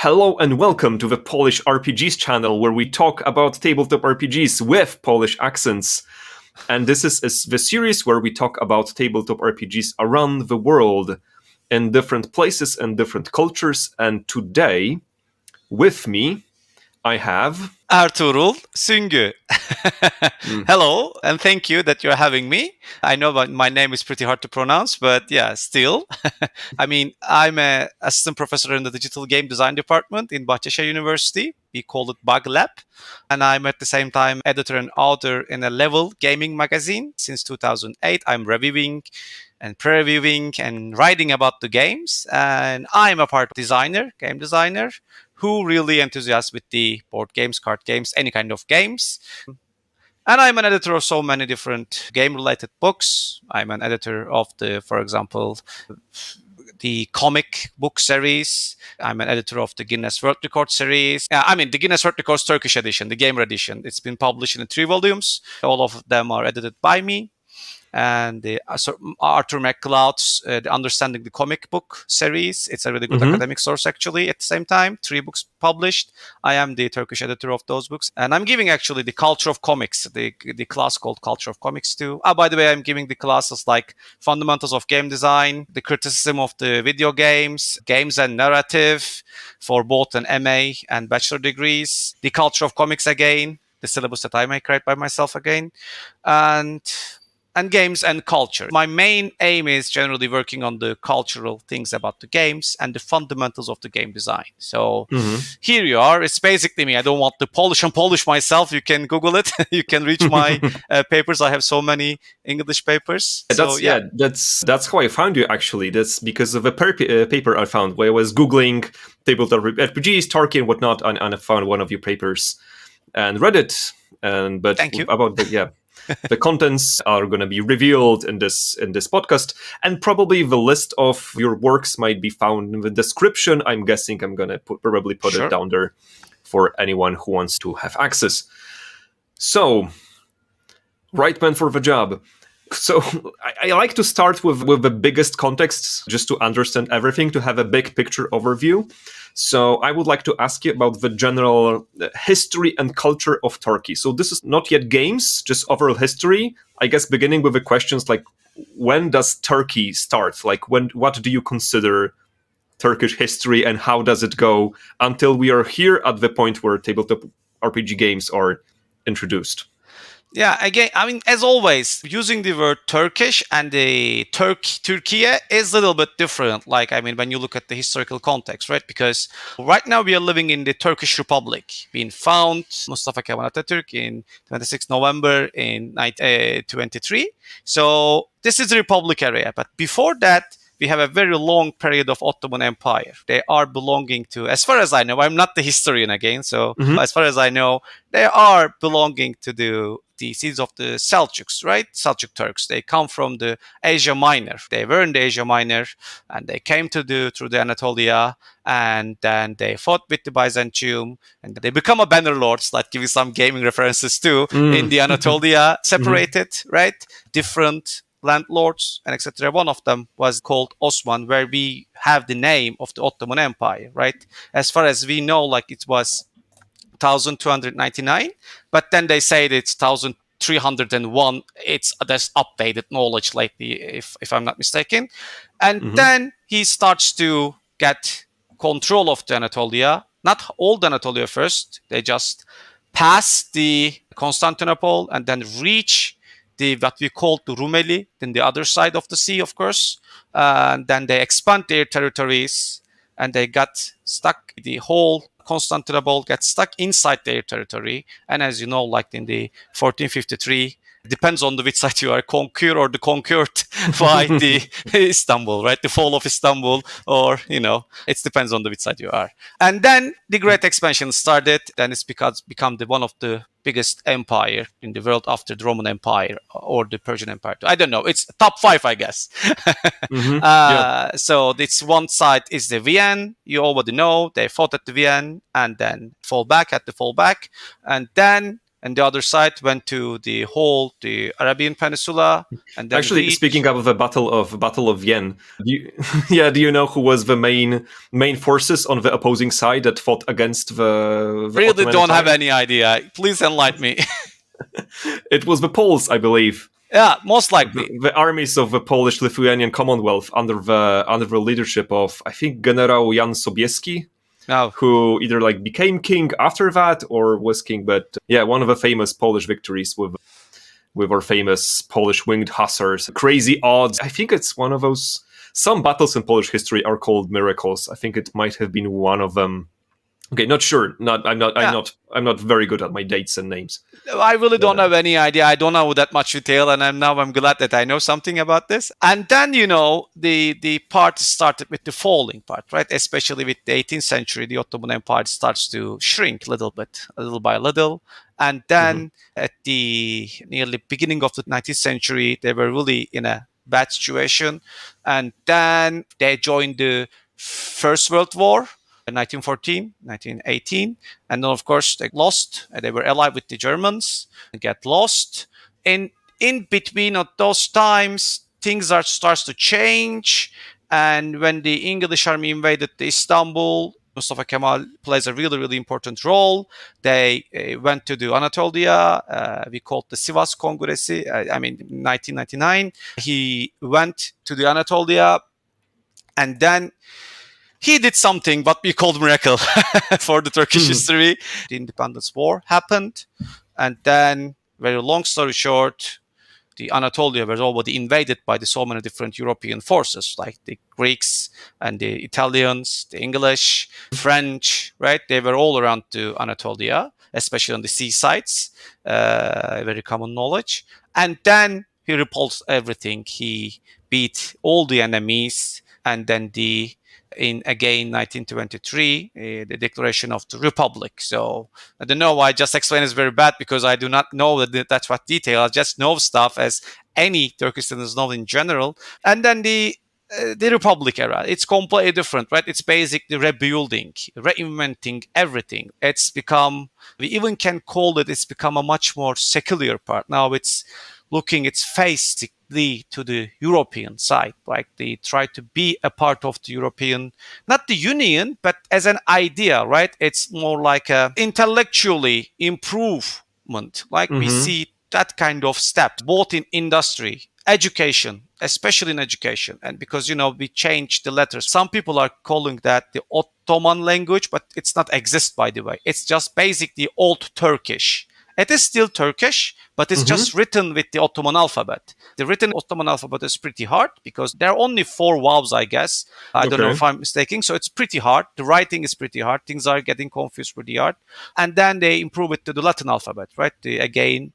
Hello and welcome to the Polish RPGs channel, where we talk about tabletop RPGs with Polish accents. And this is the series where we talk about tabletop RPGs around the world in different places and different cultures. And today, with me, I have Ertuğrul Süngü. Hello, and thank you that you're having me. I know my name is pretty hard to pronounce, but yeah, still. I mean, I'm an assistant professor in the digital game design department in Bahcesehir University. We call it Bug Lab. And I'm at the same time editor and author in a Level gaming magazine. Since 2008, I'm reviewing and previewing and writing about the games. And I'm a part game designer, who really enthusiastic with the board games, card games, any kind of games. And I'm an editor of so many different game-related books. I'm an editor of for example, the comic book series. I'm an editor of the Guinness World Record series. The Guinness World Records Turkish edition, the gamer edition. It's been published in 3 volumes. All of them are edited by me. And the Arthur MacLeod's the Understanding the Comic Book series. It's a really good academic source, actually, at the same time. 3 books published. I am the Turkish editor of those books. And I'm giving, actually, the Culture of Comics, the class called Culture of Comics, too. By the way, I'm giving the classes like Fundamentals of Game Design, the Criticism of the Video Games, Games and Narrative for both an MA and bachelor degrees, the Culture of Comics again, the syllabus that I may create by myself again, and games and culture. My main aim is generally working on the cultural things about the games and the fundamentals of the game design. So here you are. It's basically me. I don't want to polish myself. You can Google it. You can reach my papers. I have so many English papers. That's how I found you, actually. That's because of a paper I found where I was Googling tabletop RPGs, Turkey and whatnot, and I found one of your papers and read it. Thank you. The contents are going to be revealed in this podcast, and probably the list of your works might be found in the description. I'm guessing I'm going to probably put it down there for anyone who wants to have access. So, right man for the job. So I like to start with the biggest context, just to understand everything, to have a big picture overview. So I would like to ask you about the general history and culture of Turkey. So this is not yet games, just overall history. I guess beginning with the questions like, when does Turkey start? Like, what do you consider Turkish history, and how does it go until we are here at the point where tabletop RPG games are introduced? Yeah, again, as always, using the word Turkish and the Türkiye is a little bit different. When you look at the historical context, right? Because right now we are living in the Turkish Republic, being found Mustafa Kemal Atatürk in 26 November in 1923. So this is the Republic area. But before that, we have a very long period of Ottoman Empire. They are belonging to, as far as I know, I'm not the historian again, so as far as I know, they are belonging to the seeds of the Seljuks, right? Seljuk Turks. They come from the Asia Minor. They were in the Asia Minor, and they came through the Anatolia, and then they fought with the Byzantium, and they become a banner lords, like giving some gaming references too, in the Anatolia, separated, right? Different landlords and etc. One of them was called Osman, where we have the name of the Ottoman Empire, right? As far as we know, it was 1299, but then they say it's 1301. There's updated knowledge, if I'm not mistaken. And then he starts to get control of the Anatolia. Not all the Anatolia first. They just pass the Constantinople and then reach what we call the Rumeli, then the other side of the sea, of course. And then they expand their territories, and they got stuck. The whole Constantinople got stuck inside their territory. And as you know, in the 1453, depends on which side you are, conquered or the conquered by the Istanbul, right? The fall of Istanbul, or, it depends on which side you are. And then the Great Expansion started. Then it's become one of the biggest empire in the world after the Roman Empire or the Persian Empire. I don't know. It's top 5, I guess. So it's one side is the Vienna. You already know they fought at the Vienna and then had to fall back. And then and the other side went to the Arabian Peninsula. And then actually, speaking of the Battle of Yen, do you know who was the main forces on the opposing side that fought against the really Ottoman don't have Empire? any idea. Please enlighten me. It was the Poles, I believe. Yeah, most likely. The armies of the Polish-Lithuanian Commonwealth under the leadership of, I think, General Jan Sobieski, who either like became king after that or was king. But yeah, one of the famous Polish victories with our famous Polish winged hussars. Crazy odds. I think it's one of those. Some battles in Polish history are called miracles. I think it might have been one of them. Okay, not sure. I'm not very good at my dates and names. I really don't have any idea. I don't know that much detail, and I'm glad that I know something about this. And then the part started with the falling part, right? Especially with the 18th century, the Ottoman Empire starts to shrink little by little. And then at the nearly beginning of the 19th century, they were really in a bad situation. And then they joined the First World War. 1914, 1918, and then of course they lost. They were allied with the Germans and get lost. And in between of those times, things starts to change. And when the English army invaded Istanbul, Mustafa Kemal plays a really, really important role. They went to the Anatolia. We called the Sivas Congress. 1999. He went to the Anatolia, and then he did something what we called miracle for the Turkish history. The Independence War happened, and then, very long story short, the Anatolia was already invaded by so many different European forces, like the Greeks and the Italians, the English, French, right? They were all around the Anatolia, especially on the seasides, very common knowledge. And then he repulsed everything. He beat all the enemies, and then in 1923, the Declaration of the Republic. So I don't know why I just explained it's very bad, because I do not know that's what detail. I just know stuff as any Turkish students know in general. And then the Republic era, it's completely different, right? It's basically rebuilding, reinventing everything. It's become, we even can call it's become a much more secular part. Now it's looking its face to the European side, like they try to be a part of the European, not the Union, but as an idea, right? It's more like a intellectually improvement. Like we see that kind of step, both in industry, education, especially in education. And because, we changed the letters. Some people are calling that the Ottoman language, but it's not exist, by the way. It's just basically Old Turkish. It is still Turkish, but it's just written with the Ottoman alphabet. The written Ottoman alphabet is pretty hard because there are only 4 vowels, I guess. I don't know if I'm mistaken. So it's pretty hard. The writing is pretty hard. Things are getting confused pretty hard. And then they improve it to the Latin alphabet, right? The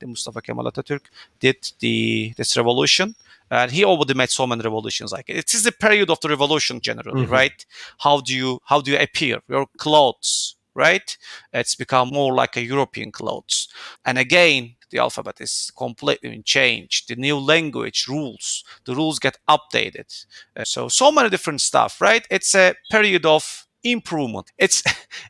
Mustafa Kemal Atatürk did this revolution. And he already made so many revolutions. Like it is the period of the revolution generally, right? How do you appear? Your clothes, right? It's become more like a European clothes. And again, the alphabet is completely changed. The new language rules, the rules get updated. So many different stuff, right? It's a period of improvement. It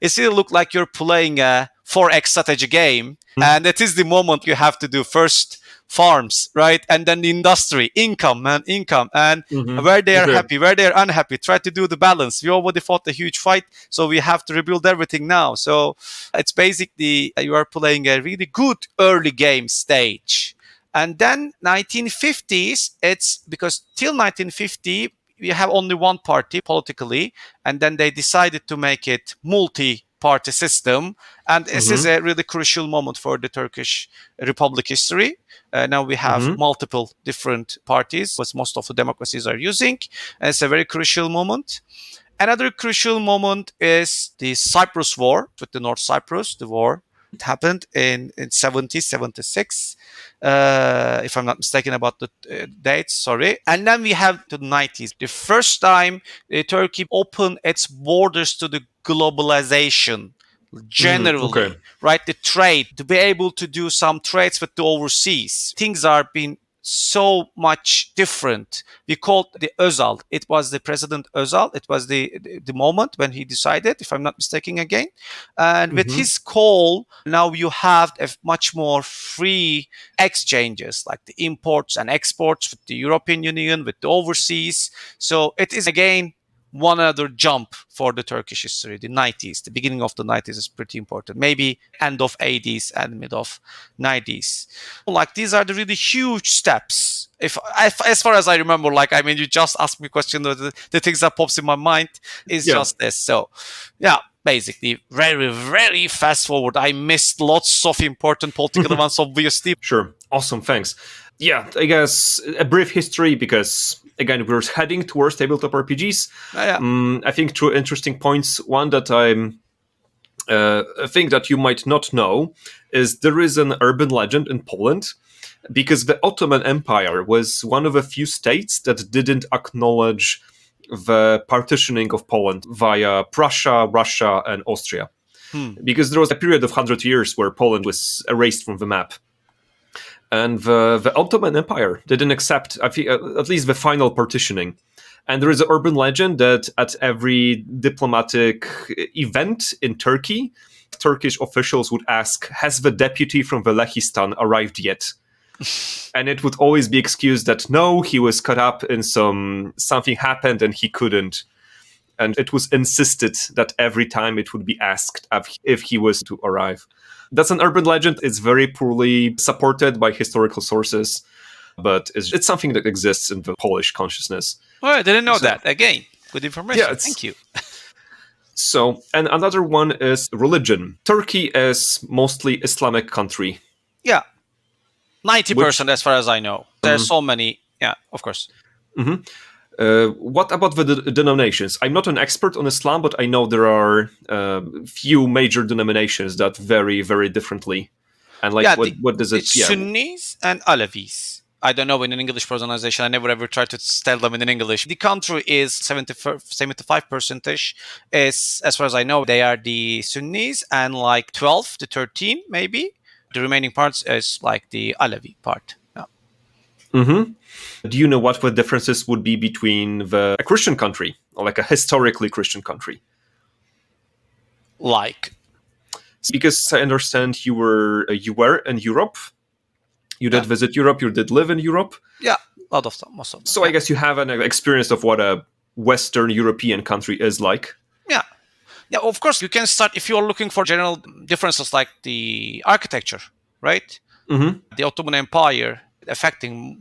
still look like you're playing a 4X strategy game. And it is the moment you have to do first farms, right? And then the industry, income. And where they are happy, where they are unhappy, try to do the balance. We already fought a huge fight, so we have to rebuild everything now. So it's basically, you are playing a really good early game stage. And then 1950s, it's because till 1950, we have only one party politically, and then they decided to make it multi-party system. And this is a really crucial moment for the Turkish Republic history. Now we have multiple different parties, which most of the democracies are using. And it's a very crucial moment. Another crucial moment is the Cyprus War with the North Cyprus. The war happened in 76, if I'm not mistaken about the dates, sorry. And then we have the 90s. The first time Turkey opened its borders to the globalization. Generally, right? The trade, to be able to do some trades with the overseas. Things are being so much different. We called the Özal. It was the President Özal. It was the moment when he decided, if I'm not mistaken again. And with his call, now you have a much more free exchanges, like the imports and exports with the European Union, with the overseas. So it is again one other jump for the Turkish history. The 90s, the beginning of the 90s is pretty important. Maybe end of 80s and mid of 90s. Like these are the really huge steps. If as far as I remember, like, I mean, you just asked me a question, the things that pops in my mind is just this. So yeah, basically very, very fast forward. I missed lots of important political events, obviously. Sure. Awesome. Thanks. Yeah, I guess a brief history, because again, we're heading towards tabletop RPGs. I think two interesting points. One that I think that you might not know is there is an urban legend in Poland, because the Ottoman Empire was one of a few states that didn't acknowledge the partitioning of Poland via Prussia, Russia, and Austria. Because there was a period of 100 years where Poland was erased from the map. And the Ottoman Empire didn't accept, I think, at least the final partitioning. And there is an urban legend that at every diplomatic event in Turkey, Turkish officials would ask, has the deputy from the Lehistan arrived yet? And it would always be excused that no, he was caught up in something happened and he couldn't. And it was insisted that every time it would be asked if he was to arrive. That's an urban legend. It's very poorly supported by historical sources, but it's something that exists in the Polish consciousness. Oh, I didn't know that. Again, good information. Yeah, Thank you. So, and another one is religion. Turkey is mostly Islamic country. Yeah, 90% as far as I know. There's so many. Yeah, of course. What about the denominations? I'm not an expert on Islam, but I know there are few major denominations that vary very differently. And like, what does it? Sunnis and Alevis. I don't know in an English pronunciation. I never ever tried to tell them in English. The country is 75% is, as far as I know, they are the Sunnis, and like 12 to 13 maybe. The remaining parts is like the Alevi part. Yeah. Do you know what the differences would be between a Christian country, or like a historically Christian country? Like? Because I understand you were in Europe. You did visit Europe. You did live in Europe. Yeah, a lot of them, most of them. So I guess you have an experience of what a Western European country is like. Yeah. Yeah, of course, you can start if you're looking for general differences like the architecture, right? The Ottoman Empire affecting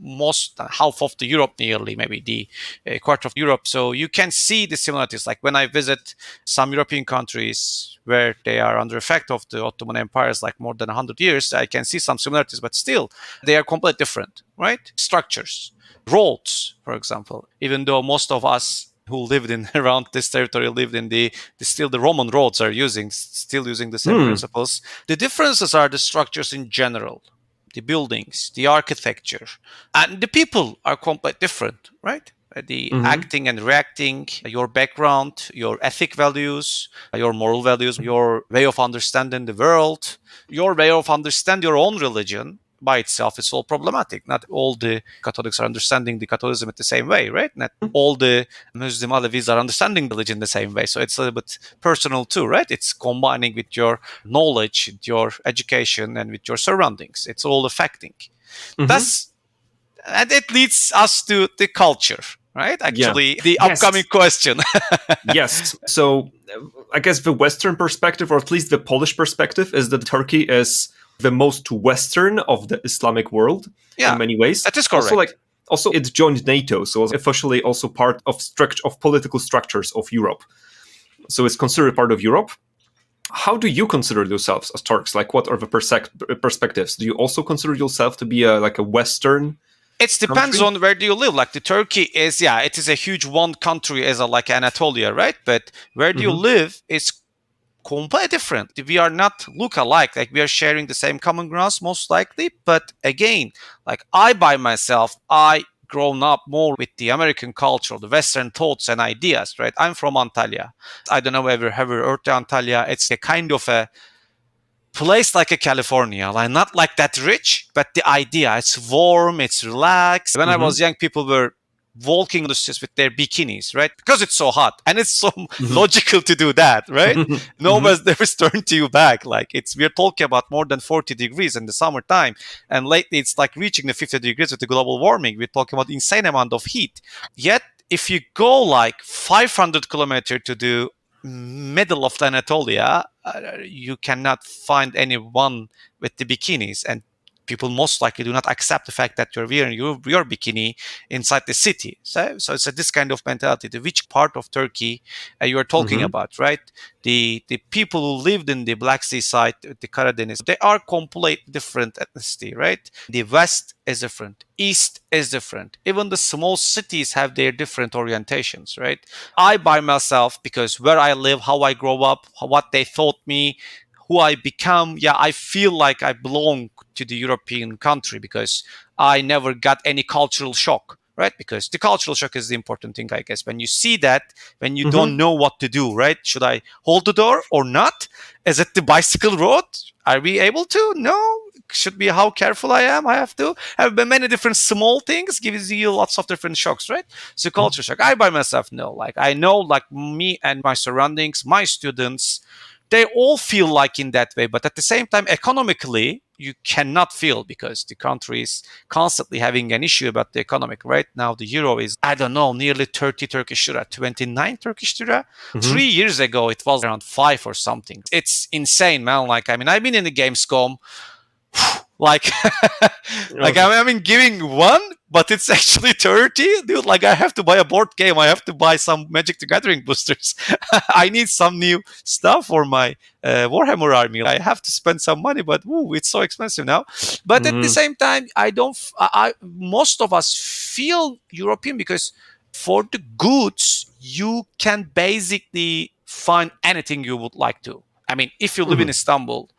half of the Europe, nearly maybe the quarter of Europe. So you can see the similarities. Like when I visit some European countries where they are under effect of the Ottoman Empires, like more than 100 years, I can see some similarities, but still they are completely different, right? Structures, roads, for example, even though most of us who lived in around this territory lived in still the Roman roads are still using the same principles. The differences are the structures in general. The buildings, the architecture, and the people are completely different, right? The acting and reacting, your background, your ethic values, your moral values, your way of understanding the world, your way of understanding your own religion by itself is all problematic. Not all the Catholics are understanding the Catholicism in the same way, right? Not all the Muslim Alevis are understanding religion the same way. So it's a little bit personal too, right? It's combining with your knowledge, your education, and with your surroundings. It's all affecting. And it leads us to the culture, right? Actually, the upcoming question. Yes. So I guess the Western perspective, or at least the Polish perspective, is that Turkey is the most Western of the Islamic world in many ways. That is correct. Also, it joined NATO, so it's officially also part of political structures of Europe. So it's considered part of Europe. How do you consider yourselves as Turks? Like, what are the perspectives? Do you also consider yourself to be a Western? It depends on where do you live. Like the Turkey is, it is a huge one country as like Anatolia, right? But where do you live is completely different. We are not look-alike. Like we are sharing the same common grounds most likely. But again, like I by myself, I grown up more with the American culture, the Western thoughts and ideas, right? I'm from Antalya. I don't know if you ever heard of Antalya. It's a kind of a place like a California, like not like that rich, but the idea, it's warm, it's relaxed. When I was young, people were walking the streets with their bikinis, right? Because it's so hot, and it's so logical to do that, right? Nobody's never turned to you back. Like we're talking about more than 40 degrees in the summertime, and lately it's like reaching the 50 degrees with the global warming. We're talking about insane amount of heat. Yet, if you go like 500 kilometers to the middle of Anatolia, you cannot find anyone with the bikinis, and people most likely do not accept the fact that you're wearing your bikini inside the city. So it's this kind of mentality. Which part of Turkey you are talking about, right? The people who lived in the Black Sea side, the Karadeniz, they are completely different ethnicity, right? The West is different. East is different. Even the small cities have their different orientations, right? I by myself, because where I live, how I grow up, what they taught me, who I become, I feel like I belong to the European country because I never got any cultural shock, right? Because the cultural shock is the important thing, I guess. When you see that, when you don't know what to do, right? Should I hold the door or not? Is it the bicycle road? Are we able to? No. Should be how careful I am. I have to have many different small things gives you lots of different shocks, right? So culture shock. I by myself know, like I know, like me and my surroundings, my students, they all feel like in that way. But at the same time, economically, you cannot feel because the country is constantly having an issue about the economic. Right now, the euro is, I don't know, nearly 30 Turkish lira, 29 Turkish lira. 3 years ago, it was around 5 or something. It's insane, man. Like, I mean, I've been in the Gamescom. Like, I mean, giving one, but it's actually 30. Dude, like, I have to buy a board game. I have to buy some Magic the Gathering boosters. I need some new stuff for my Warhammer army. I have to spend some money, but it's so expensive now. But at the same time, most of us feel European because for the goods, you can basically find anything you would like to. I mean, if you live in Istanbul,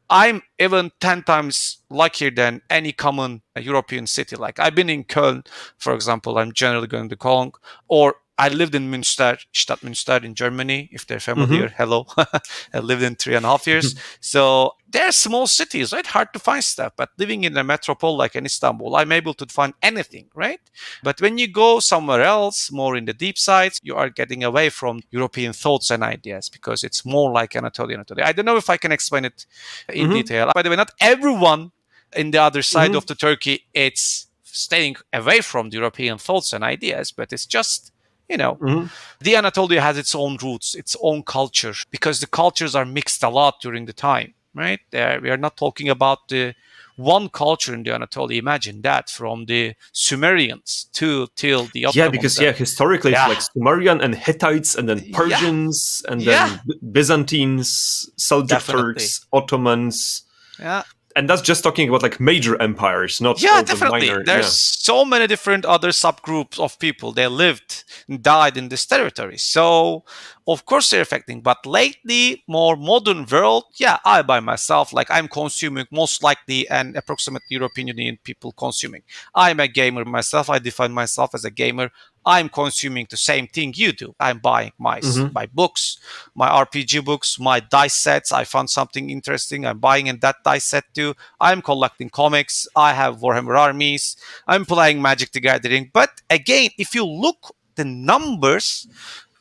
I'm even 10 times luckier than any common European city. Like I've been in Köln, for example. I'm generally going to Cologne. Or I lived in Münster, Stadt Münster in Germany, if they're familiar. Hello. I lived in 3.5 years. So they're small cities, right? Hard to find stuff. But living in a metropole like in Istanbul, I'm able to find anything, right? But when you go somewhere else, more in the deep sides, you are getting away from European thoughts and ideas because it's more like Anatolian. I don't know if I can explain it in detail. By the way, not everyone in the other side of the Turkey, it's staying away from the European thoughts and ideas, but it's just, the Anatolia has its own roots, its own culture, because the cultures are mixed a lot during the time, right? We are not talking about the one culture in the Anatolia. Imagine that, from the Sumerians till the Ottomans. Yeah, because historically it's like Sumerian and Hittites and then Persians and then Byzantines, Seljuk Turks, Ottomans. Yeah. And that's just talking about like major empires, not all definitely. The minor. There's so many different other subgroups of people. They lived and died in this territory. So, of course, they're affecting. But lately, more modern world, I by myself, like I'm consuming most likely and approximately European Union people consuming. I'm a gamer myself. I define myself as a gamer. I'm consuming the same thing you do. I'm buying my books, my RPG books, my dice sets. I found something interesting. I'm buying in that dice set too. I'm collecting comics. I have Warhammer armies. I'm playing Magic the Gathering. But again, if you look the numbers,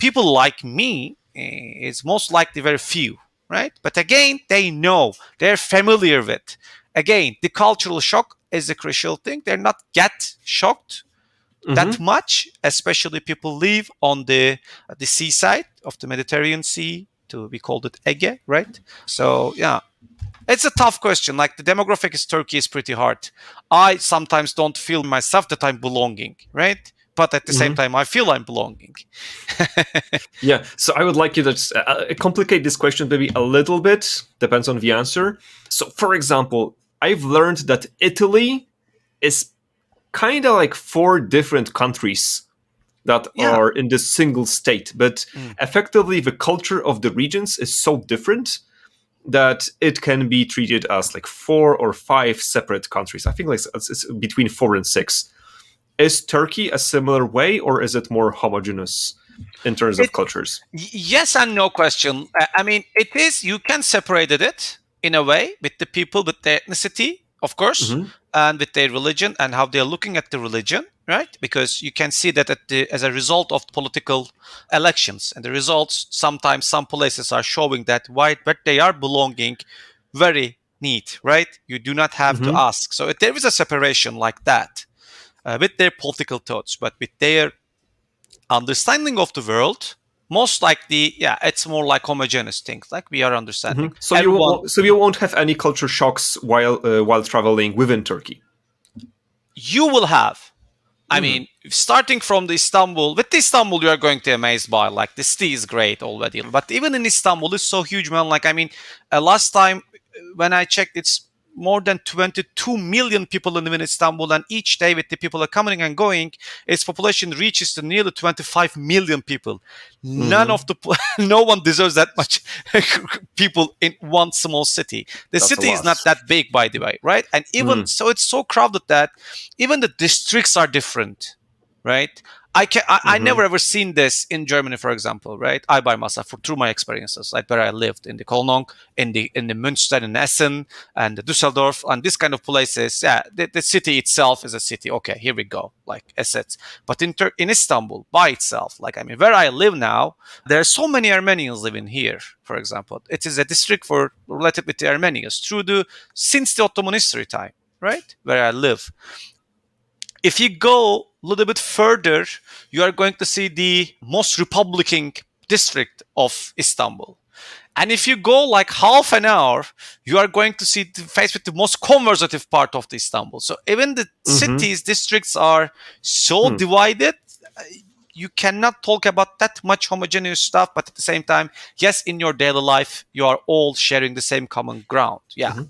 people like me is most likely very few, right? But again, they know. They're familiar with. Again, the cultural shock is a crucial thing. They're not get shocked that much, especially people live on the seaside of the Mediterranean Sea. We called it Ege, right? So it's a tough question. Like the demographic of Turkey is pretty hard. I sometimes don't feel myself that I'm belonging, right? But at the same time, I feel I'm belonging. So I would like you to complicate this question maybe a little bit. Depends on the answer. So, for example, I've learned that Italy is kind of like 4 different countries that are in this single state, but effectively the culture of the regions is so different that it can be treated as like 4 or 5 separate countries. I think like it's between 4 and 6. Is Turkey a similar way, or is it more homogeneous in terms of cultures? Yes and no question. I mean, it is, you can separate it, in a way with the people, with their ethnicity, of course, and with their religion and how they're looking at the religion, right? Because you can see that as a result of political elections and the results, sometimes some places are showing that what they are belonging very neat, right? You do not have to ask. So there is a separation like that with their political thoughts, but with their understanding of the world, most likely, it's more like homogeneous things, like we are understanding. So you won't have any culture shocks while traveling within Turkey. You will have. I mean, starting from Istanbul, with Istanbul, you are going to be amazed by, like, the city is great already. But even in Istanbul, it's so huge, man. Like, I mean, last time when I checked, it's more than 22 million people live in Istanbul, and each day with the people are coming and going, its population reaches to nearly 25 million people. No one deserves that much people in one small city. That's city is not that big, by the way, right? And even so, it's so crowded that even the districts are different, right? I never ever seen this in Germany, for example, right? I by myself through my experiences, like where I lived in the Cologne, in the Münster, in Essen, and the Düsseldorf, and this kind of places. Yeah, the city itself is a city. Okay, here we go, like assets. But in Istanbul by itself, like, I mean, where I live now, there are so many Armenians living here. For example, it is a district related with the Armenians since the Ottoman history time, right? Where I live. If you go a little bit further, you are going to see the most Republican district of Istanbul. And if you go like half an hour, you are going to see face with the most conservative part of the Istanbul. So even the cities, districts are so divided, you cannot talk about that much homogeneous stuff. But at the same time, yes, in your daily life, you are all sharing the same common ground. Yeah.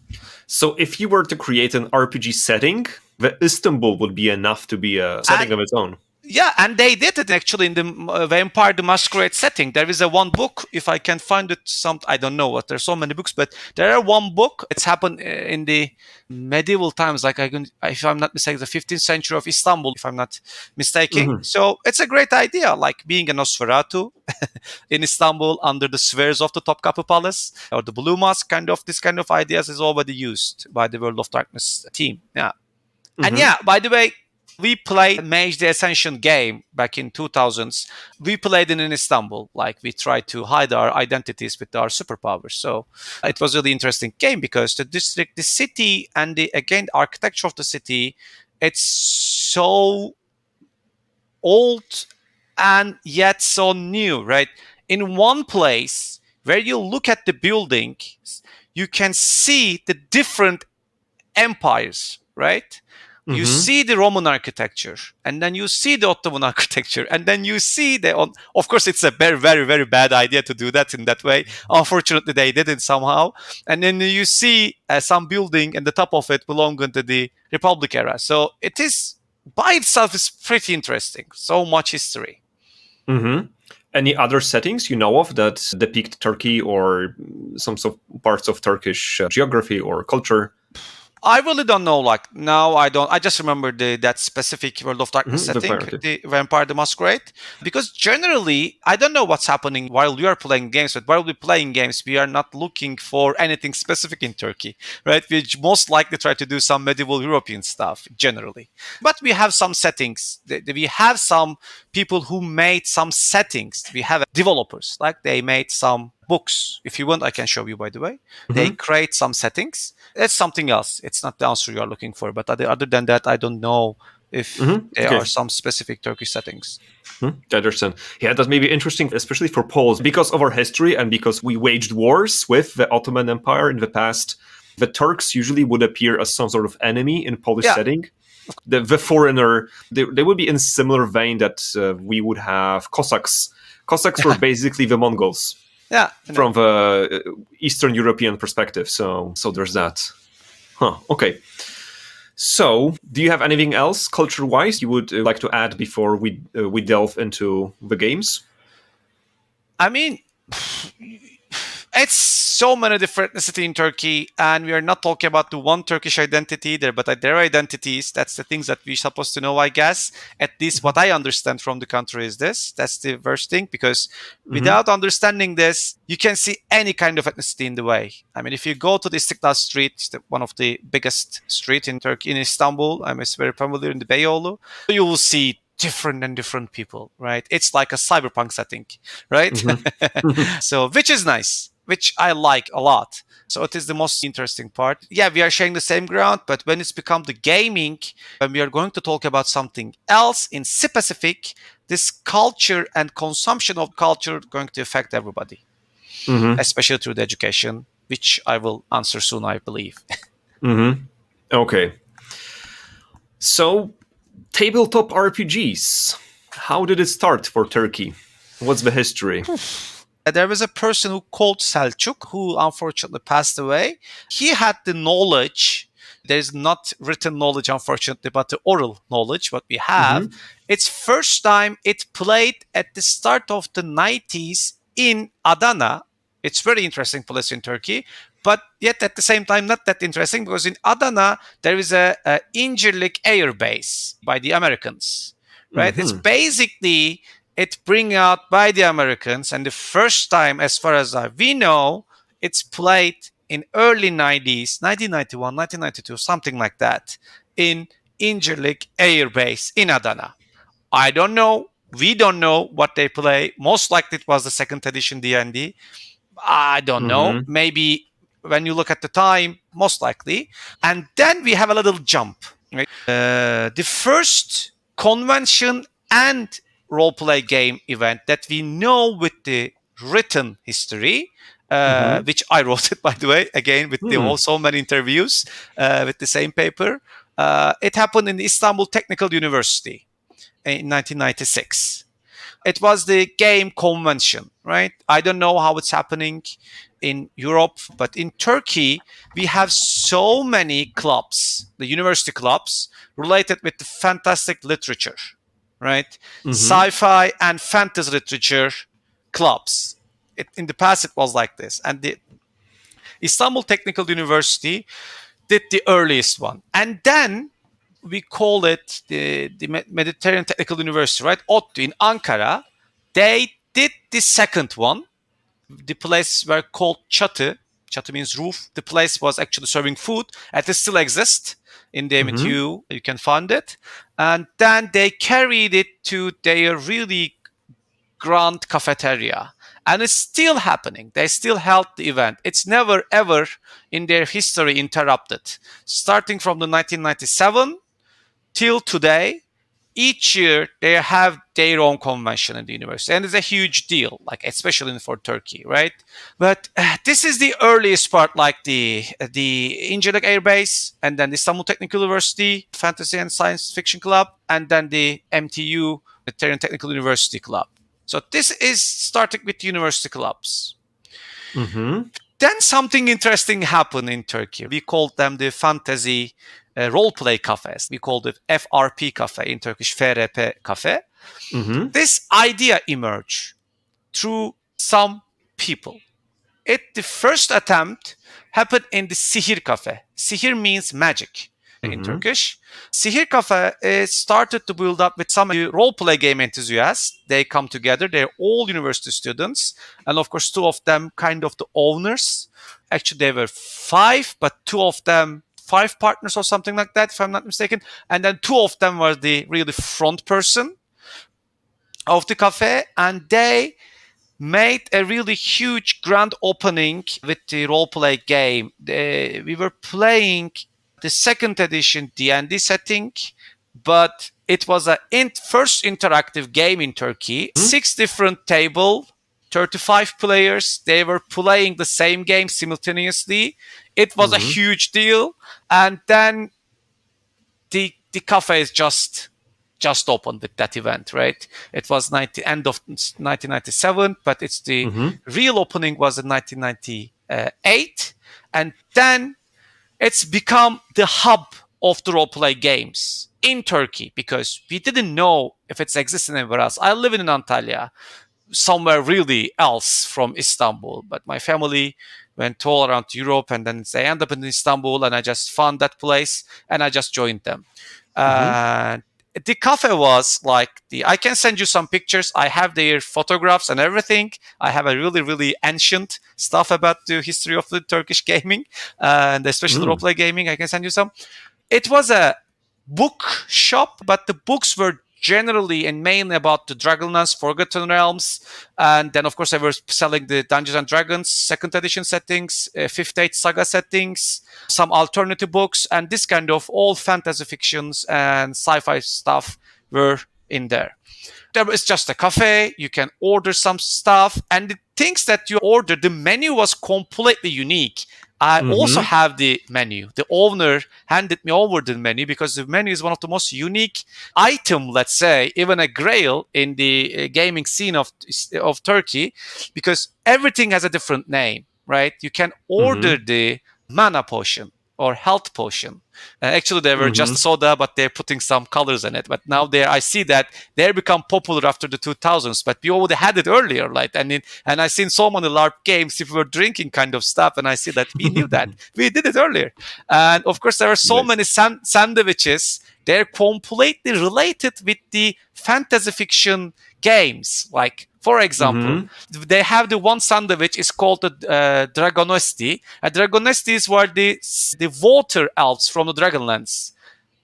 So if you were to create an RPG setting, the Istanbul would be enough to be a setting of its own. Yeah, and they did it actually in the Vampire the Masquerade setting. There is one book, if I can find it, I don't know what. There's so many books, but there are one book. It's happened in the medieval times, like if I'm not mistaken, the 15th century of Istanbul, if I'm not mistaken. So it's a great idea, like being a Nosferatu in Istanbul under the spheres of the Topkapı Palace or the Blue Mask. This kind of ideas is already used by the World of Darkness team. Yeah, and by the way, we played Mage the Ascension game back in 2000s. We played it in Istanbul. Like, we tried to hide our identities with our superpowers. So it was a really interesting game because the district, the city, and the architecture of the city, it's so old and yet so new, right? In one place where you look at the buildings, you can see the different empires, right? You see the Roman architecture, and then you see the Ottoman architecture, and then you see of course, it's a very, very, very bad idea to do that in that way. Unfortunately, they did it somehow. And then you see some building, and the top of it belonging to the Republic era. So it is, by itself, is pretty interesting. So much history. Any other settings you know of that depict Turkey or some sort of parts of Turkish geography or culture? I really don't know. Like, now I don't. I just remember that specific World of Darkness setting, the Vampire the Masquerade. Because generally, I don't know what's happening while we are playing games. But while we're playing games, we are not looking for anything specific in Turkey, right? We most likely try to do some medieval European stuff generally. But we have some settings. We have some people who made some settings. We have developers, like they made some books. If you want, I can show you, by the way. They create some settings. It's something else. It's not the answer you are looking for. But other than that, I don't know if there are some specific Turkish settings. I understand. Yeah, that may be interesting, especially for Poles, because of our history and because we waged wars with the Ottoman Empire in the past. The Turks usually would appear as some sort of enemy in Polish setting. The foreigner, they would be in similar vein that we would have Cossacks. Cossacks were basically the Mongols. Yeah, from the Eastern European perspective. So there's that. Okay. So, do you have anything else culture-wise you would like to add before we delve into the games? I mean, It's so many different ethnicity in Turkey, and we are not talking about the one Turkish identity there, but their identities. That's the things that we're supposed to know, I guess. At least what I understand from the country is this. That's the first thing, because without understanding this, you can see any kind of ethnicity in the way. I mean, if you go to the Istiklal Street, one of the biggest street in Turkey, in Istanbul, I'm very familiar in the Beyoğlu, you will see different people, right? It's like a cyberpunk setting, right? So, which is nice, which I like a lot. So it is the most interesting part. Yeah, we are sharing the same ground, but when it's become the gaming, when we are going to talk about something else in specific, this culture and consumption of culture going to affect everybody, especially through the education, which I will answer soon, I believe. Okay. So, tabletop RPGs. How did it start for Turkey? What's the history? There was a person who called Selçuk, who unfortunately passed away. He had the knowledge. There's not written knowledge, unfortunately, but the oral knowledge, what we have. It's first time it played at the start of the 90s in Adana. It's very interesting place in Turkey, but yet at the same time not that interesting, because in Adana there is a Incirlik air base by the Americans, right? It's basically it bring out by the Americans, and the first time, as far as we know, it's played in early 90s, 1991, 1992, something like that, in Incirlik air base in Adana. I don't know. We don't know what they play. Most likely it was the second edition D&D. I don't know. Maybe when you look at the time, most likely. And then we have a little jump. Right? The first convention and role-play game event that we know with the written history, which I wrote it, by the way, again, with so many interviews with the same paper. It happened in Istanbul Technical University in 1996. It was the game convention, right? I don't know how it's happening in Europe, but in Turkey, we have so many clubs, the university clubs, related with the fantastic literature, right? Sci-fi and fantasy literature clubs. In the past, it was like this. And the Istanbul Technical University did the earliest one. And then we call it the Mediterranean Technical University, right? ODTÜ in Ankara. They did the second one. The place were called Çatı. Çatı means roof. The place was actually serving food, and it still exists in the MTU. You can find it. And then they carried it to their really grand cafeteria. And it's still happening. They still held the event. It's never, ever in their history interrupted. Starting from the 1997 till today, each year they have their own convention in the university, and it's a huge deal, like especially for Turkey, right? But this is the earliest part, like the Incirlik Air Base, and then the Istanbul Technical University Fantasy and Science Fiction Club, and then the MTU Mediterranean Technical University Club. So this is starting with university clubs. Then something interesting happened in Turkey. We called them the fantasy role-play cafes. We called it FRP cafe, in Turkish FRP cafe. This idea emerged through some people. The first attempt happened in the Sihir cafe. Sihir means magic in Turkish. Sihir cafe started to build up with some role-play game enthusiasts. They come together. They're all university students. And of course, two of them kind of the owners. Actually, there were five, but two of them 5 partners or something like that, if I'm not mistaken. And then 2 of them were the really front person of the cafe. And they made a really huge grand opening with the role-play game. We were playing the second edition D&D setting, but it was a first interactive game in Turkey. 6 different tables, 35 players. They were playing the same game simultaneously. It was a huge deal. And then the cafe is just opened with that event, right? It was end of 1997, but it's the real opening was in 1998. And then it's become the hub of the role-play games in Turkey, because we didn't know if it's existing anywhere else. I live in Antalya. somewhere really else from Istanbul. But my family went all around Europe, and then they end up in Istanbul, and I just found that place, and I just joined them. The cafe was like I can send you some pictures. I have their photographs and everything. I have a really, really ancient stuff about the history of the Turkish gaming, and especially roleplay gaming. I can send you some. It was a book shop, but the books were generally and mainly about the Dragonlance, Forgotten Realms, and then of course I was selling the Dungeons and Dragons second edition settings, Fifth Age Saga settings, some alternative books, and this kind of all fantasy fictions and sci-fi stuff were in there. There was just a cafe. You can order some stuff, and the things that you order, the menu was completely unique. I also have the menu. The owner handed me over the menu because the menu is one of the most unique item, let's say, even a grail in the gaming scene of Turkey, because everything has a different name, right? You can order the mana potion or health potion. Actually, they were just soda, but they're putting some colors in it. But now I see that they become popular after the 2000s. But we already had it earlier, right? And I've seen so many LARP games if we were drinking kind of stuff, and I see that we knew that we did it earlier. And of course, there are so many sandwiches. They're completely related with the fantasy fiction games. Like, for example, they have the one sandwich is called the Dragonesti. Dragonestis were the water elves from the Dragonlance.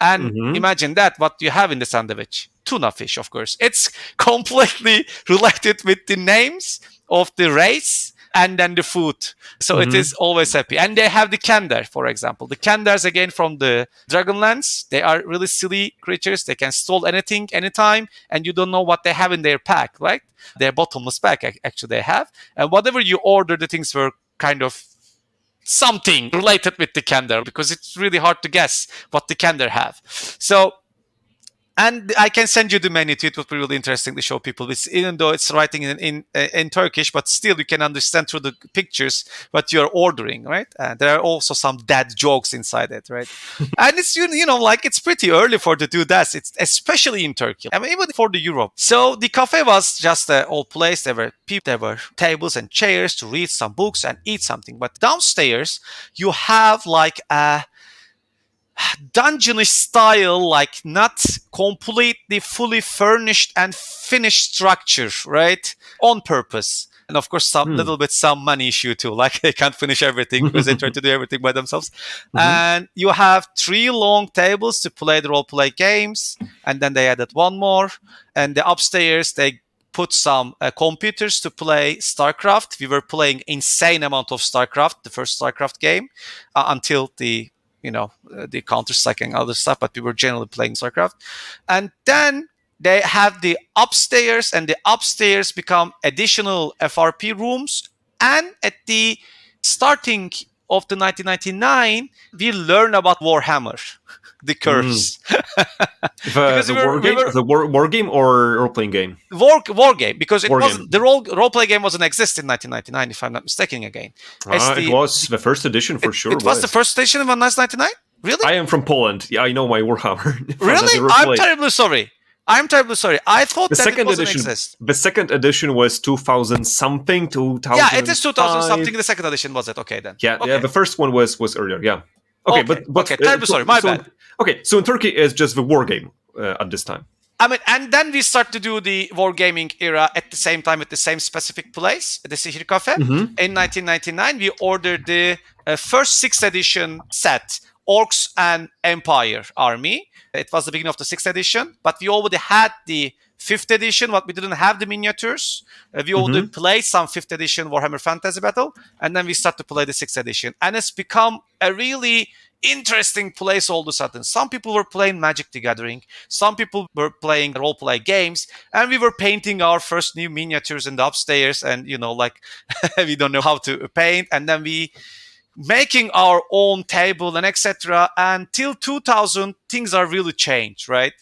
And imagine that, what you have in the sandwich. Tuna fish, of course. It's completely related with the names of the race and then the food. So it is always happy. And they have the Kandar, for example. The Kandars, again, from the Dragonlance. They are really silly creatures. They can steal anything, anytime, and you don't know what they have in their pack, right? Their bottomless pack, actually, they have. And whatever you order, the things were kind of something related with the Kandar, because it's really hard to guess what the Kandar have. So, and I can send you the menu too. It would be really interesting to show people. Even though it's writing in Turkish, but still you can understand through the pictures what you're ordering, right? There are also some dad jokes inside it, right? And it's like it's pretty early for to do that. It's especially in Turkey. I mean, even for the Europe. So the cafe was just an old place. There were people, there were tables and chairs to read some books and eat something. But downstairs you have like a dungeonish style, like not completely fully furnished and finished structure, right? On purpose. And of course, some money issue too. Like they can't finish everything because they try to do everything by themselves. And you have 3 long tables to play the role-play games. And then they added one more. And the upstairs, they put some computers to play StarCraft. We were playing insane amount of StarCraft, the first StarCraft game, until the Counter-Strike and other stuff, but we were generally playing StarCraft. And then they have the upstairs, and the upstairs become additional FRP rooms. And at the starting of the 1999, we learn about Warhammer, the curse. The war game or role-playing game? War game, because the role-play game wasn't exist in 1999, if I'm not mistaken again. It was the first edition for sure. It was the first edition in 1999? Really? I am from Poland. Yeah, I know my Warhammer. Really? I'm terribly sorry. I thought it wasn't exist. The second edition was 2000 something, 2000. Yeah, it is 2000 something. The second edition was it? Okay, then. Yeah, okay. Yeah. The first one was earlier. Yeah. Okay, but terribly sorry. My bad. Okay, so in Turkey it's just the war game at this time. I mean, and then we start to do the wargaming era at the same time at the same specific place, the Sihir Cafe. In 1999, we ordered the first 6th edition set, Orcs and Empire Army. It was the beginning of the 6th edition, but we already had the 5th edition, but we didn't have the miniatures. We already played some 5th edition Warhammer Fantasy Battle, and then we start to play the 6th edition. And it's become a really interesting place all of a sudden. Some people were playing Magic the Gathering. Some people were playing role-play games. And we were painting our first new miniatures in the upstairs. And, we don't know how to paint. And then we making our own table and etc. Until 2000, things are really changed, right?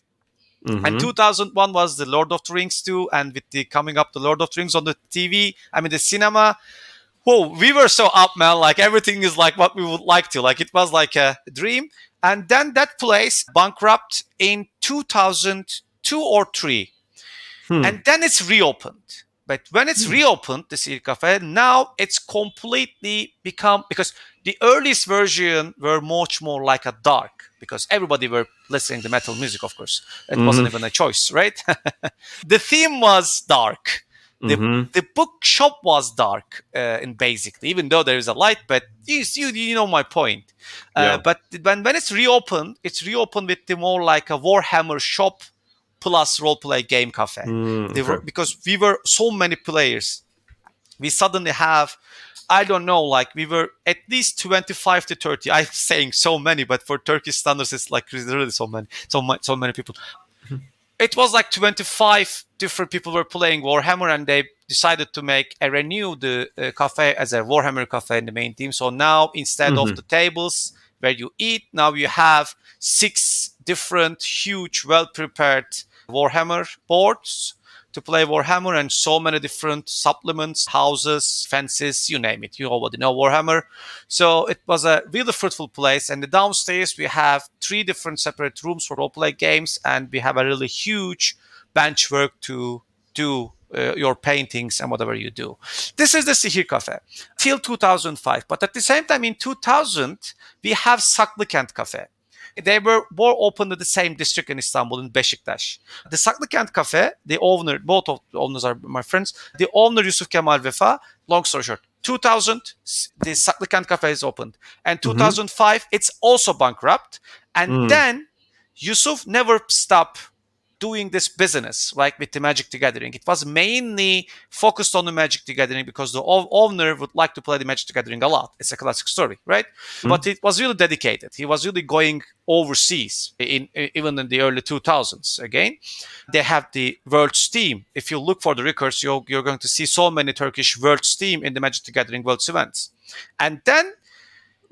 And 2001 was the Lord of the Rings 2. And with the coming up the Lord of the Rings on the TV, the cinema, whoa, we were so up, man. Like everything is like what we would like to. Like it was like a dream. And then that place bankrupt in 2002 or 3. And then it's reopened. But when it's reopened, the Sihir Cafe, now it's completely become, because the earliest version were much more like a dark, because everybody were listening to metal music, of course. It wasn't even a choice, right? The theme was dark. The bookshop was dark, in basically, even though there is a light, but you know my point. But when it's reopened with the more like a Warhammer shop plus roleplay game cafe. Because we were so many players, we suddenly have, I don't know, like we were at least 25 to 30. I'm saying so many, but for Turkish standards, it's like really so many people. It was like 25 different people were playing Warhammer, and they decided to renew the cafe as a Warhammer cafe in the main theme. So now instead of the tables where you eat, now you have 6 different huge, well-prepared Warhammer boards to play Warhammer, and so many different supplements, houses, fences, you name it. You already know Warhammer. So it was a really fruitful place. And the downstairs, we have 3 different separate rooms for roleplay games, and we have a really huge bench work to do your paintings and whatever you do. This is the Sihir Cafe till 2005. But at the same time, in 2000, we have Saklıkent Cafe. They were more open to the same district in Istanbul, in Beşiktaş. The Saklıkent Cafe, the owner, both of the owners are my friends. The owner, Yusuf Kemal Vefa, long story short, 2000, the Saklıkent Cafe is opened. And 2005, it's also bankrupt. And then Yusuf never stopped doing this business, like with the Magic the Gathering. It was mainly focused on the Magic the Gathering because the owner would like to play the Magic the Gathering a lot. It's a classic story, right? But it was really dedicated. He was really going overseas, even in the early 2000s. Again, they have the World's Team. If you look for the records, you're going to see so many Turkish World's Team in the Magic the Gathering World's events. And then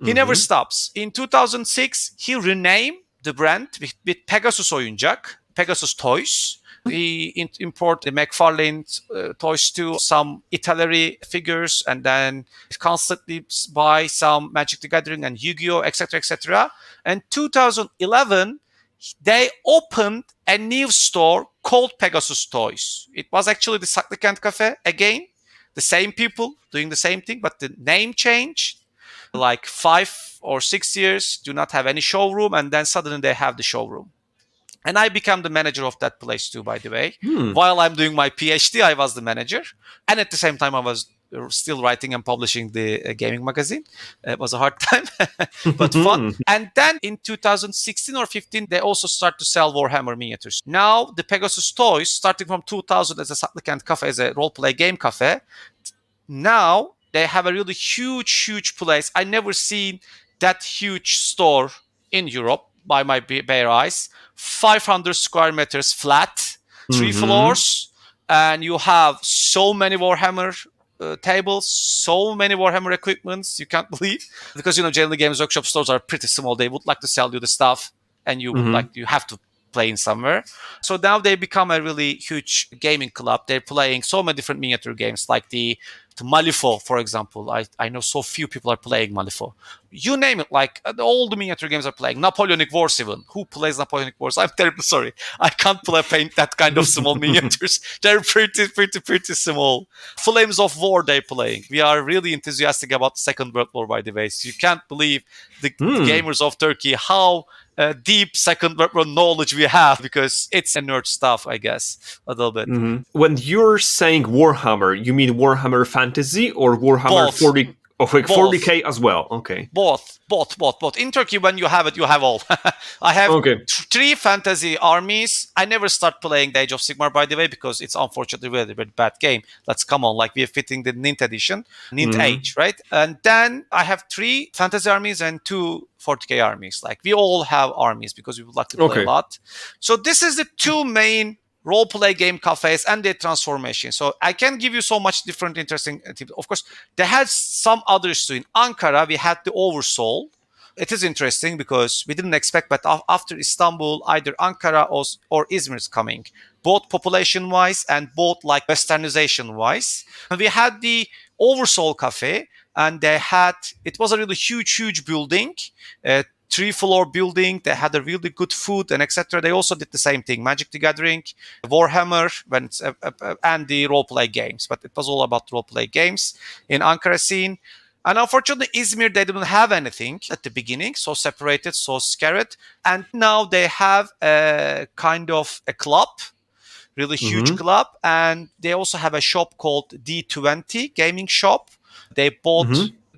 he never stops. In 2006, he renamed the brand with Pegasus Oyuncak, Pegasus Toys. He imported the McFarlane toys to some Italy figures, and then constantly buy some Magic the Gathering and Yu-Gi-Oh, etc., etc. And 2011, they opened a new store called Pegasus Toys. It was actually the Saklıkent Cafe again, the same people doing the same thing, but the name changed. Like 5 or 6 years, do not have any showroom, and then suddenly they have the showroom. And I became the manager of that place too, by the way. While I'm doing my PhD, I was the manager. And at the same time, I was still writing and publishing the gaming magazine. It was a hard time, but fun. And then in 2016 or 15, they also start to sell Warhammer miniatures. Now, the Pegasus Toys, starting from 2000 as a Saklıkent Cafe, as a role-play game cafe, now they have a really huge place. I never seen that huge store in Europe by my bare eyes. 500 square meters flat, 3 floors, and you have so many Warhammer tables, so many Warhammer equipments, you can't believe. Because, generally Games Workshop stores are pretty small. They would like to sell you the stuff, and you have to play in somewhere. So now they become a really huge gaming club. They're playing so many different miniature games, like the Malifaux, for example. I know so few people are playing Malifaux. You name it, like all the miniature games are playing. Napoleonic Wars even. Who plays Napoleonic Wars? I'm terribly sorry. I can't paint that kind of small miniatures. They're pretty small. Flames of War they're playing. We are really enthusiastic about the Second World War, by the way. So you can't believe the gamers of Turkey, how deep Second World War knowledge we have, because it's a nerd stuff, I guess, a little bit. When you're saying Warhammer, you mean Warhammer Fantasy or Warhammer Both. 40? Oh, like 40k as well. Okay. Both. In Turkey, when you have it, you have all. I have 3 fantasy armies. I never start playing the Age of Sigmar, by the way, because it's unfortunately a very bad game. Let's come on, like we are fitting the Nint edition, Nint Age, right? And then I have 3 fantasy armies and 2 40k armies. Like we all have armies because we would like to play a lot. So this is the 2 main role-play game cafes and their transformation. So I can give you so much different interesting tips. Of course, they had some others too. In Ankara, we had the Oversoul. It is interesting because we didn't expect, but after Istanbul, either Ankara or Izmir is coming, both population-wise and both like westernization-wise. And we had the Oversoul Cafe, and it was a really huge building, 3-floor building. They had a really good food and etc. They also did the same thing: Magic the Gathering, Warhammer, and the role-play games. But it was all about role-play games in Ankara scene. And unfortunately, Izmir, they didn't have anything at the beginning, so separated, so scared. And now they have a kind of a club, really huge club. And they also have a shop called D20 Gaming Shop. They bought,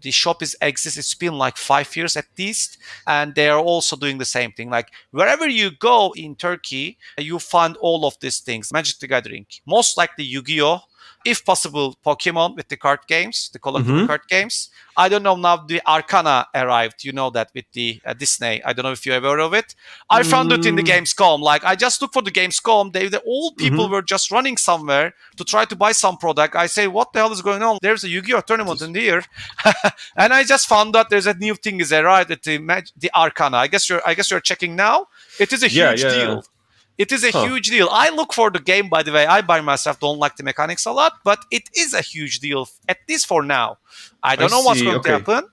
the shop exists, it's been like 5 years at least. And they are also doing the same thing. Like wherever you go in Turkey, you find all of these things. Magic the Gathering, most likely Yu-Gi-Oh! If possible, Pokemon with the card games, the collectible card games. I don't know, now the Arcana arrived, you know that, with the Disney. I don't know if you're aware of it. I found it in the Gamescom. Like, I just looked for the Gamescom. All people were just running somewhere to try to buy some product. I say, what the hell is going on? There's a Yu-Gi-Oh! Tournament in here. And I just found out there's a new thing is arrived at the Arcana. I guess you're checking now. It is a huge deal. It is a huge deal. I look for the game, by the way. I by myself don't like the mechanics a lot, but it is a huge deal, at least for now. I don't know what's going to happen.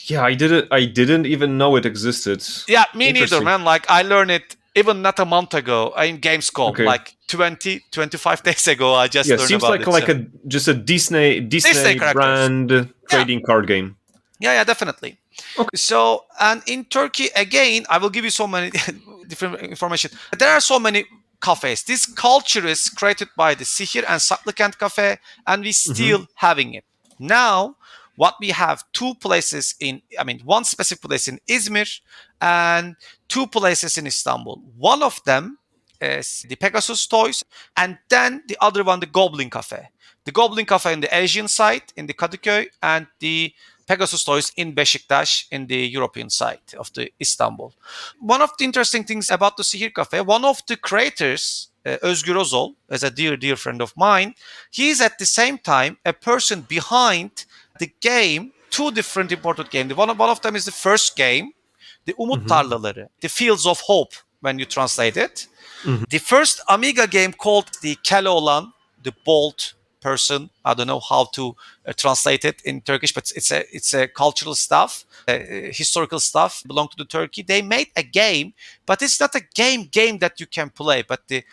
Yeah, I didn't even know it existed. Yeah, me neither, man. Like, I learned it even not a month ago in Gamescom. Like 25 days ago, I just learned about it. Seems like just a Disney brand trading card game. Yeah, definitely. Okay. So, and in Turkey, again, I will give you so many different information. There are so many cafes. This culture is created by the Sihir and Saklıkent Cafe, and we still having it. Now, what we have, one specific place in Izmir and 2 places in Istanbul. One of them is the Pegasus Toys, and then the other one, the Goblin Cafe. The Goblin Cafe in the Asian side, in the Kadıköy, and the Pegasus Toys in Beşiktaş, in the European side of the Istanbul. One of the interesting things about the Sihir Cafe, one of the creators, Özgür Ozol, as a dear friend of mine, he is at the same time a person behind the game, 2 different important games. One of them is the first game, the Umut Tarlaları, the Fields of Hope, when you translate it. The first Amiga game called the Keloğlan, the bold person. I don't know how to translate it in Turkish, but it's a cultural stuff, historical stuff belong to the Turkey. They made a game, but it's not a game that you can play. But the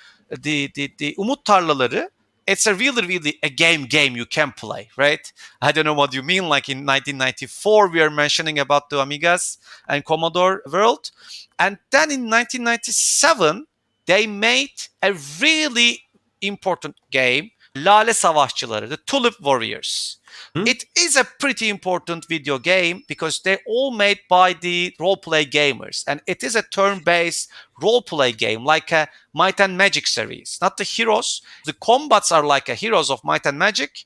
Umut Tarlaları, it's a really a game you can play, right? I don't know what you mean. Like in 1994, we are mentioning about the Amigas and Commodore world, and then in 1997 they made a really important game, Lale Savaşçıları, the Tulip Warriors. It is a pretty important video game because they're all made by the role-play gamers. And it is a turn-based role-play game, like a Might and Magic series. Not the heroes. The combats are like a heroes of Might and Magic.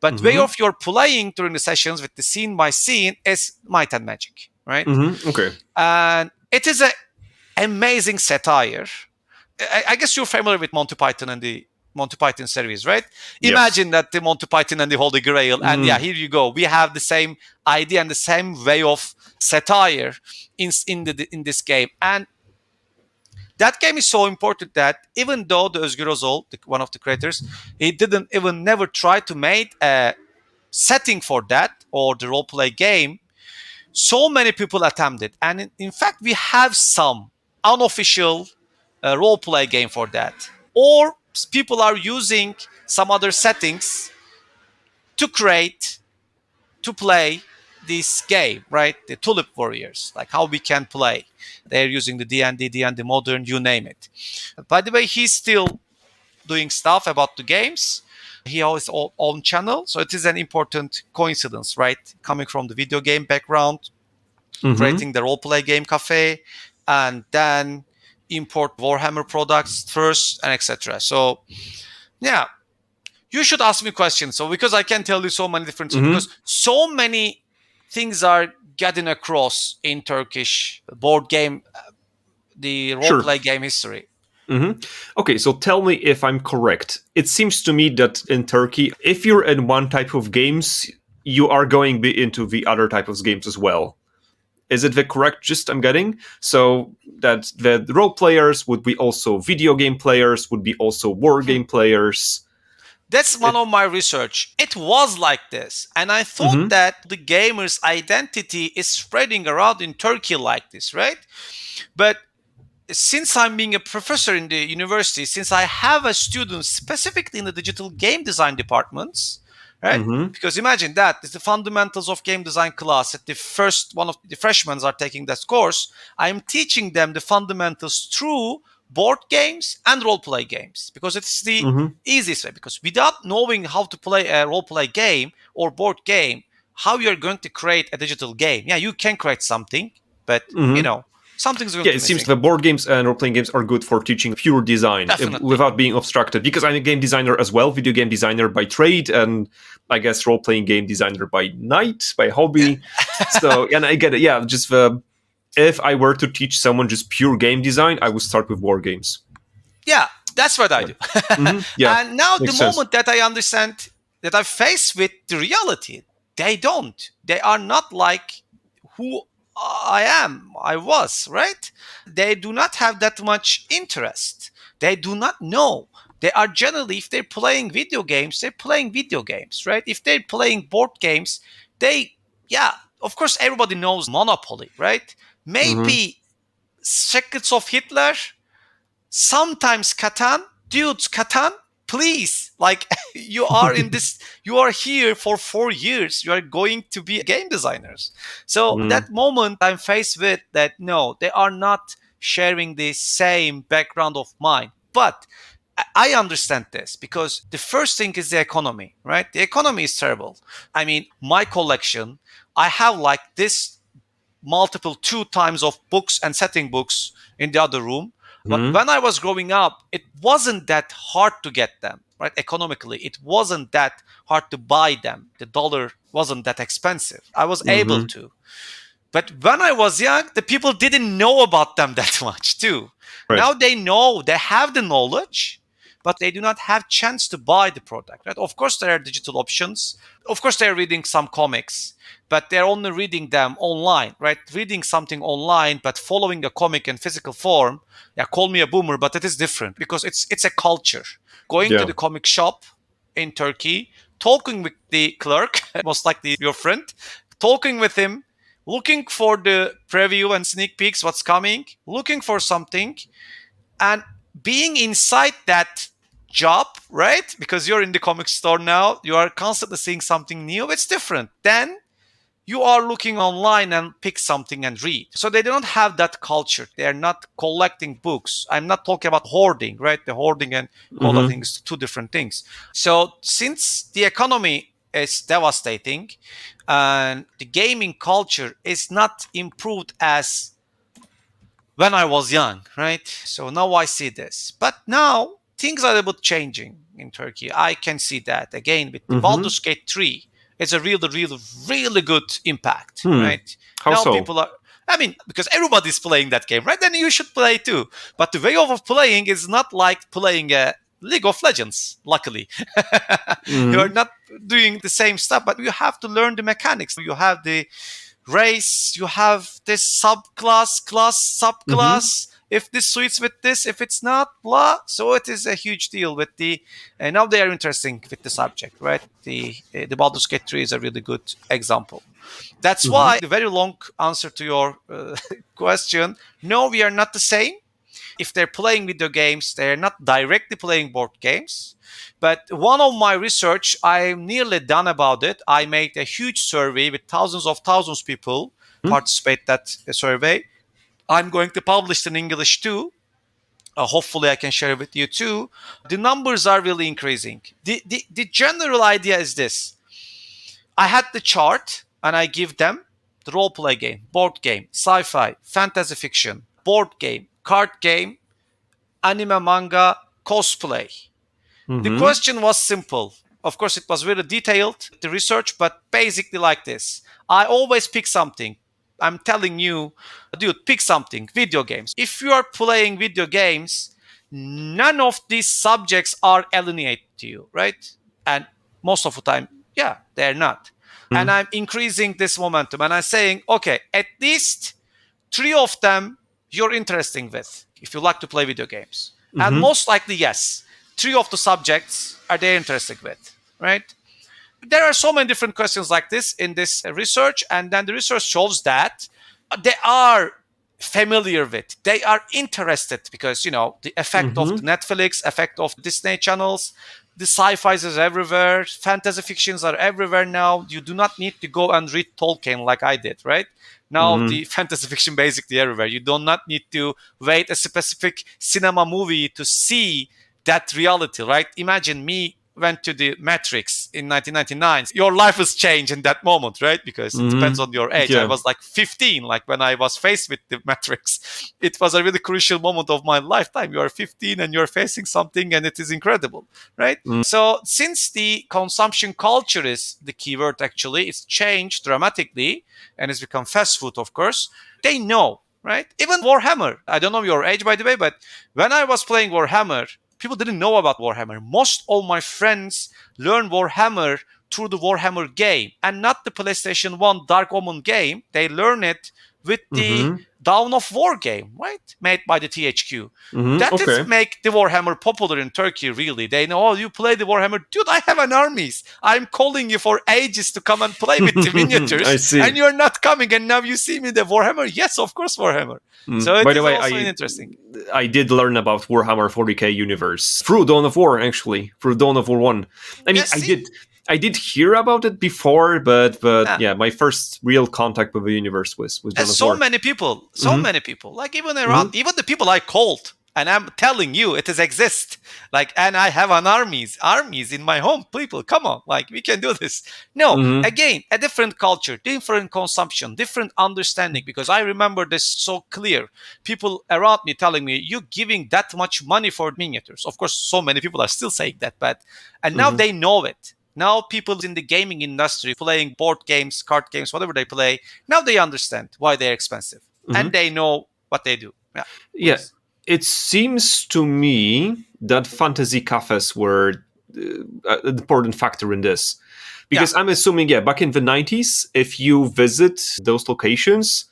But way of your playing during the sessions with the scene by scene is Might and Magic, right? Okay. And it is an amazing satire. I guess you're familiar with Monty Python and the Monty Python series, right? Yes. Imagine that the Monty Python and the Holy Grail, and here you go. We have the same idea and the same way of satire in this game, and that game is so important that even though the Özgür Ozol, one of the creators, he didn't even never try to make a setting for that or the role play game, so many people attempted, and in fact, we have some unofficial role play game for that, or people are using some other settings to play this game, right? The Tulip Warriors, like how we can play. They're using the D&D Modern, you name it. By the way, he's still doing stuff about the games. He has his own channel, so it is an important coincidence, right? Coming from the video game background, creating the role-play game cafe, and then import Warhammer products first, and etc. So, yeah, you should ask me questions. So, because I can tell you so many different things, because so many things are getting across in Turkish board game, the role-play game history. Okay, so tell me if I'm correct. It seems to me that in Turkey, if you're in one type of games, you are going into the other type of games as well. Is it the correct gist I'm getting? So that the role players would be also video game players, would be also war game players. That's one of my research. It was like this. And I thought that the gamer's identity is spreading around in Turkey like this, right? But since I'm being a professor in the university, since I have a student specifically in the digital game design departments, right? Because imagine that it's the fundamentals of game design class. At the first one of the freshmen are taking that course. I'm teaching them the fundamentals through board games and role play games because it's the easiest way. Because without knowing how to play a role play game or board game, how you're going to create a digital game? Yeah, you can create something, but something's going to be missing. It seems the board games and role-playing games are good for teaching pure design without being abstracted. Because I'm a game designer as well, video game designer by trade, and I guess role-playing game designer by night, by hobby. So, and I get it. Yeah, just if I were to teach someone just pure game design, I would start with war games. Yeah, that's what I do. Yeah, and now the makes sense. moment that I understand that I face with the reality, they don't. They are not like who I was, right? They do not have that much interest. They do not know. They are generally, if they're playing video games, they're playing video games, right? If they're playing board games, of course, everybody knows Monopoly, right? Maybe Secrets of Hitler, sometimes Catan. Dudes, Catan, please, like you are in this, you are here for 4 years. You are going to be game designers. So that moment I'm faced with that, no, they are not sharing the same background of mine. But I understand this because the first thing is the economy, right? The economy is terrible. I mean, my collection, I have like this multiple 2 times of books and setting books in the other room. But when I was growing up, it wasn't that hard to get them, right? Economically, it wasn't that hard to buy them. The dollar wasn't that expensive. I was able to. But when I was young, the people didn't know about them that much too. Right. Now they know, they have the knowledge, but they do not have chance to buy the product, right? Of course, there are digital options. Of course, they're reading some comics, but they're only reading them online, right? Reading something online, but following a comic in physical form. Yeah, call me a boomer, but it is different because it's a culture. Going to the comic shop in Turkey, talking with the clerk, most likely your friend, talking with him, looking for the preview and sneak peeks, what's coming, looking for something, and being inside that job, right? Because you're in the comic store now, you are constantly seeing something new. It's different. Then you are looking online and pick something and read. So they don't have that culture. They are not collecting books. I'm not talking about hoarding, right? The hoarding and collecting is 2 different things. So since the economy is devastating and the gaming culture is not improved as when I was young, right? So now I see this. But now things are a bit changing in Turkey. I can see that again with the Baldur's Gate 3. It's a really good impact, right? How now so? People are, I mean, because everybody's playing that game, right? Then you should play too. But the way of playing is not like playing a League of Legends, luckily. You're not doing the same stuff, but you have to learn the mechanics. You have the race, you have this subclass. If this suits with this, if it's not, blah. So it is a huge deal with the. And now they are interesting with the subject, right? The Baldur's Gate 3 is a really good example. That's why the very long answer to your question. No, we are not the same. If they're playing video games, they're not directly playing board games. But one of my research, I'm nearly done about it. I made a huge survey with thousands of people participate that survey. I'm going to publish in English too. Hopefully I can share it with you too. The numbers are really increasing. The general idea is this. I had the chart and I give them the role play game, board game, sci-fi, fantasy fiction, board game, card game, anime, manga, cosplay. The question was simple. Of course, it was very detailed, the research, but basically like this. I always pick something. I'm telling you, dude, pick something. Video games. If you are playing video games, none of these subjects are alienated to you, right? And most of the time, yeah, they're not. And I'm increasing this momentum. And I'm saying, okay, at least 3 of them you're interested with if you like to play video games. And most likely, yes. three of the subjects are they interested with, right? There are so many different questions like this in this research, and then the research shows that they are familiar with, they are interested, because the effect of the Netflix, effect of Disney channels, the sci-fis is everywhere, fantasy fictions are everywhere now. You do not need to go and read Tolkien like I did, right? Now the fantasy fiction basically everywhere. You do not need to wait a specific cinema movie to see that reality, right? Imagine me went to the Matrix in 1999. Your life has changed in that moment, right? Because it depends on your age. Yeah. I was like 15, like when I was faced with the Matrix. It was a really crucial moment of my lifetime. You are 15 and you're facing something and it is incredible, right? So since the consumption culture is the keyword, actually, it's changed dramatically and it's become fast food, of course. They know, right? Even Warhammer. I don't know your age, by the way, but when I was playing Warhammer, people didn't know about Warhammer. Most of my friends learned Warhammer through the Warhammer game and not the PlayStation 1 Dark Omen game. They learn it with the Dawn of War game, right? Made by the THQ. That is make the Warhammer popular in Turkey, really. They know, oh, you play the Warhammer. Dude, I have an armies. I'm calling you for ages to come and play with the miniatures. I see. And you're not coming. And now you see me the Warhammer. Yes, of course, Warhammer. So it By the is way, also interesting. I did learn about Warhammer 40k universe through Dawn of War, actually, through Dawn of War 1. I mean, I did hear about it before, but yeah, my first real contact with the universe was Dawn of War. Many people, many people, like even around, even the people I called, and I'm telling you, it exists. Like, and I have an armies in my home. People, come on, like we can do this. No, again, a different culture, different consumption, different understanding. Because I remember this so clear. People around me telling me, "You giving that much money for miniatures?" Of course, so many people are still saying that, and now they know it. Now people in the gaming industry playing board games, card games, whatever they play, now they understand why they're expensive. And they know what they do. Yeah. It seems to me that fantasy cafes were an important factor in this. Because I'm assuming, back in the 90s, if you visit those locations,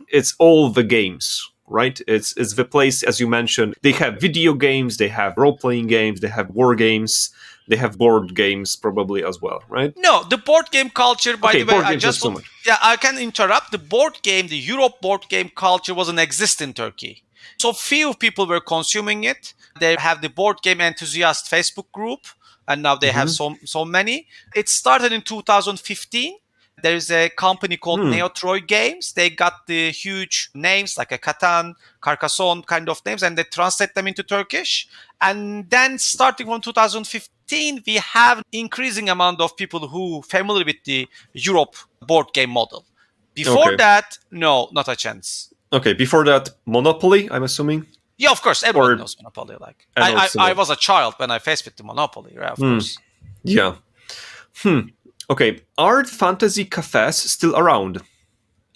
it's all the games, right? It's the place, as you mentioned. They have video games, they have role-playing games, they have war games. They have board games probably as well, right? No, the board game culture, by the way, I can interrupt. The board game, the Europe board game culture wasn't exist in Turkey. So few people were consuming it. They have the board game enthusiast Facebook group, and now they have so many. It started in 2015. There's a company called Neo Troy Games. They got the huge names like a Catan, Carcassonne kind of names, and they translate them into Turkish. And then starting from 2015, we have increasing amount of people who familiar with the Europe board game model. Before that, no, not a chance. Okay, before that, Monopoly, I'm assuming? Yeah, of course, everyone knows Monopoly. Like I was a child when I faced with the Monopoly, right? Of course. Yeah. Okay, are fantasy cafes still around?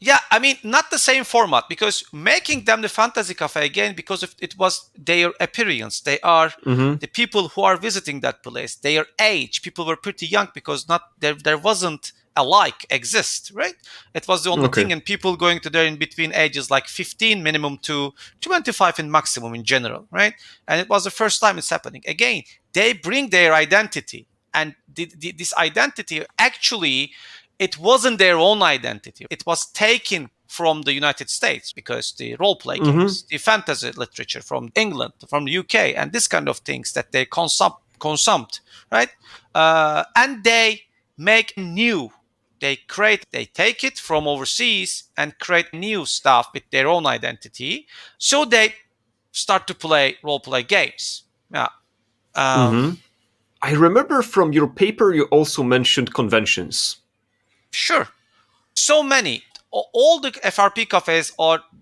Yeah, I mean, not the same format, because making them the fantasy cafe again, because it was their appearance. They are the people who are visiting that place. Their age, people were pretty young because there wasn't a like exist, right? It was the only thing, and people going to there in between ages like 15 minimum to 25 in maximum in general, right? And it was the first time it's happening. Again, they bring their identity, and this identity actually, it wasn't their own identity. It was taken from the United States, because the role-play games, the fantasy literature from England, from the UK, and this kind of things that they consumed, right? And they make new. They take it from overseas and create new stuff with their own identity. So they start to play role-play games. Yeah. I remember from your paper, you also mentioned conventions. Sure. So many. All the FRP cafes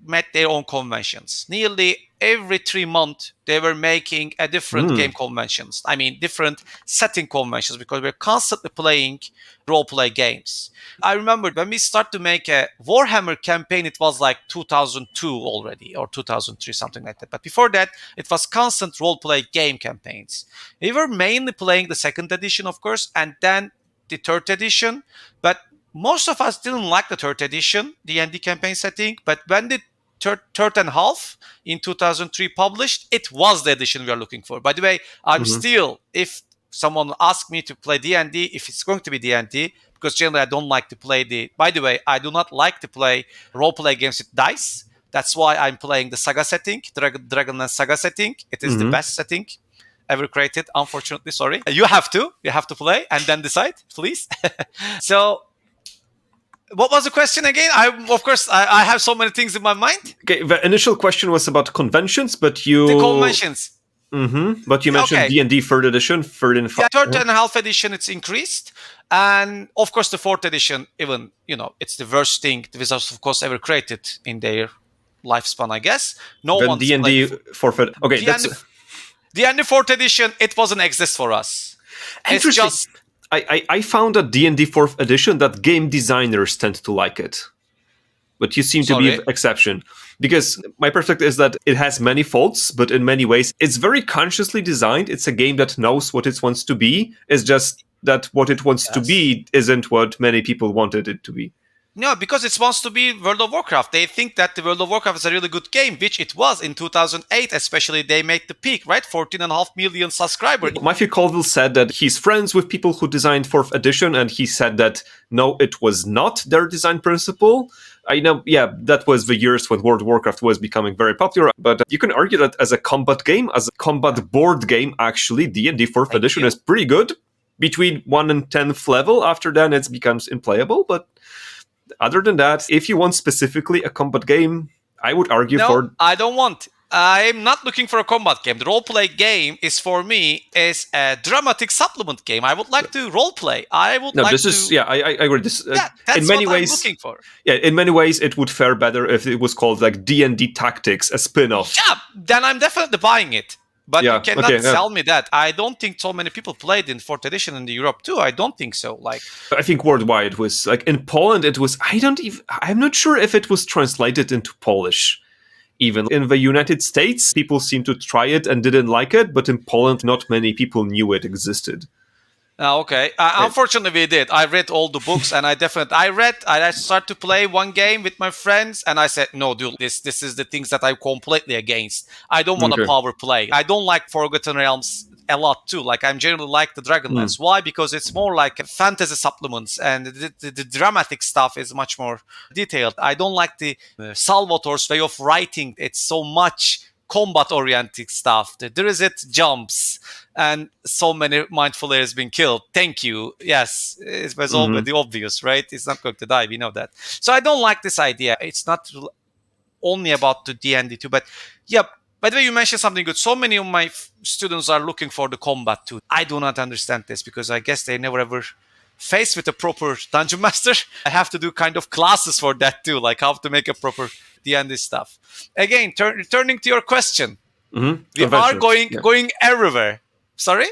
made their own conventions. Nearly every 3 months, they were making a different game conventions. I mean, different setting conventions, because we're constantly playing role-play games. I remember when we started to make a Warhammer campaign, it was like 2002 already, or 2003, something like that. But before that, it was constant role-play game campaigns. We were mainly playing the 2nd edition, of course, and then the 3rd edition. But most of us didn't like the 3rd edition, D&D campaign setting. But when the third and half in 2003 published. It was the edition we are looking for. By the way, I'm still, if someone asks me to play D&D, if it's going to be D&D, because generally I don't like to play by the way, I do not like to play role-play games with dice. That's why I'm playing the Saga setting, Dragonlance Saga setting. It is the best setting ever created, unfortunately, sorry. You have to play and then decide, please. So, what was the question again? I have so many things in my mind. Okay, the initial question was about conventions, but The conventions. But you mentioned D&D third edition, third and Yeah, third and half edition, it's increased. And of course, the fourth edition, even, it's the worst thing the Wizards, of course, ever created in their lifespan, I guess. No then one's D&D forfeit. Okay, D&D fourth edition, it doesn't exist for us. Interesting. It's just... I found that D&D fourth edition that game designers tend to like it. But you seem to be an exception. Because my perspective is that it has many faults, but in many ways, it's very consciously designed. It's a game that knows what it wants to be. It's just that what it wants to be isn't what many people wanted it to be. No, because it wants to be World of Warcraft. They think that the World of Warcraft is a really good game, which it was in 2008, especially they made the peak, right? 14.5 million subscribers. Matthew Colville said that he's friends with people who designed 4th edition, and he said that, no, it was not their design principle. I know, that was the years when World of Warcraft was becoming very popular, but you can argue that as a combat game, as a combat board game, actually, D&D 4th edition is pretty good. Between 1 and 10th level, after then it becomes unplayable, but... Other than that, if you want specifically a combat game, I would argue No, I don't want. I'm not looking for a combat game. The roleplay game is, for me, is a dramatic supplement game. I would like to roleplay. I agree. That's in many what ways, I'm looking for. Yeah, in many ways, it would fare better if it was called like D&D Tactics, a spin-off. Yeah, then I'm definitely buying it. But you cannot sell me that. I don't think so many people played in 4th edition in Europe too. I don't think so. I think worldwide it was in Poland. It was. I'm not sure if it was translated into Polish. Even in the United States, people seemed to try it and didn't like it. But in Poland, not many people knew it existed. Okay. Unfortunately, we did. I read all the books, and I started to play one game with my friends, and I said, no, dude, this is the things that I'm completely against. I don't want a power play. I don't like Forgotten Realms a lot, too. I'm generally like the Dragonlance. Why? Because it's more like fantasy supplements, and the dramatic stuff is much more detailed. I don't like the Salvatore's way of writing. It's so much combat-oriented stuff. There is jumps, and so many mindful players being killed. Thank you. Yes, it was already obvious, right? It's not going to die. We know that. So I don't like this idea. It's not only about the D&D too, but by the way, you mentioned something good. So many of my students are looking for the combat too. I do not understand this because I guess they never ever faced with a proper dungeon master. I have to do kind of classes for that too, like how to make a proper D&D stuff. Again, returning to your question, we are going everywhere. Sorry?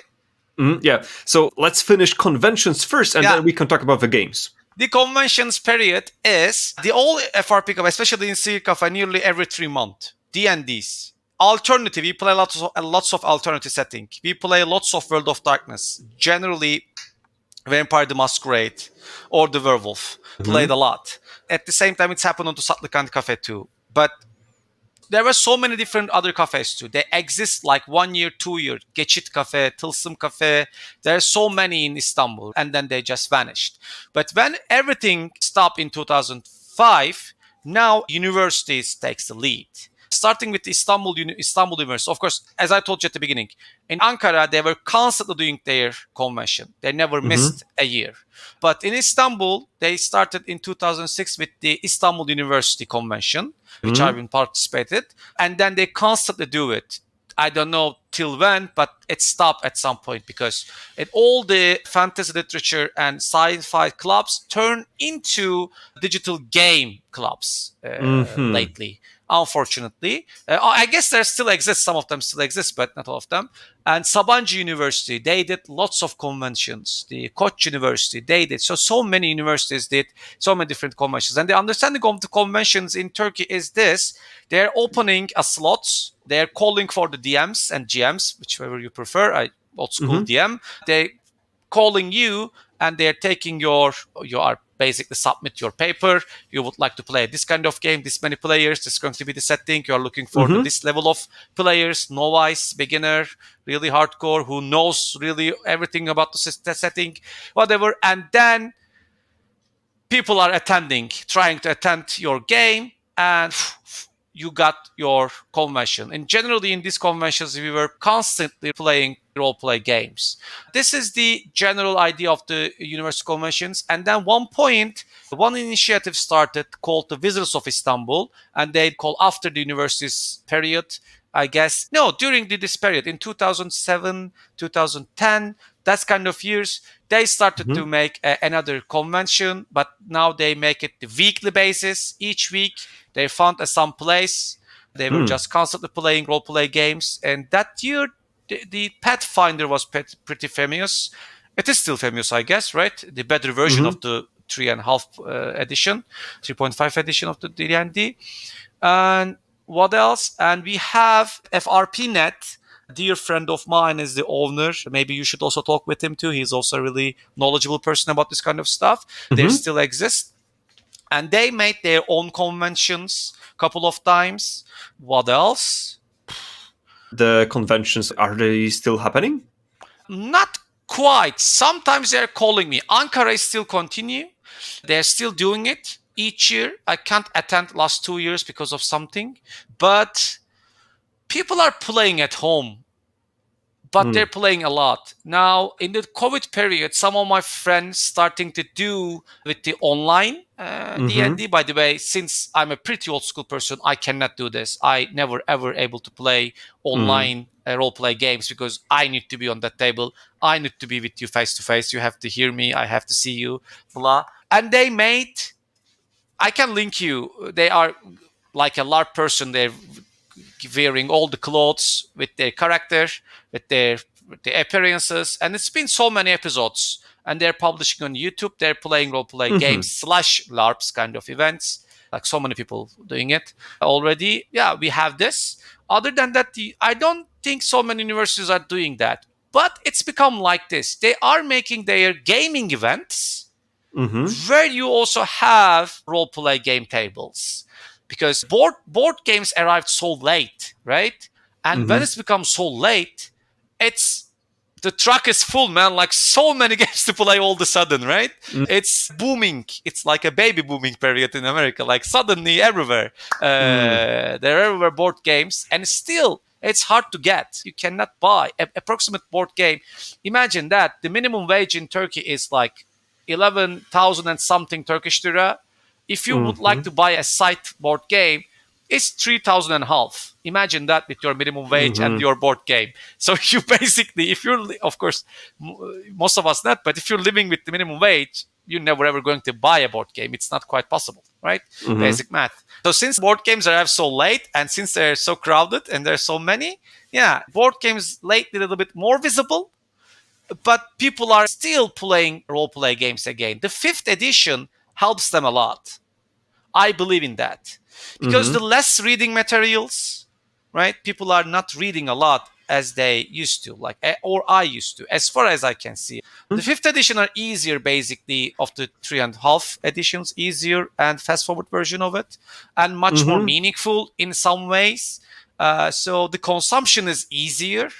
So let's finish conventions first, and then we can talk about the games. The conventions period is the old FRP Cafe, especially in Sea Cafe, nearly every 3 months. D&Ds. Alternative, we play lots of alternative setting. We play lots of World of Darkness. Generally, Vampire the Masquerade or the Werewolf. Played a lot. At the same time, it's happened on the Satanic Cafe too. But there were so many different other cafes too. They exist 1 year, 2 year. Geçit Cafe, Tılsım Cafe. There are so many in Istanbul, and then they just vanished. But when everything stopped in 2005, now universities takes the lead. Starting with Istanbul University. Of course, as I told you at the beginning, in Ankara, they were constantly doing their convention. They never missed a year. But in Istanbul, they started in 2006 with the Istanbul University Convention, which I've been participated. And then they constantly do it. I don't know till when, but it stopped at some point because all the fantasy literature and sci-fi clubs turned into digital game clubs lately. Unfortunately, I guess there still exists. Some of them still exist, but not all of them. And Sabancı University, they did lots of conventions. The Koç University, they did. So many universities did so many different conventions. And the understanding of the conventions in Turkey is this. They're opening a slots. They're calling for the DMs and GMs, whichever you prefer. Old school DM. They're calling you, and they're taking you are basically submit your paper. You would like to play this kind of game, this many players, this is going to be the setting. You are looking for this level of players, novice, beginner, really hardcore, who knows really everything about the setting, whatever. And then people are trying to attend your game, and you got your convention. And generally in these conventions, we were constantly playing role-play games. This is the general idea of the university conventions. And then one initiative started called the Visitors of Istanbul, and they call after the university's period, I guess. No, during this period, in 2007, 2010, that's kind of years, they started to make another convention, but now they make it the weekly basis. Each week, they found some place. They were just constantly playing role-play games. And that year, the Pathfinder was pretty famous. It is still famous, I guess, right? The better version of the 3.5 edition, 3.5 edition of the D&D. And what else? And we have FRPNet. A dear friend of mine is the owner. Maybe you should also talk with him too. He's also a really knowledgeable person about this kind of stuff. They still exist. And they made their own conventions a couple of times. What else? The conventions, are they still happening? Not quite. Sometimes they're calling me. Ankara is still continue. They're still doing it each year. I can't attend last 2 years because of something. But people are playing at home. But they're playing a lot. Now, in the COVID period, some of my friends starting to do with the online D&D. By the way, since I'm a pretty old school person, I cannot do this. I never, ever able to play online role-play games because I need to be on that table. I need to be with you face to face. You have to hear me. I have to see you, blah. And they made, I can link you. They are like a large person. They're wearing all the clothes with their character, with their appearances, and it's been so many episodes. And they're publishing on YouTube. They're playing role-play games / LARPs kind of events. Like so many people doing it already. Yeah, we have this. Other than that, I don't think so many universities are doing that. But it's become like this. They are making their gaming events where you also have role-play game tables. Because board games arrived so late, right? And when it's become so late, the truck is full, man. Like so many games to play all of a sudden, right? It's booming. It's like a baby booming period in America. Like suddenly everywhere. There are everywhere board games. And still, it's hard to get. You cannot buy an approximate board game. Imagine that. The minimum wage in Turkey is like 11,000 and something Turkish lira. If you would like to buy a site board game, it's 3,000 and a half. Imagine that with your minimum wage and your board game. So you basically, if you're, of course, most of us not, but if you're living with the minimum wage, you're never ever going to buy a board game. It's not quite possible, right? Basic math. So since board games arrive so late and since they're so crowded and there's so many, board games lately a little bit more visible, but people are still playing role-play games again. The 5th edition helps them a lot. I believe in that. Because the less reading materials, right? People are not reading a lot as they used to, or I used to, as far as I can see. The 5th edition are easier, basically, of the 3.5 editions, easier and fast-forward version of it, and much more meaningful in some ways. So the consumption is easier,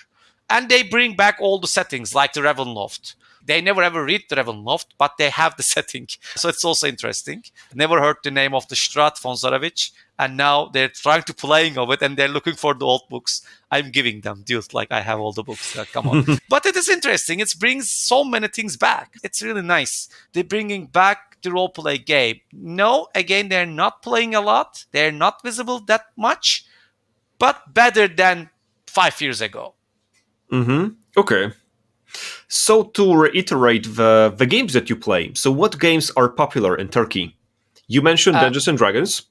and they bring back all the settings, like the Ravenloft. They never ever read the Dragonlance, but they have the setting. So it's also interesting. Never heard the name of the Strat von Zarovich, and now they're trying to playing of it, and they're looking for the old books. I'm giving them, dude, like I have all the books. Come on. But it is interesting. It brings so many things back. It's really nice. They're bringing back the role-play game. No, again, they're not playing a lot. They're not visible that much, but better than 5 years ago. Okay. So to reiterate the games that you play, so what games are popular in Turkey? You mentioned Dungeons and Dragons.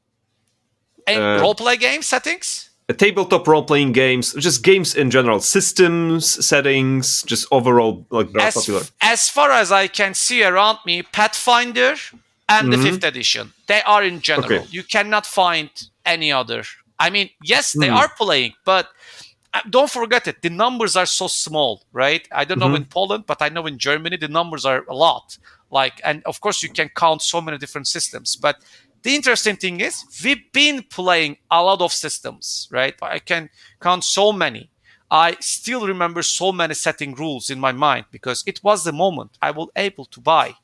And role-play game settings? Tabletop role-playing games, just games in general, systems, settings, just overall popular. As far as I can see around me, Pathfinder and the 5th edition. They are in general. Okay. You cannot find any other. I mean, yes, they are playing, but don't forget it. The numbers are so small, right? I don't know in Poland, but I know in Germany the numbers are a lot. And of course you can count so many different systems. But the interesting thing is we've been playing a lot of systems, right? I can count so many. I still remember so many setting rules in my mind because it was the moment I was able to buy.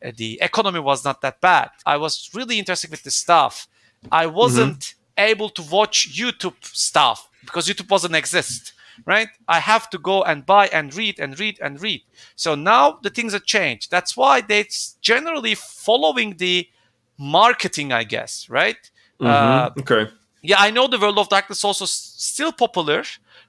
The economy was not that bad. I was really interested with the stuff. I wasn't able to watch YouTube stuff because YouTube doesn't exist, right? I have to go and buy and read and read and read. So now the things have changed. That's why they're generally following the marketing, I guess, right? Okay. Yeah, I know the World of Darkness also still popular,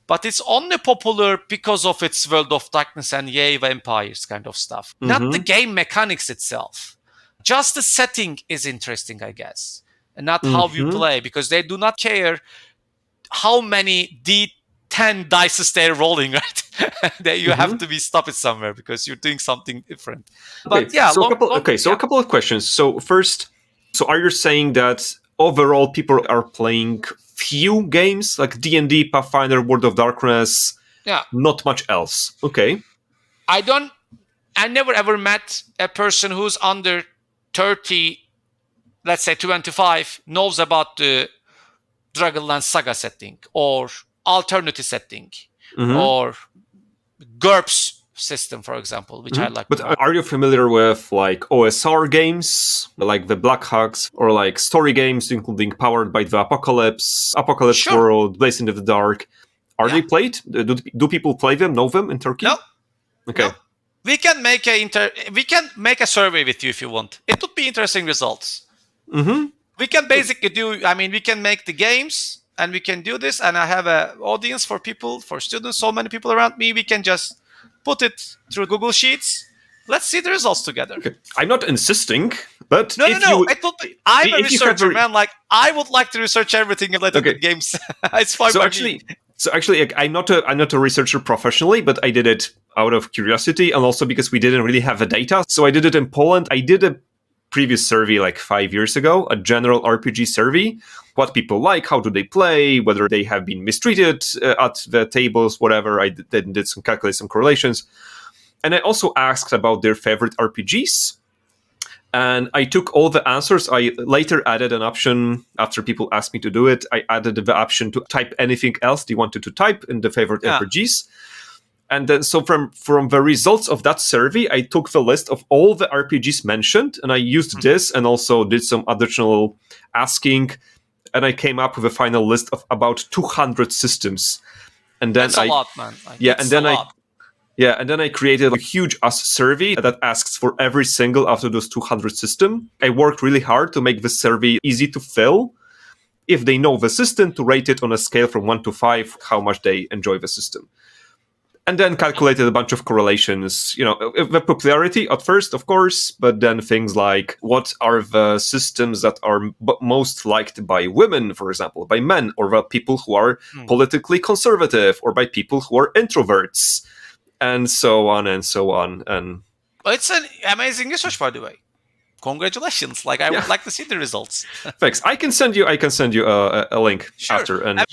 but it's only popular because of its World of Darkness and yay vampires kind of stuff. Not the game mechanics itself. Just the setting is interesting, I guess, and not how you play, because they do not care how many D10 dice they're rolling, right? That you have to be stopped somewhere because you're doing something different. But yeah, so a couple of questions. So first, are you saying that overall people are playing few games like D&D, Pathfinder, World of Darkness, not much else? Okay. I never ever met a person who's under 30, let's say 25, knows about the Dragonlance saga setting or alternative setting or GURPS system, for example, which I like. But are you familiar with like OSR games, like the Black Hugs, or like story games, including Powered by the Apocalypse World, Blazing in the Dark? Are they played? Do people play them, know them in Turkey? No. Okay. No. We can make a survey with you if you want. It would be interesting results. We can basically we can make the games and we can do this, and I have an audience for people, for students, so many people around me. We can just put it through Google Sheets. Let's see the results together. Okay. I'm not insisting, but no. It will be, I'm a researcher, man. Like, I would like to research everything and let it games. It's fine by me. So actually, I'm not a researcher professionally, but I did it out of curiosity and also because we didn't really have the data. So I did it in Poland. I did a previous survey like 5 years ago, a general RPG survey. What people like, how do they play, whether they have been mistreated at the tables, whatever. I did some correlations. And I also asked about their favorite RPGs. And I took all the answers. I later added an option after people asked me to do it. I added the option to type anything else they wanted to type in the favorite RPGs. And then so from the results of that survey, I took the list of all the RPGs mentioned, and I used this and also did some additional asking. And I came up with a final list of about 200 systems. And then that's a lot, man. And then I created a huge survey that asks for every single after those 200 systems. I worked really hard to make the survey easy to fill. If they know the system, to rate it on a scale from 1 to 5, how much they enjoy the system. And then calculated a bunch of correlations, the popularity at first, of course, but then things like what are the systems that are most liked by women, for example, by men, or by people who are politically conservative, or by people who are introverts, and so on and so on. And it's an amazing research, by the way. Congratulations! I would like to see the results. Thanks. I can send you a link after. And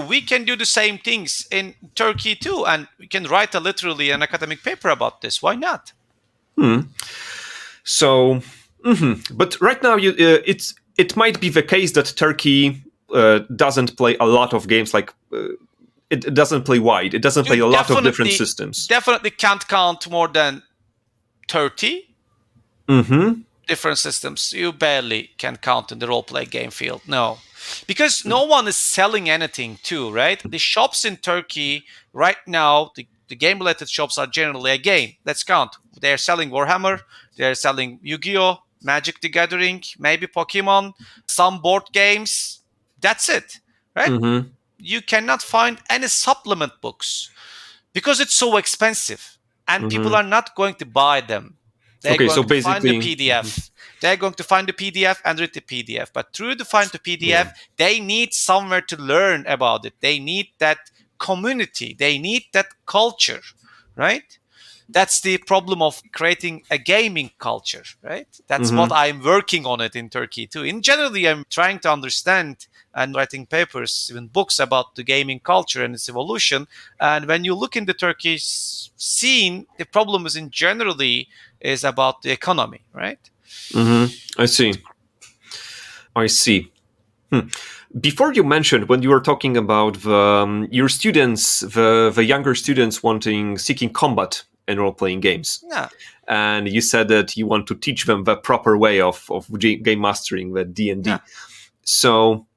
we can do the same things in Turkey too, and we can write literally an academic paper about this. Why not? So, but right now, it might be the case that Turkey doesn't play a lot of games. It doesn't play wide. It doesn't play a lot of different systems. Definitely can't count more than 30. Different systems. You barely can count in the role-play game field. No. Because no one is selling anything too, right? The shops in Turkey right now, the game-related shops are generally a game. Let's count. They're selling Warhammer. They're selling Yu-Gi-Oh!, Magic the Gathering, maybe Pokemon, some board games. That's it, right? You cannot find any supplement books because it's so expensive and people are not going to buy them. They're going to find the PDF. They're going to find the PDF and read the PDF. But through the find the PDF, they need somewhere to learn about it. They need that community. They need that culture, right? That's the problem of creating a gaming culture, right? That's what I'm working on it in Turkey too. In generally, I'm trying to understand and writing papers, even books about the gaming culture and its evolution. And when you look in the Turkish scene, the problem is in generally is about the economy, right? I see. Before you mentioned when you were talking about your students, the younger students seeking combat in role-playing games. Yeah. And you said that you want to teach them the proper way of game mastering, the D&D. Yeah. So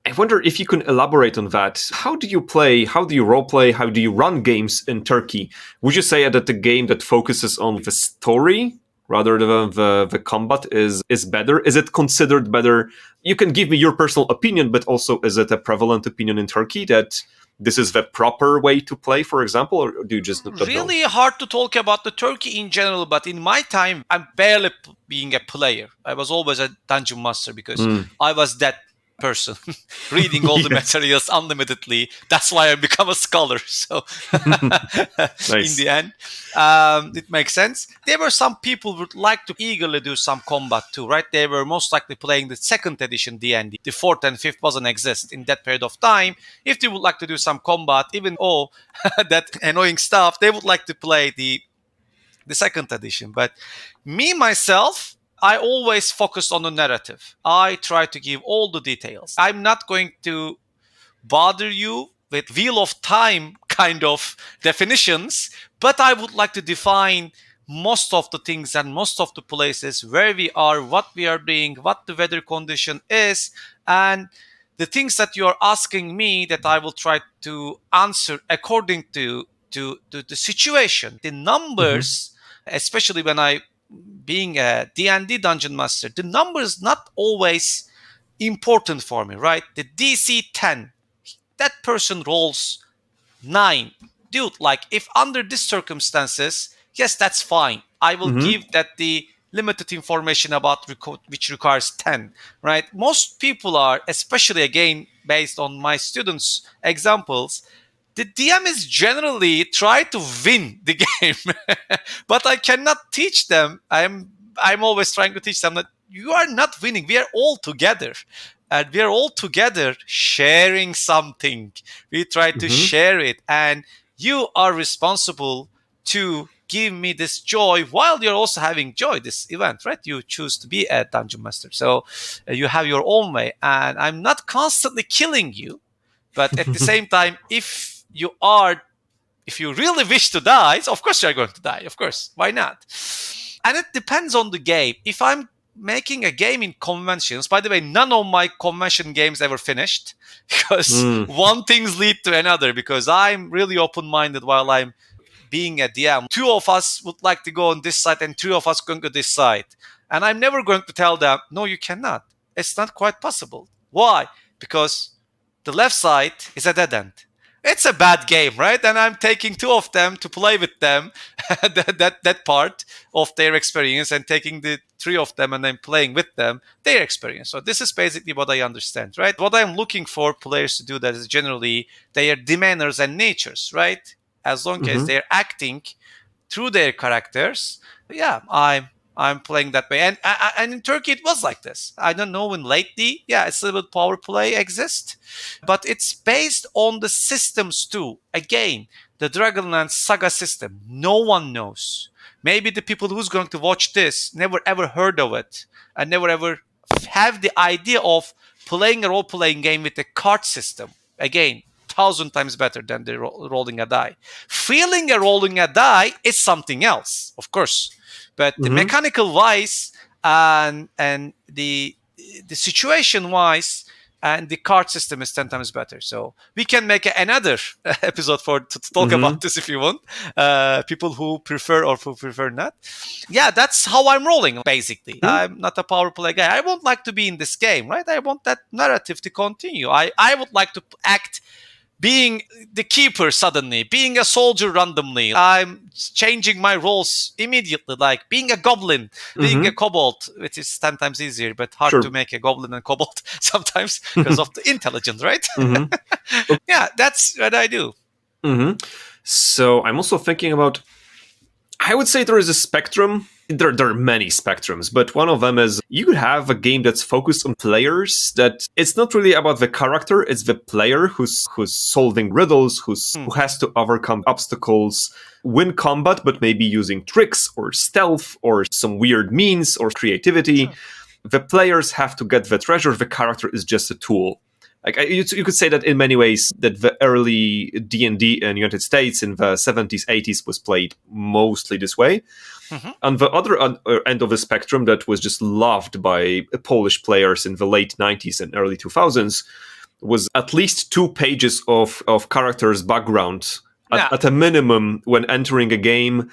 I wonder if you can elaborate on that. How do you play? How do you role-play? How do you run games in Turkey? Would you say that the game that focuses on the story rather than the combat is better? Is it considered better? You can give me your personal opinion, but also is it a prevalent opinion in Turkey that this is the proper way to play, for example, or do you just not really know? hard to talk about the Turkey in general, but in my time, I'm barely being a player. I was always a dungeon master because I was that person reading all the materials unlimitedly. That's why I become a scholar. So in the end, it makes sense. There were some people who would like to eagerly do some combat too, right? They were most likely playing the second edition D&D. The fourth and fifth wasn't exist in that period of time. If they would like to do some combat, even that annoying stuff, they would like to play the second edition. But me, myself, I always focus on the narrative. I try to give all the details. I'm not going to bother you with Wheel of Time kind of definitions, but I would like to define most of the things and most of the places where we are, what we are doing, what the weather condition is, and the things that you are asking me that I will try to answer according to the situation. The numbers, especially when being a D&D dungeon master, the numbers not always important for me, right? The DC 10, that person rolls 9. Dude, like if under these circumstances, yes, that's fine. I will give that the limited information about which requires 10, right? Most people are, especially again, based on my students' examples, the DM is generally try to win the game, but I cannot teach them. I'm always trying to teach them that you are not winning. We are all together, and we are all together sharing something. We try to share it, and you are responsible to give me this joy while you're also having joy this event, right? You choose to be a dungeon master, so you have your own way, and I'm not constantly killing you, but at the same time, if you really wish to die, of course you're going to die. Of course, why not? And it depends on the game. If I'm making a game in conventions, by the way, none of my convention games ever finished because one things lead to another, because I'm really open-minded while I'm being a DM. 2 of us would like to go on this side and 3 of us going to this side. And I'm never going to tell them, no, you cannot. It's not quite possible. Why? Because the left side is a dead end. It's a bad game, right? And I'm taking 2 of them to play with them, that part of their experience, and taking the 3 of them and then playing with them, their experience. So this is basically what I understand, right? What I'm looking for players to do that is generally their demeanors and natures, right? As long as they're acting through their characters, yeah, I'm playing that way. And in Turkey, it was like this. I don't know when lately, it's a little bit power play exists, but it's based on the systems too. Again, the Dragonlance saga system, no one knows. Maybe the people who's going to watch this never ever heard of it and never ever have the idea of playing a role-playing game with a card system. Again, 1,000 times better than the rolling a die. Feeling a rolling a die is something else, of course. But the mechanical wise and the situation wise and the card system is 10 times better. So we can make another episode to talk about this if you want. People who prefer or who prefer not. Yeah, that's how I'm rolling, basically. I'm not a power play guy. I won't like to be in this game, right? I want that narrative to continue. I would like to act being the keeper suddenly, being a soldier randomly. I'm changing my roles immediately, like being a goblin, being a kobold, which is 10 times easier, but hard to make a goblin and kobold sometimes because of the intelligence, right? Yeah, that's what I do. So I'm also thinking about I would say there is a spectrum. There are many spectrums, but one of them is you could have a game that's focused on players, that it's not really about the character, it's the player who's solving riddles, who has to overcome obstacles, win combat, but maybe using tricks or stealth or some weird means or creativity. Sure. The players have to get the treasure, the character is just a tool. Like you could say that in many ways that the early D&D in the United States in the 70s, 80s was played mostly this way. Mm-hmm. On the other end of the spectrum, that was just loved by Polish players in the late 90s and early 2000s, was at least 2 pages of characters' background at a minimum when entering a game.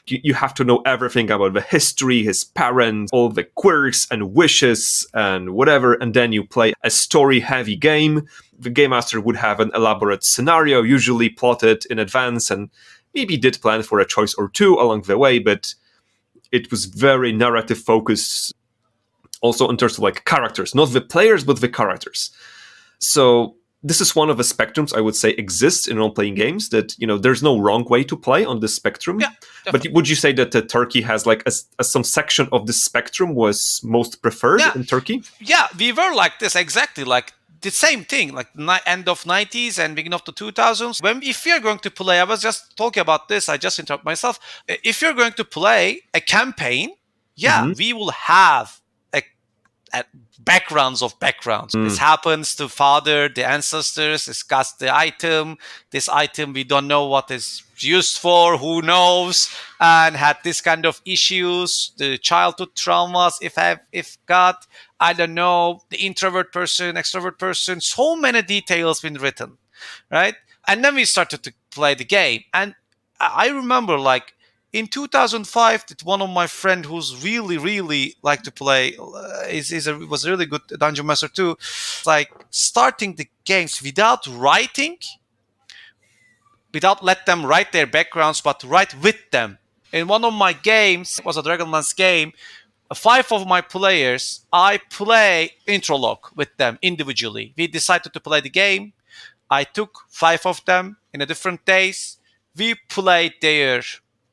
You have to know everything about the history, his parents, all the quirks and wishes and whatever, and then you play a story-heavy game. The game master would have an elaborate scenario, usually plotted in advance, and maybe did plan for a choice or two along the way, but it was very narrative-focused, also in terms of like characters, not the players, but the characters. So this is one of the spectrums I would say exists in role-playing games, that, there's no wrong way to play on this spectrum. Yeah, but would you say that Turkey has like some section of the spectrum was most preferred in Turkey? Yeah, we were like this, exactly like the same thing, like end of 90s and beginning of the 2000s. If you're going to play, I was just talking about this, I just interrupt myself. If you're going to play a campaign, we will have backgrounds of backgrounds. This happens to father, the ancestors, discuss the item. This item we don't know what is used for, who knows, and had this kind of issues, the childhood traumas, if got, I don't know, the introvert person, extrovert person, so many details been written, right? And then we started to play the game. And I remember like in 2005, one of my friend who's really liked to play, was a really good dungeon master too, like starting the games without writing, without let them write their backgrounds, but write with them. In one of my games, it was a Dragonlance game, 5 of my players, I play interlock with them individually. We decided to play the game. I took 5 of them in a different days. We played their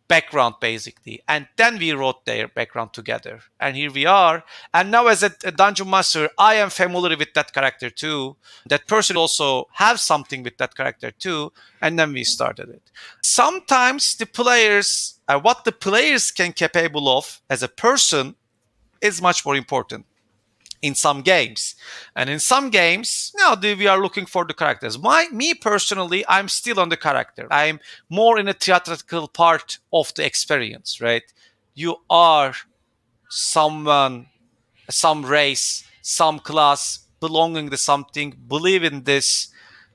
background basically, and then we wrote their background together, and here we are. And now as a dungeon master, I am familiar with that character too, that person also have something with that character too, and then we started it. Sometimes the players, what the players can capable of as a person is much more important in some games. And in some games, we are looking for the characters. Me personally, I'm still on the character. I'm more in a theatrical part of the experience, right? You are someone, some race, some class, belonging to something, believe in this,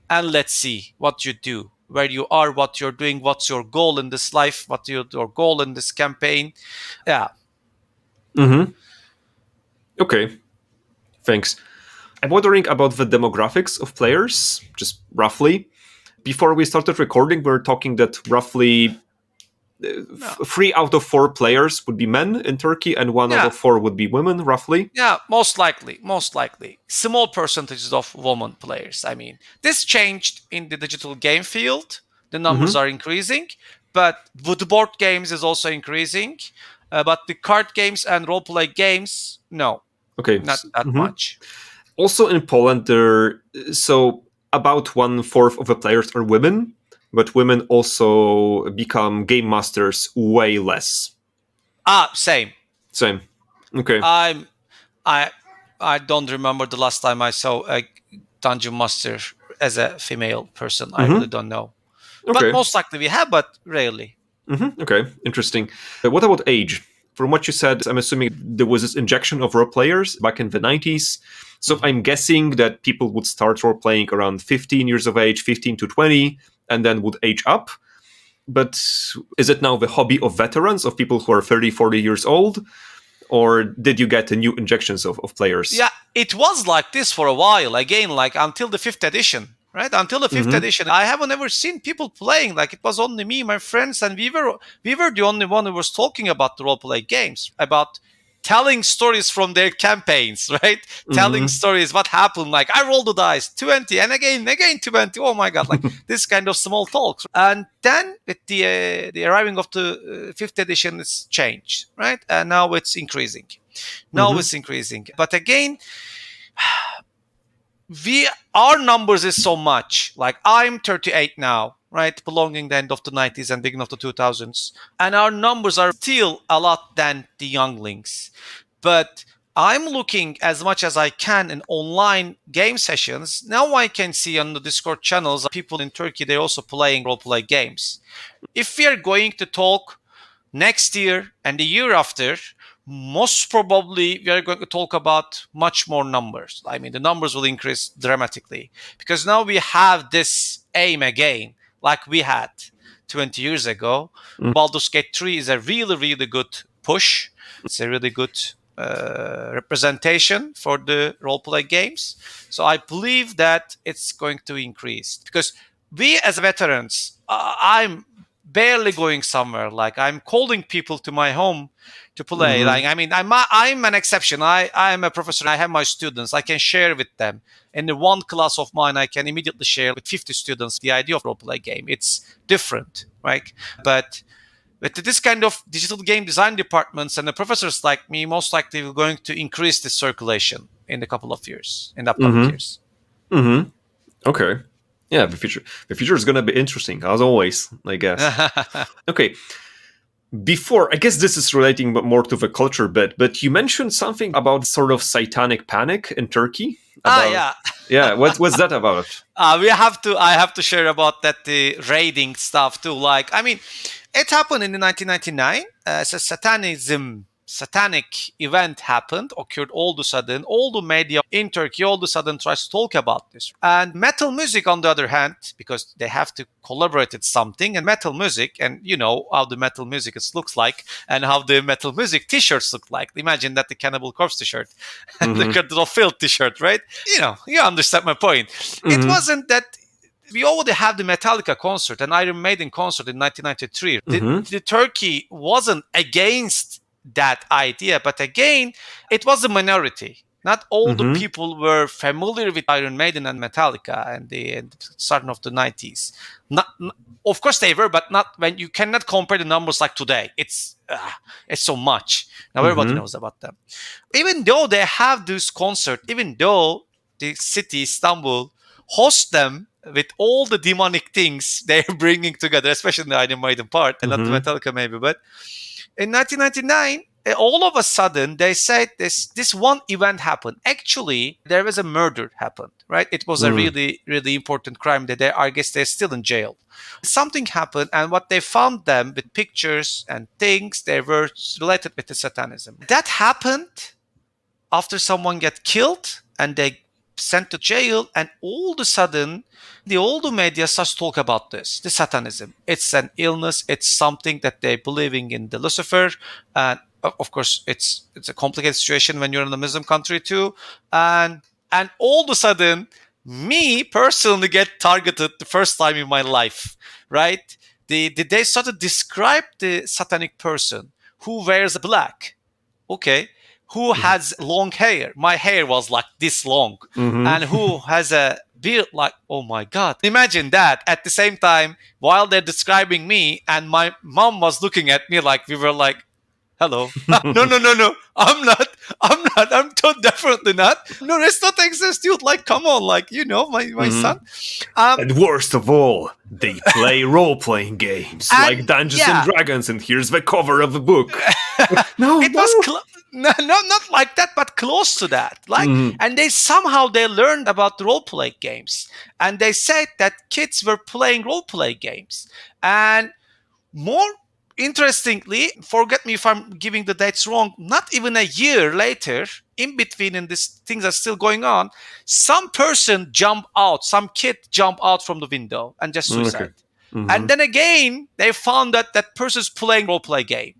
and let's see what you do, where you are, what you're doing, what's your goal in this life, what's your goal in this campaign. Yeah. Mm-hmm. Okay. Thanks. I'm wondering about the demographics of players, just roughly. Before we started recording, we were talking that roughly 3 out of 4 players would be men in Turkey, and 1 out of 4 would be women, roughly. Yeah, most likely. Small percentages of women players. I mean, this changed in the digital game field. The numbers are increasing, but the board games is also increasing. But the card games and role-play games, no. Okay. Not that much. Also in Poland, about 1/4 of the players are women, but women also become game masters way less. Same. Okay. I don't remember the last time I saw a dungeon master as a female person. I really don't know. Okay. But most likely we have, but rarely. Okay, interesting. What about age? From what you said, I'm assuming there was this injection of role players back in the 90s. So I'm guessing that people would start role playing around 15 years of age, 15 to 20, and then would age up. But is it now the hobby of veterans, of people who are 30, 40 years old? Or did you get new injections of players? Yeah, it was like this for a while. Again, like until the 5th edition. Right, until the 5th edition, I haven't ever seen people playing. Like it was only me, my friends, and we were the only one who was talking about the role-play games, about telling stories from their campaigns, right? Telling stories, what happened, like I rolled the dice, 20, and again 20. Oh my God, like this kind of small talks. And then with the arriving of the fifth edition, it's changed, right? And now it's increasing. But again, our numbers is so much. Like I'm 38 now, right? Belonging the end of the 90s and beginning of the 2000s. And our numbers are still a lot than the younglings. But I'm looking as much as I can in online game sessions. Now I can see on the Discord channels, people in Turkey, they're also playing role-play games. If we are going to talk next year and the year after, most probably we are going to talk about much more numbers. I mean, the numbers will increase dramatically because now we have this aim again, like we had 20 years ago. Baldur's Gate 3 is a really, really good push. It's a really good representation for the role-play games. So I believe that it's going to increase because we as veterans, I'm barely going somewhere. Like I'm calling people to my home to play. Like I mean, I'm an exception. I'm a professor. I have my students. I can share with them. In the one class of mine, I can immediately share with 50 students the idea of role-play game. It's different, right? But with this kind of digital game design departments and the professors like me, most likely we're going to increase the circulation in a couple of years, in the upcoming years. Okay. Yeah, the future is going to be interesting, as always, I guess. Okay. Before, I guess this is relating more to the culture bit, but you mentioned something about sort of satanic panic in Turkey. Yeah. What's that about? I have to share about that, the raiding stuff too. Like, I mean, it happened in 1999. Satanic event occurred all of a sudden. All the media in Turkey all of a sudden tries to talk about this. And metal music, on the other hand, because they have to collaborate with something, and metal music, and you know how the metal music looks like, and how the metal music t-shirts look like. Imagine that the Cannibal Corpse t-shirt and the Cradle of Filth t-shirt, right? You know, you understand my point. It wasn't that. We already have the Metallica concert and Iron Maiden concert in 1993. The Turkey wasn't against that idea, but again, it was a minority. Not all the people were familiar with Iron Maiden and Metallica and the starting of the 90s. Of course they were, but not when you cannot compare the numbers like today. It's so much. Now everybody knows about them. Even though they have this concert, even though the city, Istanbul, hosts them with all the demonic things they're bringing together, especially in the Iron Maiden part, and not the Metallica maybe, but in 1999, all of a sudden, they said this one event happened. Actually, there was a murder happened, right? It was a really, really important crime that I guess they're still in jail. Something happened, and what they found them with pictures and things, they were related with the Satanism. That happened after someone got killed, and they sent to jail, and all of a sudden, the older media starts to talk about this, the Satanism. It's an illness. It's something that they're believing in the Lucifer. And of course, it's a complicated situation when you're in a Muslim country too. And all of a sudden, me personally get targeted the first time in my life, right? They started to describe the satanic person who wears black. Okay. Who has long hair? My hair was like this long. And who has a beard like, oh my God. Imagine that at the same time, while they're describing me, and my mom was looking at me like we were like, hello. No. I'm not. I'm definitely not. No, it's not exist, dude. Like, come on. Like, you know, my son. And worst of all, they play role-playing games like Dungeons and Dragons, and here's the cover of the book. No, not like that, but close to that. Like, and they learned about role-play games, and they said that kids were playing role-play games, and more interestingly, forget me if I'm giving the dates wrong, not even a year later, in between, and these things are still going on, some kid jump out from the window and just suicide. Okay. And then again, they found that person's playing role-play game.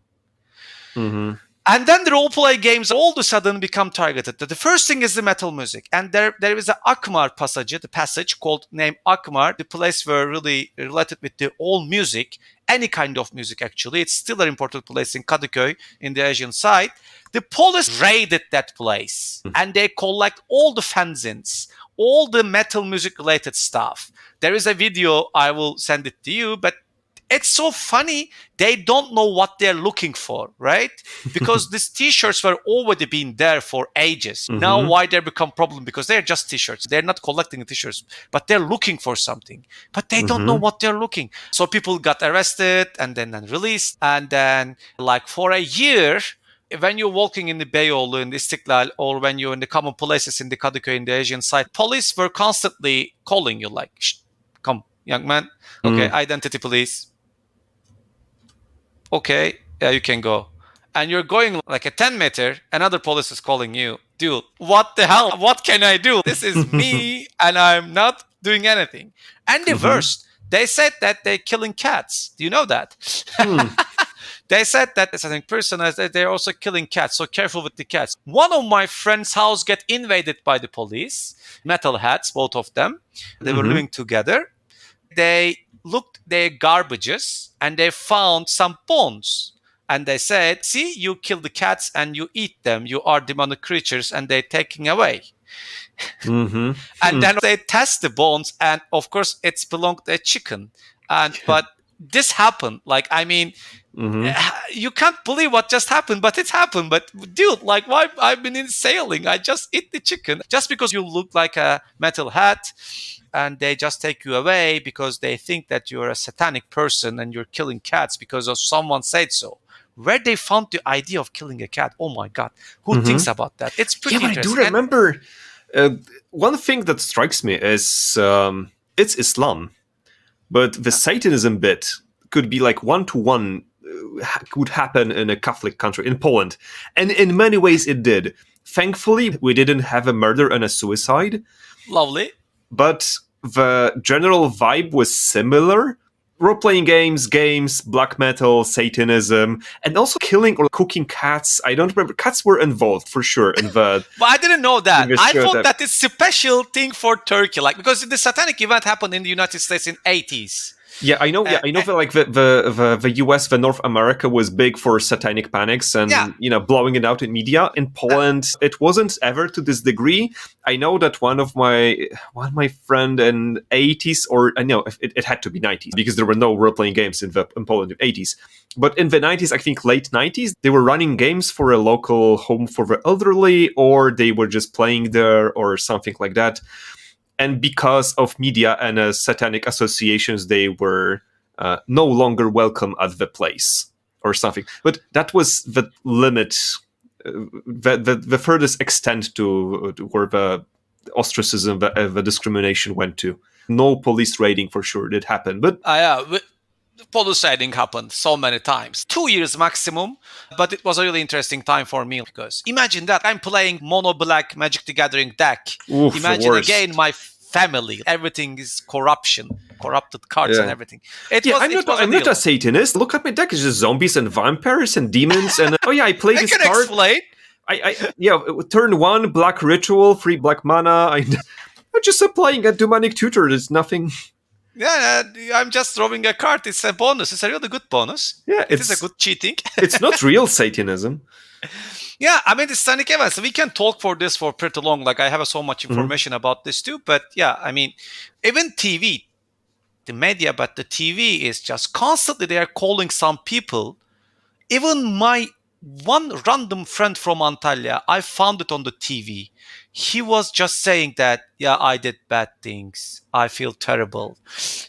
And then the role-play games all of a sudden become targeted. The first thing is the metal music. And there is an Akmar passage, the passage called named Akmar. The place were really related with the old music, any kind of music actually. It's still an important place in Kadıköy, in the Asian side. The police raided that place and they collect all the fanzines, all the metal music related stuff. There is a video, I will send it to you, but it's so funny. They don't know what they're looking for, right? Because these t-shirts were already been there for ages. Now why they become problem? Because they're just t-shirts. They're not collecting the t-shirts, but they're looking for something. But they don't know what they're looking. So people got arrested and then released. And then like for a year, when you're walking in the Beyoğlu, in the Istiklal, or when you're in the common places in the Kadıköy, in the Asian side, police were constantly calling you like, shh, come, young man. Okay, identity police. Okay, yeah, you can go. And you're going like a 10 meter, another police is calling you. Dude, what the hell? What can I do? This is me and I'm not doing anything. And the worst, they said that they're killing cats. Do you know that? They said that as a person, they're also killing cats. So careful with the cats. One of my friend's house get invaded by the police. Metalheads, both of them. They were living together. They looked their garbages and they found some bones. And they said, see, you kill the cats and you eat them. You are demonic creatures and they're taking away. And then they test the bones. And of course, it's belonged to a chicken. But this happened. Like, I mean, you can't believe what just happened, but it happened. But dude, like, why I've been in sailing? I just eat the chicken just because you look like a metal hat. And they just take you away because they think that you're a satanic person and you're killing cats because of someone said so. Where they found the idea of killing a cat? Oh my God. Who thinks about that? It's pretty interesting. I do remember one thing that strikes me is it's Islam, but the Satanism bit could be like one-to-one would happen in a Catholic country, in Poland. And in many ways it did. Thankfully, we didn't have a murder and a suicide. Lovely. But the general vibe was similar. Role-playing games, black metal, Satanism, and also killing or cooking cats. I don't remember. Cats were involved for sure in the... But I didn't know that. I thought that it's a special thing for Turkey, like because the Satanic event happened in the United States in 80s. Yeah, I know. I know that like the US, the North America was big for satanic panics and blowing it out in media. In Poland, it wasn't ever to this degree. I know that one of my friend in 80s, or I know it had to be 90s because there were no role playing games in Poland in the 80s. But in the 90s, I think late 90s, they were running games for a local home for the elderly, or they were just playing there, or something like that. And because of media and satanic associations, they were no longer welcome at the place or something. But that was the limit, the furthest extent to where the ostracism, the discrimination went to. No police raiding for sure did happen. But police raiding happened so many times. 2 years maximum. But it was a really interesting time for me because imagine that I'm playing mono black Magic the Gathering deck. Oof, imagine again my family. Everything is corruption, corrupted cards and everything. I'm not a Satanist. Look at my deck. It's just zombies and vampires and demons. And I play this card. Explain. Turn 1, black ritual, 3 black mana. I'm just applying a demonic tutor. There's nothing. Yeah, I'm just throwing a card. It's a bonus. It's a really good bonus. Yeah, it is a good cheating. It's not real Satanism. Yeah, I mean, the Satanic events, we can talk for this for pretty long. Like, I have so much information about this too. But yeah, I mean, even TV, the media, but the TV is just constantly, they are calling some people. Even my one random friend from Antalya, I found it on the TV. He was just saying that, yeah, I did bad things. I feel terrible.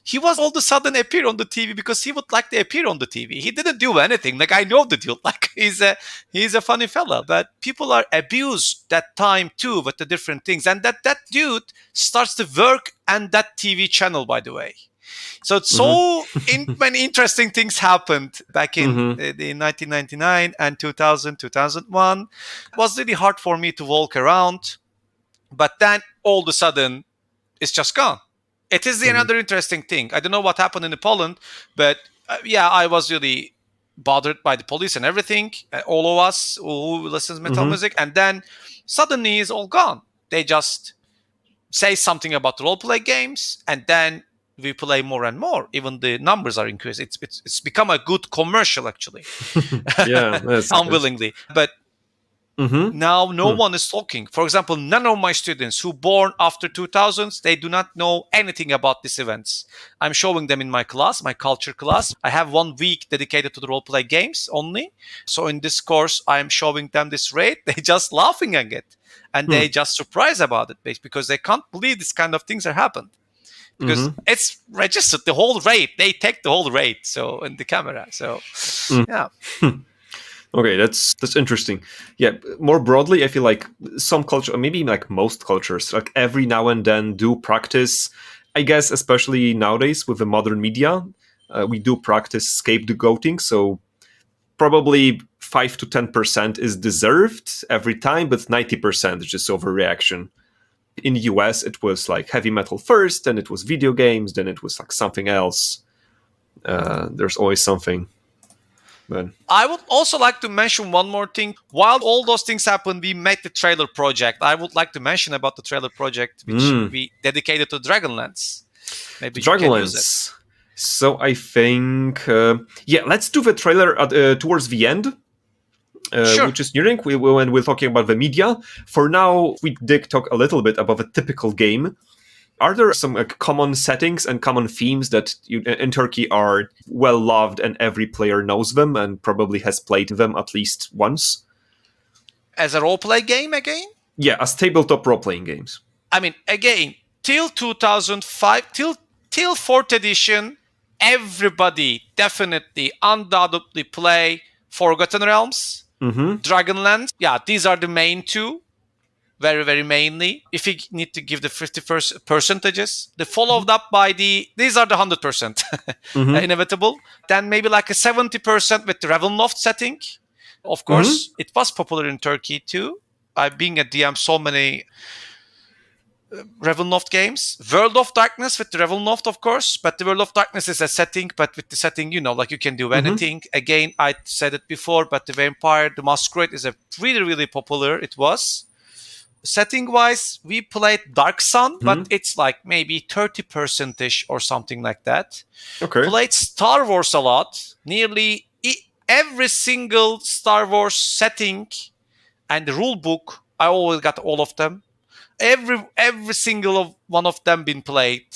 He was all of a sudden appear on the TV because he would like to appear on the TV. He didn't do anything. Like, I know the dude. Like, he's a funny fella. But people are abused that time too with the different things. And that dude starts to work on that TV channel, by the way. So many interesting things happened back in 1999 and 2000, 2001. It was really hard for me to walk around. But then all of a sudden, it's just gone. It is another interesting thing. I don't know what happened in Poland, but I was really bothered by the police and everything. All of us who listens metal music, and then suddenly it's all gone. They just say something about the role-play games, and then we play more and more. Even the numbers are increasing. It's become a good commercial, actually. Yeah, unwillingly. But now no one is talking. For example, none of my students who born after 2000s, they do not know anything about these events. I'm showing them in my class, my culture class. I have 1 week dedicated to the role-play games only. So in this course, I'm showing them this raid. They just laughing at it. And they just surprised about it because they can't believe this kind of things are happened. Because it's registered the whole raid. They take the whole raid, so in the camera. So yeah. Okay, that's interesting. Yeah, more broadly, I feel like some culture, or maybe like most cultures, like every now and then do practice. I guess especially nowadays with the modern media, we do practice scapegoating. So probably 5 to 10% is deserved every time, but 90% is just overreaction. In the US, it was like heavy metal first, then it was video games, then it was like something else. There's always something. But I would also like to mention one more thing. While all those things happened, we made the trailer project. I would like to mention about the trailer project, which we dedicated to Dragonlance. Maybe you can use it. So I think, let's do the trailer towards the end. Sure. Which is nearing when we're talking about the media. For now, we did talk a little bit about a typical game. Are there some common settings and common themes that in Turkey are well loved and every player knows them and probably has played them at least once? As a role-play game again? Yeah, as tabletop role-playing games. I mean, again, till 2005, till 4th edition, everybody definitely, undoubtedly play Forgotten Realms, Dragonlance. Yeah, these are the main two. Very, very mainly. If you need to give the 50% percentages, the followed up by these are the 100% inevitable. Then maybe like a 70% with the Ravenloft setting. Of course, it was popular in Turkey too. Being a DM, so many Ravenloft games. World of Darkness with the Ravenloft, of course. But the World of Darkness is a setting, but with the setting, like you can do anything. Again, I said it before, but the Vampire, the Masquerade is a really, really popular. It was. Setting-wise, we played Dark Sun, but it's like maybe 30% or something like that. Okay. Played Star Wars a lot. Nearly every single Star Wars setting and the rule book, I always got all of them. Every single one of them been played,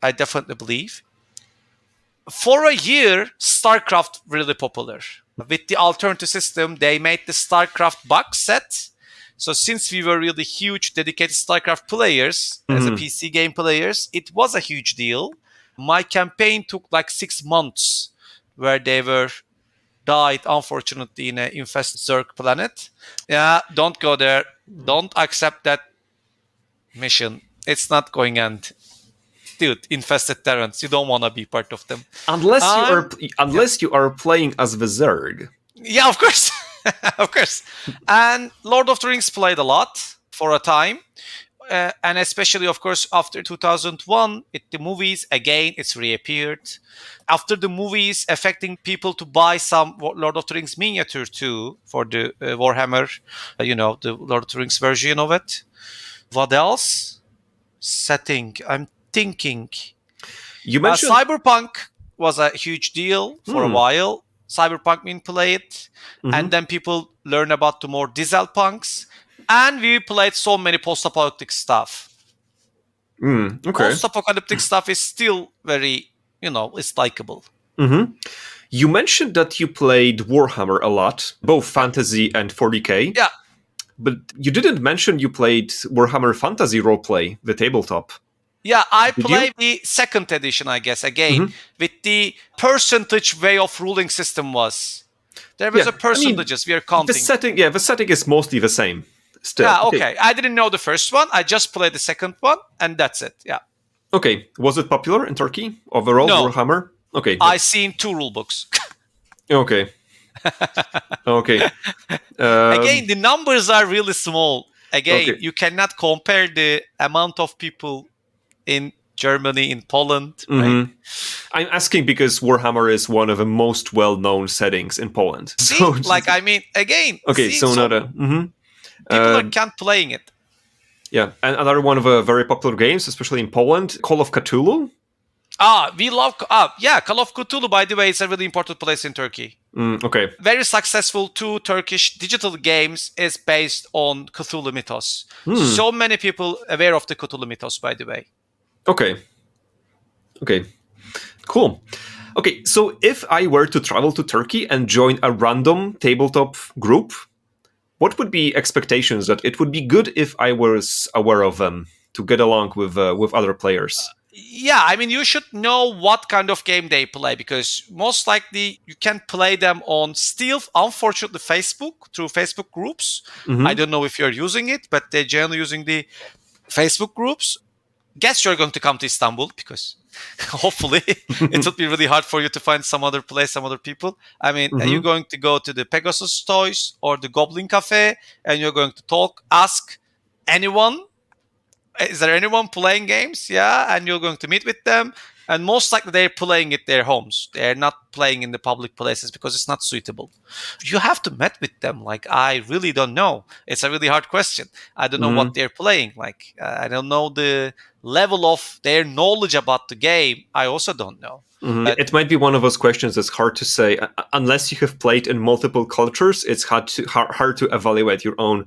I definitely believe. For a year, StarCraft really popular. With the alternative system, they made the StarCraft box set. So since we were really huge, dedicated StarCraft players, as a PC game players, it was a huge deal. My campaign took like 6 months, where they were died, unfortunately, in an infested Zerg planet. Yeah, don't go there. Don't accept that mission. It's not going end. Dude, infested Terrans, you don't want to be part of them. Unless you are playing as the Zerg. Yeah, of course. Of course. And Lord of the Rings played a lot for a time. And especially, of course, after 2001, the movies, again, it's reappeared. After the movies affecting people to buy some Lord of the Rings miniature too for the Warhammer, the Lord of the Rings version of it. What else? Setting. I'm thinking. You mentioned Cyberpunk was a huge deal for a while. Cyberpunk being played. And then people learn about the more diesel punks. And we played so many post-apocalyptic stuff. Okay. Post-apocalyptic stuff is still very, it's likable. You mentioned that you played Warhammer a lot, both fantasy and 40k. Yeah. But you didn't mention you played Warhammer Fantasy Roleplay, the tabletop. Yeah, I played the 2nd edition, I guess, again, with the percentage way of ruling system was. There was a percentages we are counting. The setting is mostly the same. Still. Yeah, okay. I didn't know the first one. I just played the second one, and that's it. Yeah. Okay. Was it popular in Turkey overall, No. Warhammer? Okay. I seen 2 rule books. Okay. Okay. Again, the numbers are really small. Again, you cannot compare the amount of people in Germany, in Poland, right? Mm-hmm. I'm asking because Warhammer is one of the most well-known settings in Poland. See, So, again, okay, see, so so not a. Mm-hmm. people can't playing it. Yeah, and another one of the very popular games, especially in Poland, Call of Cthulhu. We love, Call of Cthulhu, by the way, is a really important place in Turkey. Okay. Very successful 2 Turkish digital games is based on Cthulhu mythos. So many people aware of the Cthulhu mythos, by the way. Okay, cool. Okay, so if I were to travel to Turkey and join a random tabletop group, what would be expectations that it would be good if I was aware of them to get along with other players? Yeah, I mean, you should know what kind of game they play, because most likely you can play them on still, unfortunately, through Facebook groups. I don't know if you're using it, but they're generally using the Facebook groups. Guess you're going to come to Istanbul, because hopefully it will be really hard for you to find some other place, some other people. I mean, are you going to go to the Pegasus Toys or the Goblin Cafe and you're going to talk, ask anyone, is there anyone playing games? Yeah, and you're going to meet with them. And most likely they're playing at their homes. They're not playing in the public places because it's not suitable. You have to meet with them. Like, I really don't know. It's a really hard question. I don't know what they're playing. Like, I don't know the level of their knowledge about the game. I also don't know. It might be one of those questions that's hard to say. Unless you have played in multiple cultures, it's hard to evaluate your own.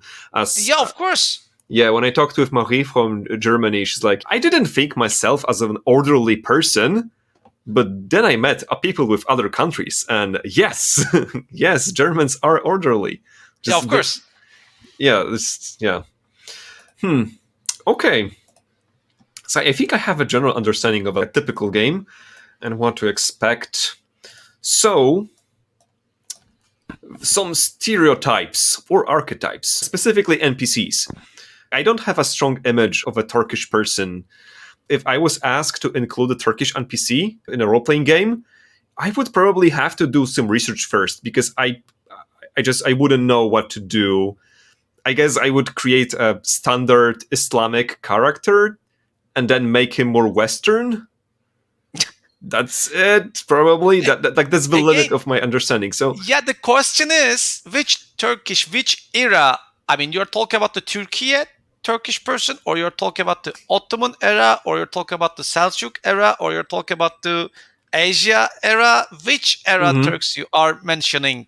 Yeah, of course. Yeah, when I talked with Marie from Germany, she's like, I didn't think myself as an orderly person, but then I met people with other countries, and yes, yes, Germans are orderly. Yeah, of course. Okay. So I think I have a general understanding of a typical game and what to expect. So, some stereotypes or archetypes, specifically NPCs. I don't have a strong image of a Turkish person. If I was asked to include a Turkish NPC in a role-playing game, I would probably have to do some research first, because I wouldn't know what to do. I guess I would create a standard Islamic character and then make him more Western. That's it, probably. That's the limit of my understanding. So yeah, the question is, which era? I mean, you're talking about the Turkish person, or you're talking about the Ottoman era, or you're talking about the Seljuk era, or you're talking about the Asia era? Which era Turks you are mentioning?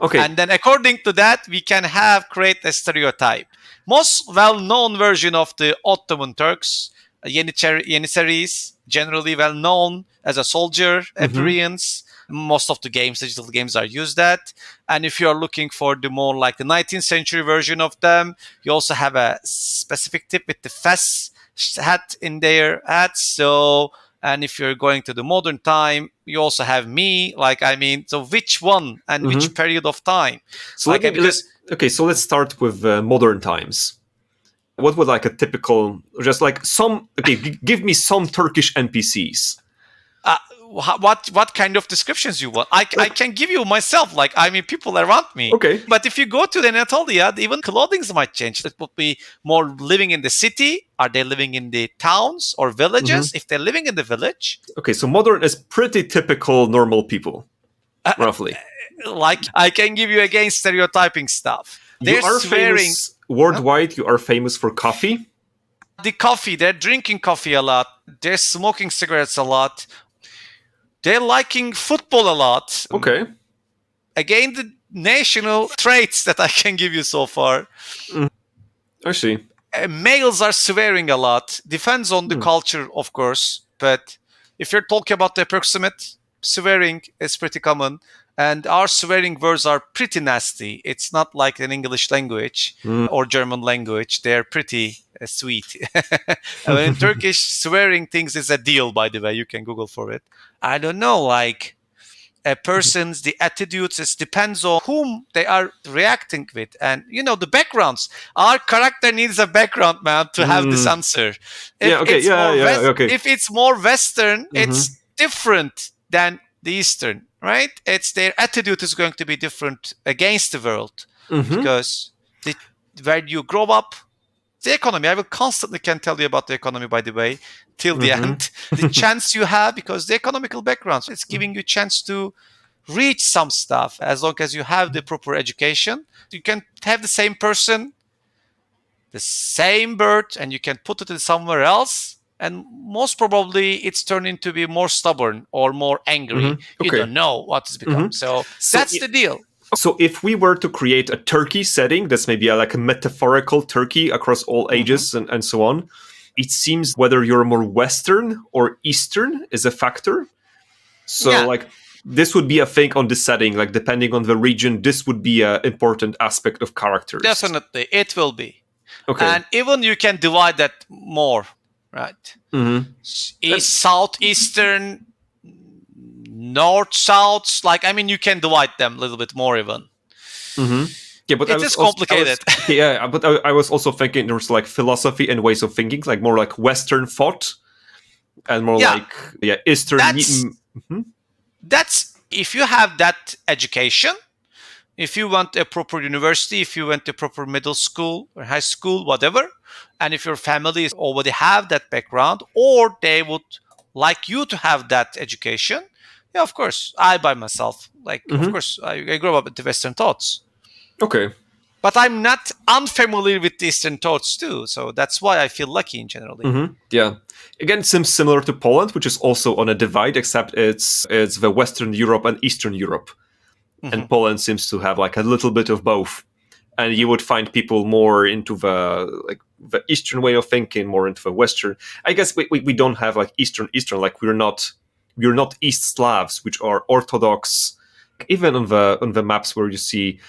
Okay. And then according to that, we can create a stereotype. Most well-known version of the Ottoman Turks, Yenisseris, generally well-known as a soldier, appearance. Most of the digital games are used that. And if you're looking for the more like the 19th century version of them, you also have a specific tip with the fez hat in their hats. So, and if you're going to the modern time, you also have me. So which one and which period of time? So so let's start with modern times. What would a typical, give me some Turkish NPCs. What kind of descriptions you want? I can give you myself. People around me. Okay. But if you go to Anatolia, even clothing might change. It would be more living in the city. Are they living in the towns or villages? If they're living in the village. Okay, so modern is pretty typical normal people, roughly. I can give you again stereotyping stuff. They're swearing worldwide. You are famous for coffee. The coffee. They're drinking coffee a lot. They're smoking cigarettes a lot. They're liking football a lot. Okay. Again, the national traits that I can give you so far. I see. Males are swearing a lot. Depends on the culture, of course. But if you're talking about the approximate, swearing is pretty common. And our swearing words are pretty nasty. It's not like an English language or German language. They're pretty sweet. In Turkish, swearing things is a deal, by the way. You can Google for it. I don't know, a person's, the attitudes, it depends on whom they are reacting with. And, the backgrounds. Our character needs a background, man, to have this answer. If it's more Western, it's different than the Eastern, right? It's their attitude is going to be different against the world because where you grow up, The economy, I will constantly can tell you about the economy, by the way, till the end. The chance you have, because the economical background, it's giving you a chance to reach some stuff. As long as you have the proper education, you can have the same person, the same bird, and you can put it in somewhere else. And most probably it's turned into be more stubborn or more angry. You don't know what it's become. So that's the deal. So if we were to create a Turkey setting, that's maybe like a metaphorical Turkey across all ages and so on, it seems whether you're more Western or Eastern is a factor. So like this would be a thing on the setting, like depending on the region, this would be an important aspect of characters. Definitely, it will be. Okay. And even you can divide that more, right? East, South, Eastern, North, South, like, I mean, you can divide them a little bit more even. Yeah, but it is complicated. But I was also thinking there was like philosophy and ways of thinking, like more like Western thought and more like Eastern. That's if you have that education, if you want a proper university, if you went to proper middle school or high school, whatever, and if your family is already have that background, or they would like you to have that education, yeah, of course, I by myself, like, of course, I grew up with the Western thoughts. Okay. But I'm not unfamiliar with the Eastern thoughts too, so that's why I feel lucky in general. Yeah. Again, it seems similar to Poland, which is also on a divide, except it's the Western Europe and Eastern Europe. And Poland seems to have like a little bit of both. And you would find people more into the Eastern way of thinking, more into the Western. I guess we don't have like Eastern, like we're not East Slavs, which are Orthodox. Even on the maps where you see,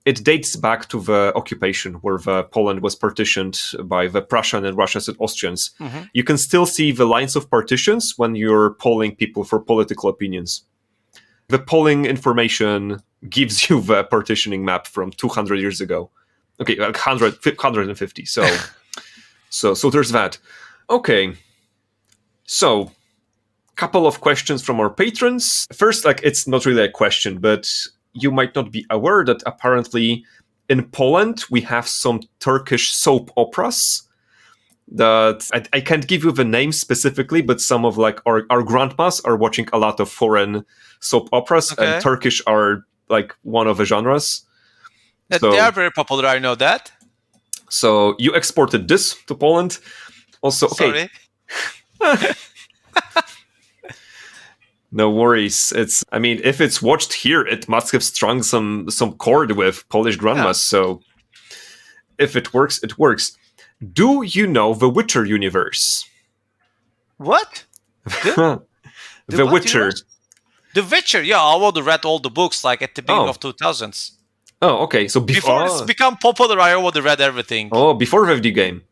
it dates back to the occupation where Poland was partitioned by the Prussian and Russians and Austrians. You can still see the lines of partitions when you're polling people for political opinions. The polling information gives you the partitioning map from 200 years ago. Okay, like 150. So there's that. Okay. So, couple of questions from our patrons. First, like, it's not really a question, but you might not be aware that apparently in Poland we have some Turkish soap operas that I can't give you the name specifically, but some of like our grandmas are watching a lot of foreign soap operas, and Turkish are like one of the genres. So, they are very popular, I know that. So you exported this to Poland. Also, okay. Sorry. No worries. I mean, if it's watched here, it must have strung some chord with Polish grandmas. So if it works, it works. Do you know the Witcher universe? What? The Witcher. Universe? The Witcher, yeah, I already read all the books like at the beginning of 2000s. Oh, okay. So before it's become popular, I already read everything. Oh, before the video game.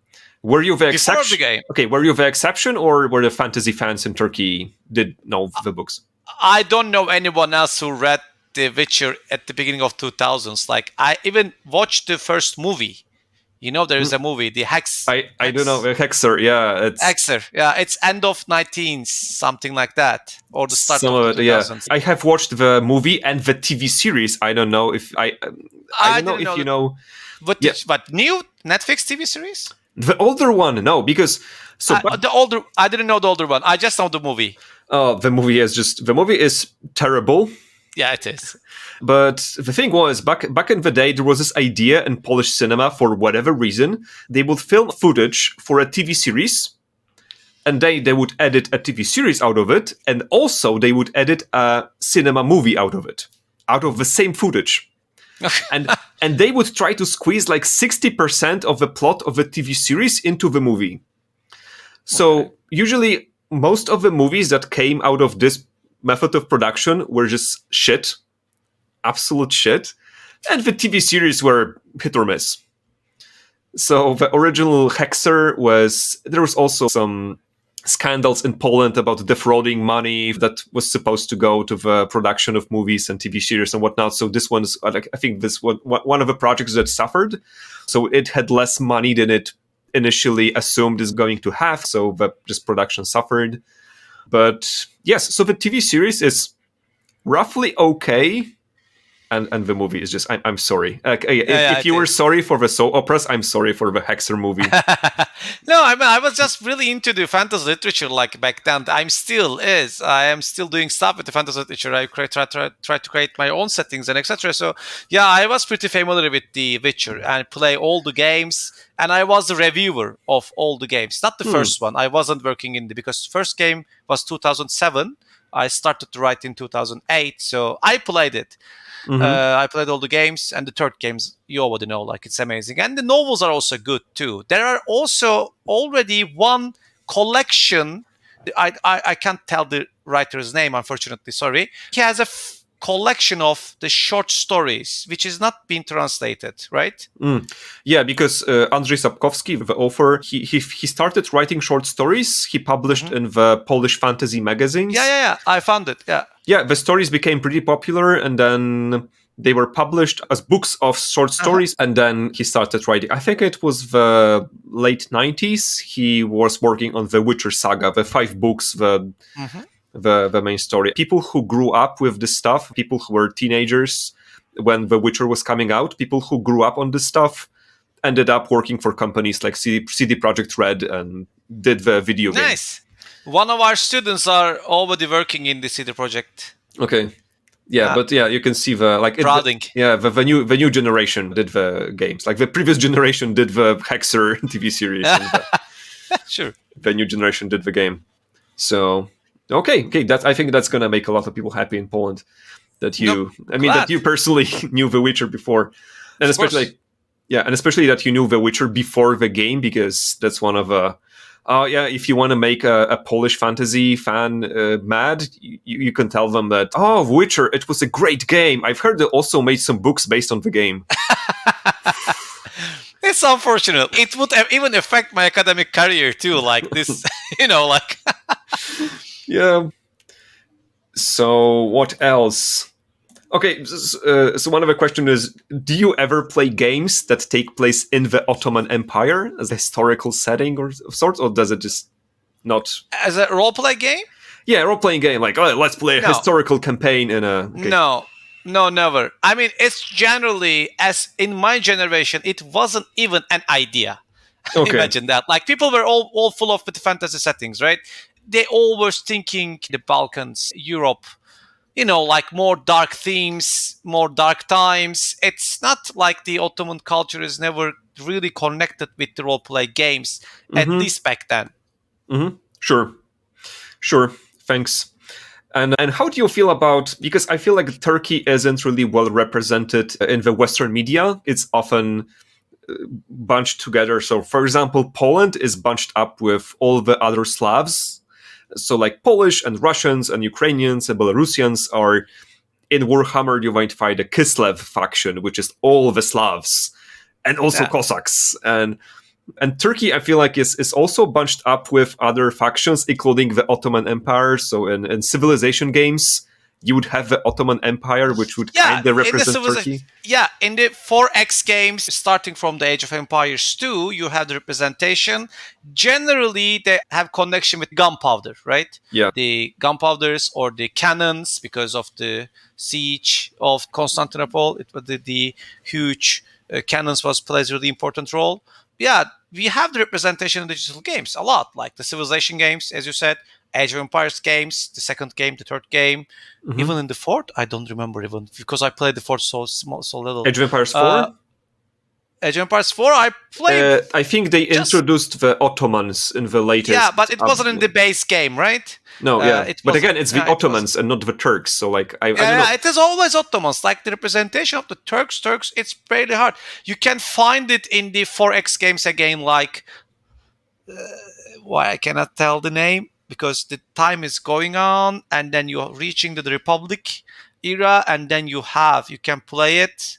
Were you the exception? Before the game. Okay, were you the exception, or were the fantasy fans in Turkey did know the books? I don't know anyone else who read The Witcher at the beginning of 2000s. Like, I even watched the first movie. You know, there is a movie, the Hex. I don't know, Hexer, yeah. Hexer, yeah. It's end of 19s, something like that. Or the start of the 2000s. Yeah. I have watched the movie and the TV series. I don't know if I don't know if you know. But new Netflix TV series? The older one, no, because I didn't know the older one. I just know the movie. Oh, the movie is terrible. Yeah, it is. But the thing was, back in the day, there was this idea in Polish cinema, for whatever reason, they would film footage for a TV series, and they would edit a TV series out of it, and also they would edit a cinema movie out of it, out of the same footage. and they would try to squeeze like 60% of the plot of the TV series into the movie. So usually most of the movies that came out of this method of production were just shit, absolute shit, and the TV series were hit or miss. So the original Hexer there was also some scandals in Poland about defrauding money that was supposed to go to the production of movies and TV series and whatnot. So this one's, I think this was one of the projects that suffered. So it had less money than it initially assumed is going to have. So this production suffered. But yes, so the TV series is roughly okay. and the movie is just I'm sorry. If you it were is. sorry for the soap operas, I'm sorry for the Hexer movie. No, I mean I was just really into the fantasy literature like back then. I am still doing stuff with the fantasy literature. I try to create my own settings and etc. So yeah, I was pretty familiar with The Witcher and play all the games. And I was the reviewer of all the games, not the first one. I wasn't working because the first game was 2007. I started to write in 2008, so I played it. I played all the games, and the third games you already know, like it's amazing. And the novels are also good too. There are also already one collection. I can't tell the writer's name, unfortunately. Sorry. He has a collection of the short stories, which is not being translated, right? Yeah, because Andrzej Sapkowski, the author, he started writing short stories. He published in the Polish fantasy magazines. Yeah. I found it. Yeah, the stories became pretty popular, and then they were published as books of short stories, and then he started writing. I think it was the late 90s. He was working on the Witcher saga, the 5 books, the main story. People who grew up with this stuff, people who were teenagers when The Witcher was coming out, people who grew up on this stuff ended up working for companies like CD Projekt Red and did the video game. Nice. One of our students are already working in the CD Projekt. Okay. Yeah, but yeah, you can see the the new generation did the games. Like the previous generation did the Hexer TV series. And Sure. The new generation did the game. So okay. I think that's gonna make a lot of people happy in Poland. That you personally knew The Witcher before, and especially that you knew The Witcher before the game, because that's one of if you want to make a Polish fantasy fan mad, you can tell them that Witcher, it was a great game. I've heard they also made some books based on the game. It's unfortunate. It would even affect my academic career too. Like this, like. Yeah. So what else? Okay, so one of the questions is, do you ever play games that take place in the Ottoman Empire as a historical setting of sorts, or does it just not? As a role-play game? Yeah, role-playing game, like, let's play a historical campaign in a game. No, never. I mean, it's generally, as in my generation, it wasn't even an idea. Okay. Imagine that. Like, people were all full of with fantasy settings, right? They all were thinking the Balkans, Europe, like more dark themes, more dark times. It's not like the Ottoman culture is never really connected with the role-play games, at least back then. Sure. Thanks. And how do you feel about, because I feel like Turkey isn't really well represented in the Western media. It's often bunched together. So, for example, Poland is bunched up with all the other Slavs. So like Polish and Russians and Ukrainians and Belarusians are in Warhammer. You might find a Kislev faction, which is all the Slavs and also Cossacks. And Turkey, I feel like is also bunched up with other factions, including the Ottoman Empire. So in Civilization games, you would have the Ottoman Empire, which would kind of represent Turkey. Yeah, in the 4X games, starting from the Age of Empires 2, you have the representation. Generally, they have connection with gunpowder, right? Yeah. The gunpowders or the cannons, because of the siege of Constantinople, it was the huge cannons plays a really important role. Yeah, we have the representation in digital games a lot, like the Civilization games, as you said, Age of Empires games, the second game, the third game, even in the fourth, I don't remember even, because I played the fourth so little. Age of Empires 4? Age of Empires 4, I played. I think they introduced the Ottomans in the latest. Yeah, but it wasn't in the base game, right? No, but again, it's the Ottomans and not the Turks. So, like, I don't know. It is always Ottomans. Like the representation of the Turks, it's pretty hard. You can find it in the 4X games again. Like, why I cannot tell the name, because the time is going on, and then you're reaching the Republic era, and then you can play it.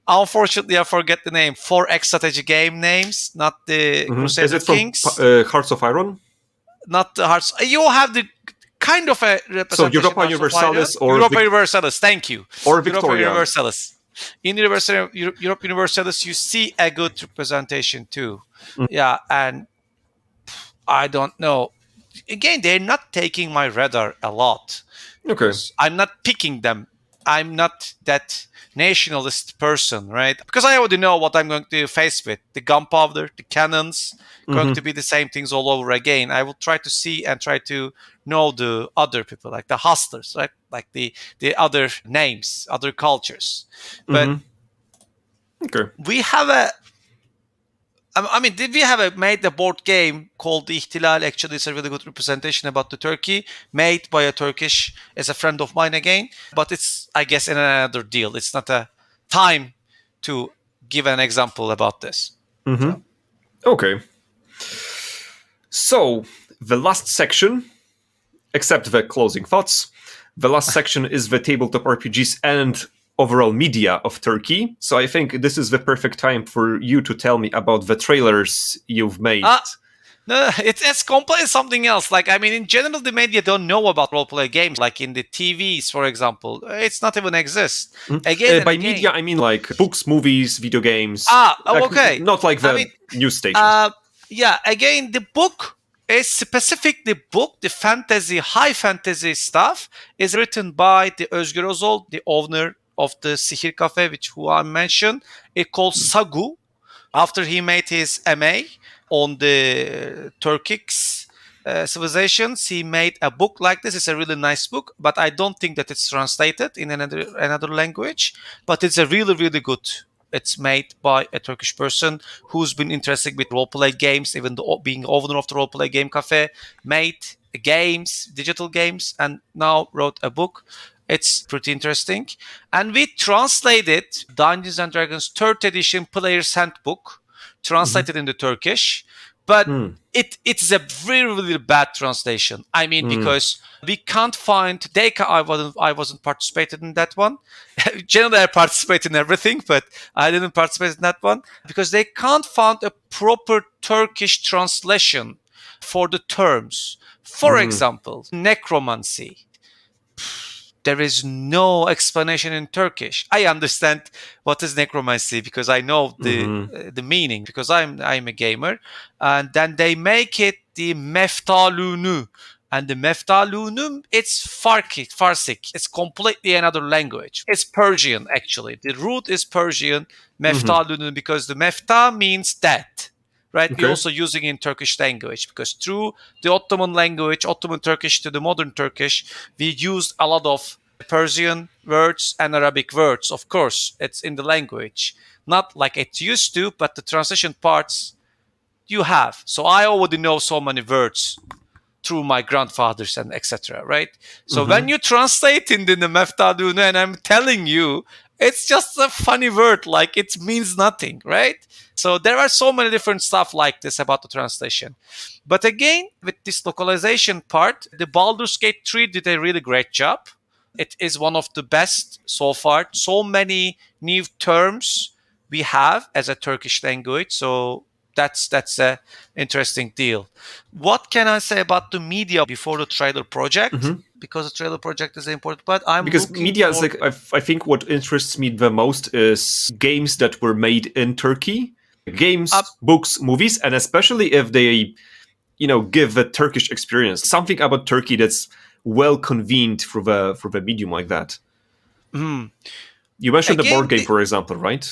Unfortunately, I forget the name. 4X strategy game names, not the Crusader Kings. Is it from Hearts of Iron? Not the Hearts. You have the kind of a representation. So Europa Universalis or Europa Universalis. Thank you. Or Victoria. Europa Universalis. In Europe Universalis, you see a good representation too. Yeah, and I don't know. Again, they're not taking my radar a lot. Okay. I'm not picking them I'm not that nationalist person, right? Because I already know what I'm going to face with. The gunpowder, the cannons, going to be the same things all over again. I will try to see and try to know the other people, like the hustlers, right? Like the other names, other cultures. But Okay. we have did we have made a board game called the İhtilal? Actually, it's a really good representation about the Turkey, made by a Turkish, as a friend of mine again. But it's, I guess, in another deal. It's not a time to give an example about this. So. Okay. So, the last section, except the closing thoughts, the last section is the tabletop RPGs and overall media of Turkey. So I think this is the perfect time for you to tell me about the trailers you've made. No, it's completely something else. Like, I mean, in general, the media don't know about role-play games. Like in the TVs, for example, it's not even exist. Again, by media, I mean like books, movies, video games. Okay. Not like the news stations. Yeah, again, the book is specific. The book, the fantasy, high fantasy stuff, is written by the Özgür Ozol, the owner of the Sihir Cafe, who I mentioned. It called Sagu. After he made his MA on the Turkish civilizations, he made a book like this. It's a really nice book, but I don't think that it's translated in another language. But it's a really, really good. It's made by a Turkish person who's been interested with role-play games, even though being owner of the role-play game cafe, made games, digital games, and now wrote a book. It's pretty interesting. And we translated Dungeons & Dragons 3rd edition player's handbook, translated into Turkish. But it's a really, really bad translation. I mean, because we can't find... I wasn't participated in that one. Generally, I participate in everything, but I didn't participate in that one. Because they can't find a proper Turkish translation for the terms. For example, necromancy. There is no explanation in Turkish. I understand what is necromancy because I know the meaning, because I'm a gamer. And then they make it the Meftalunu. And the Meftalunu, it's Farsi. It's completely another language. It's Persian, actually. The root is Persian, Meftalunu, because the Mefta means death. Right, okay. We're also using in Turkish language because through the Ottoman language, Ottoman Turkish to the modern Turkish, we used a lot of Persian words and Arabic words. Of course, it's in the language, not like it used to, but the translation parts you have. So I already know so many words through my grandfathers and etc. Right. So when you translate in the Meftadunu, and I'm telling you, it's just a funny word, like it means nothing, right? So there are so many different stuff like this about the translation. But again, with this localization part, the Baldur's Gate 3 did a really great job. It is one of the best so far. So many new terms we have as a Turkish language. So that's a interesting deal. What can I say about the media before the trailer project? Because the trailer project is important, but because media is like, I think what interests me the most is games that were made in Turkey, games, books, movies, and especially if they, give a Turkish experience, something about Turkey that's well convened through the medium like that. You mentioned the board game, for example, right?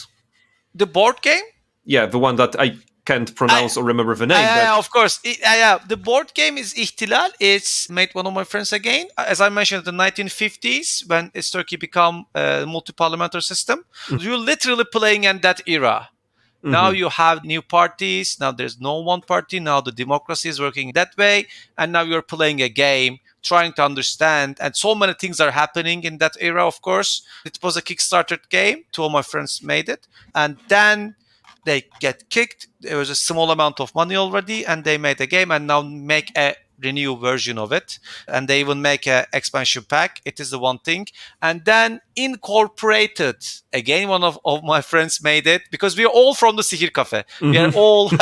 The board game? Yeah, the one that I can't pronounce or remember the name. Yeah, of course. The board game is İhtilal. It's made one of my friends again. As I mentioned, in the 1950s, when Turkey became a multi-parliamentary system, you're literally playing in that era. Now you have new parties. Now there's no one party. Now the democracy is working that way. And now you're playing a game, trying to understand. And so many things are happening in that era, of course. It was a Kickstarter game. Two of my friends made it. And then they get kicked. There was a small amount of money already, and they made a game and now make a renew version of it. And they even make an expansion pack. It is the one thing. And then incorporated, again, one of my friends made it, because we are all from the Sihir Cafe. We are all with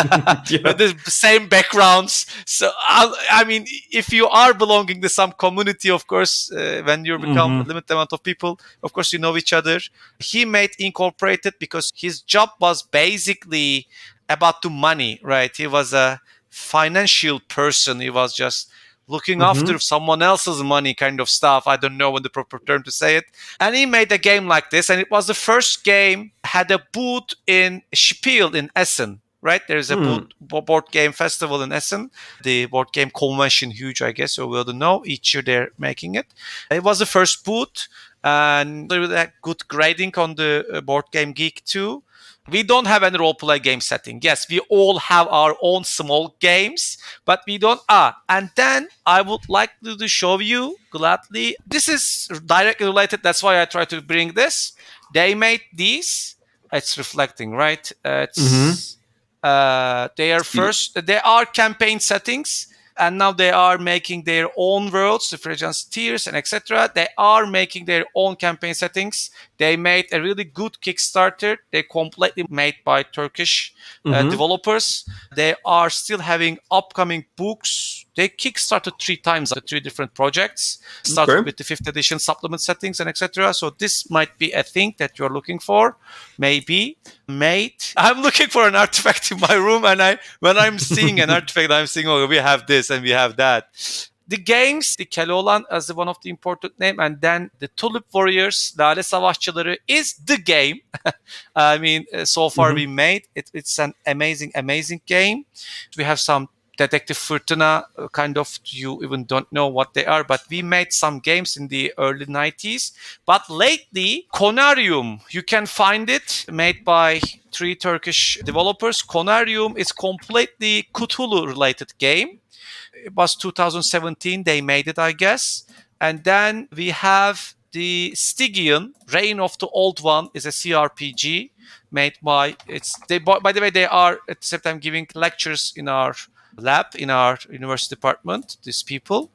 the same backgrounds. So, I mean, if you are belonging to some community, of course, when you become a limited amount of people, of course, you know each other. He made incorporated because his job was basically about the money, right? He was a financial person. He was just looking after someone else's money kind of stuff. I don't know what the proper term to say it. And he made a game like this, and it was the first game, had a booth in Spiel in Essen. Right, there's a board game festival in Essen. The board game convention, huge, I guess, so we don't know. Each year they're making it. It was the first booth, and there was a good grading on the Board Game Geek too. We don't have any role-play game setting. Yes, we all have our own small games, but we don't. And then I would like to show you gladly. This is directly related. That's why I try to bring this. They made these. It's reflecting, right? They are campaign settings, and now they are making their own worlds, different tiers, and etc. They are making their own campaign settings. They made a really good Kickstarter. They completely made by Turkish developers. They are still having upcoming books. They kickstarted 3 times at 3 different projects. Started with the 5th edition supplement settings and etc. So this might be a thing that you're looking for. Maybe. Mate. I'm looking for an artifact in my room, and when I'm seeing an artifact, I'm saying, oh, we have this and we have that. The games, the Keloğlan as one of the important name, and then the Tulip Warriors, Lale Savaşçıları is the game. I mean, so far we made it. It's an amazing, amazing game. We have some Detective Fırtına, kind of, you even don't know what they are, but we made some games in the early 90s. But lately, Conarium, you can find it, made by 3 Turkish developers. Conarium is completely Cthulhu-related game. It was 2017, they made it, I guess. And then we have the Stygian, Reign of the Old One, is a CRPG made by, by the way, they are at the same time giving lectures in our lab, in our university department, these people.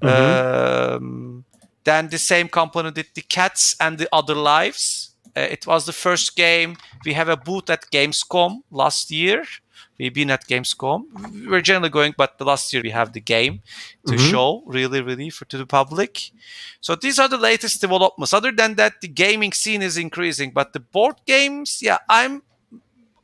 Then the same company did The Cats and the Other Lives. It was the first game. We have a booth at Gamescom last year. We've been at Gamescom. We're generally going, but the last year we have the game to show, really, really, to the public. So these are the latest developments. Other than that, the gaming scene is increasing. But the board games, I'm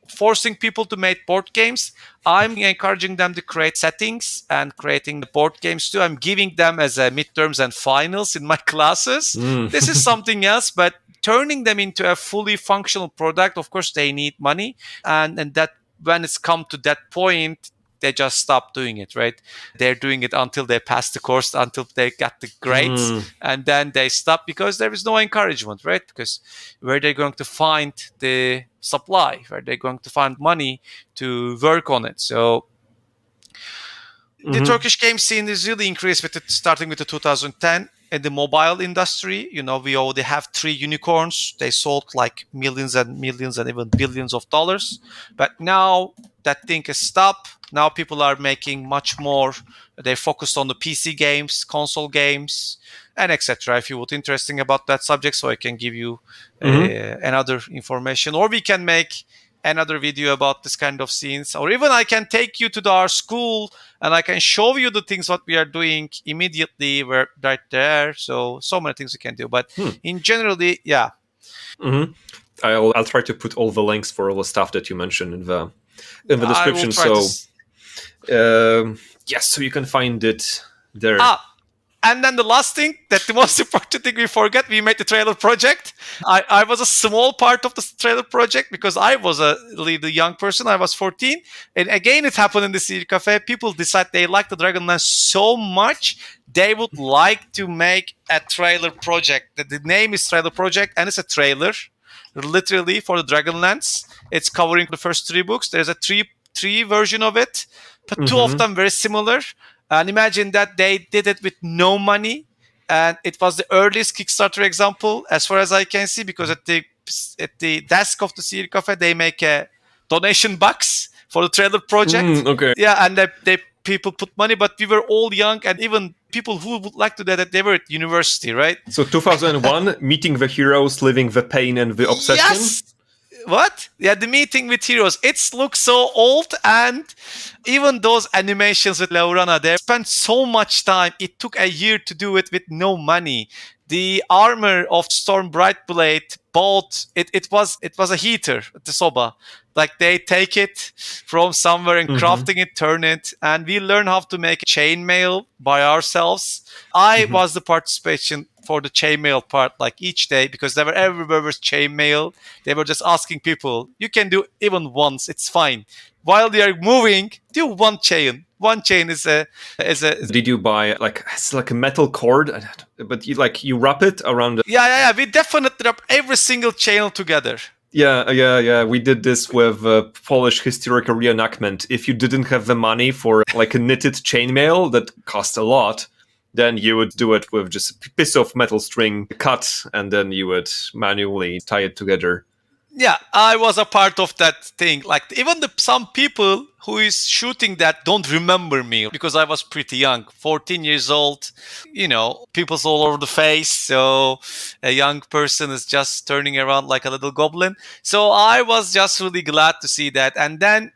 forcing people to make board games. I'm encouraging them to create settings and creating the board games too. I'm giving them as midterms and finals in my classes. This is something else, but turning them into a fully functional product, of course, they need money. And that when it's come to that point, they just stop doing it, right? They're doing it until they pass the course, until they get the grades, and then they stop because there is no encouragement, right? Because where they're going to find the supply, where they're going to find money to work on it. So the Turkish game scene is really increased with it, starting with the 2010. In the mobile industry, we already have 3 unicorns. They sold like millions and millions and even billions of dollars. But now that thing is stopped. Now people are making much more. They're focused on the PC games, console games, and etc. If you would interesting about that subject, so I can give you another information, or we can make another video about this kind of scenes, or even I can take you to our school and I can show you the things what we are doing immediately. We're right there. So many things we can do. But in generally, I'll try to put all the links for all the stuff that you mentioned in the description. Yes, so you can find it there. And then the last thing, that the most important thing we forget, we made the trailer project. I was a small part of the trailer project because I was a young person. I was 14. And again, it happened in the Sihir Cafe. People decide they like the Dragonlance so much, they would like to make a trailer project. The name is Trailer Project, and it's a trailer, literally, for the Dragonlance. It's covering the first 3 books. There's a three version of it, but 2 of them very similar. And imagine that they did it with no money. And it was the earliest Kickstarter example, as far as I can see, because at the desk of the Sihir Cafe, they make a donation box for the trailer project. Okay. Yeah, and they people put money, but we were all young, and even people who would like to do that, they were at university, right? So 2001, meeting the heroes, living the pain and the obsession. Yes! What? Yeah, the meeting with heroes. It looks so old, and even those animations with Laurana, they spent so much time. It took a year to do it with no money. the armor of Storm Brightblade, both it was a heater, the soba. Like they take it from somewhere and crafting it, turn it, and we learn how to make chainmail by ourselves. I was the participation for the chainmail part, like each day, because there were everywhere was chainmail. They were just asking people, you can do even once, it's fine. While they are moving, do one chain. One chain is a. Did you buy it's like a metal cord, but you wrap it around? Yeah. We definitely wrap every single chain together. Yeah. We did this with Polish historical reenactment. If you didn't have the money for like a knitted chainmail that cost a lot, then you would do it with just a piece of metal string cut, and then you would manually tie it together. Yeah, I was a part of that thing. Like even some people who is shooting that don't remember me because I was pretty young, 14 years old. Pimples all over the face. So a young person is just turning around like a little goblin. So I was just really glad to see that. And then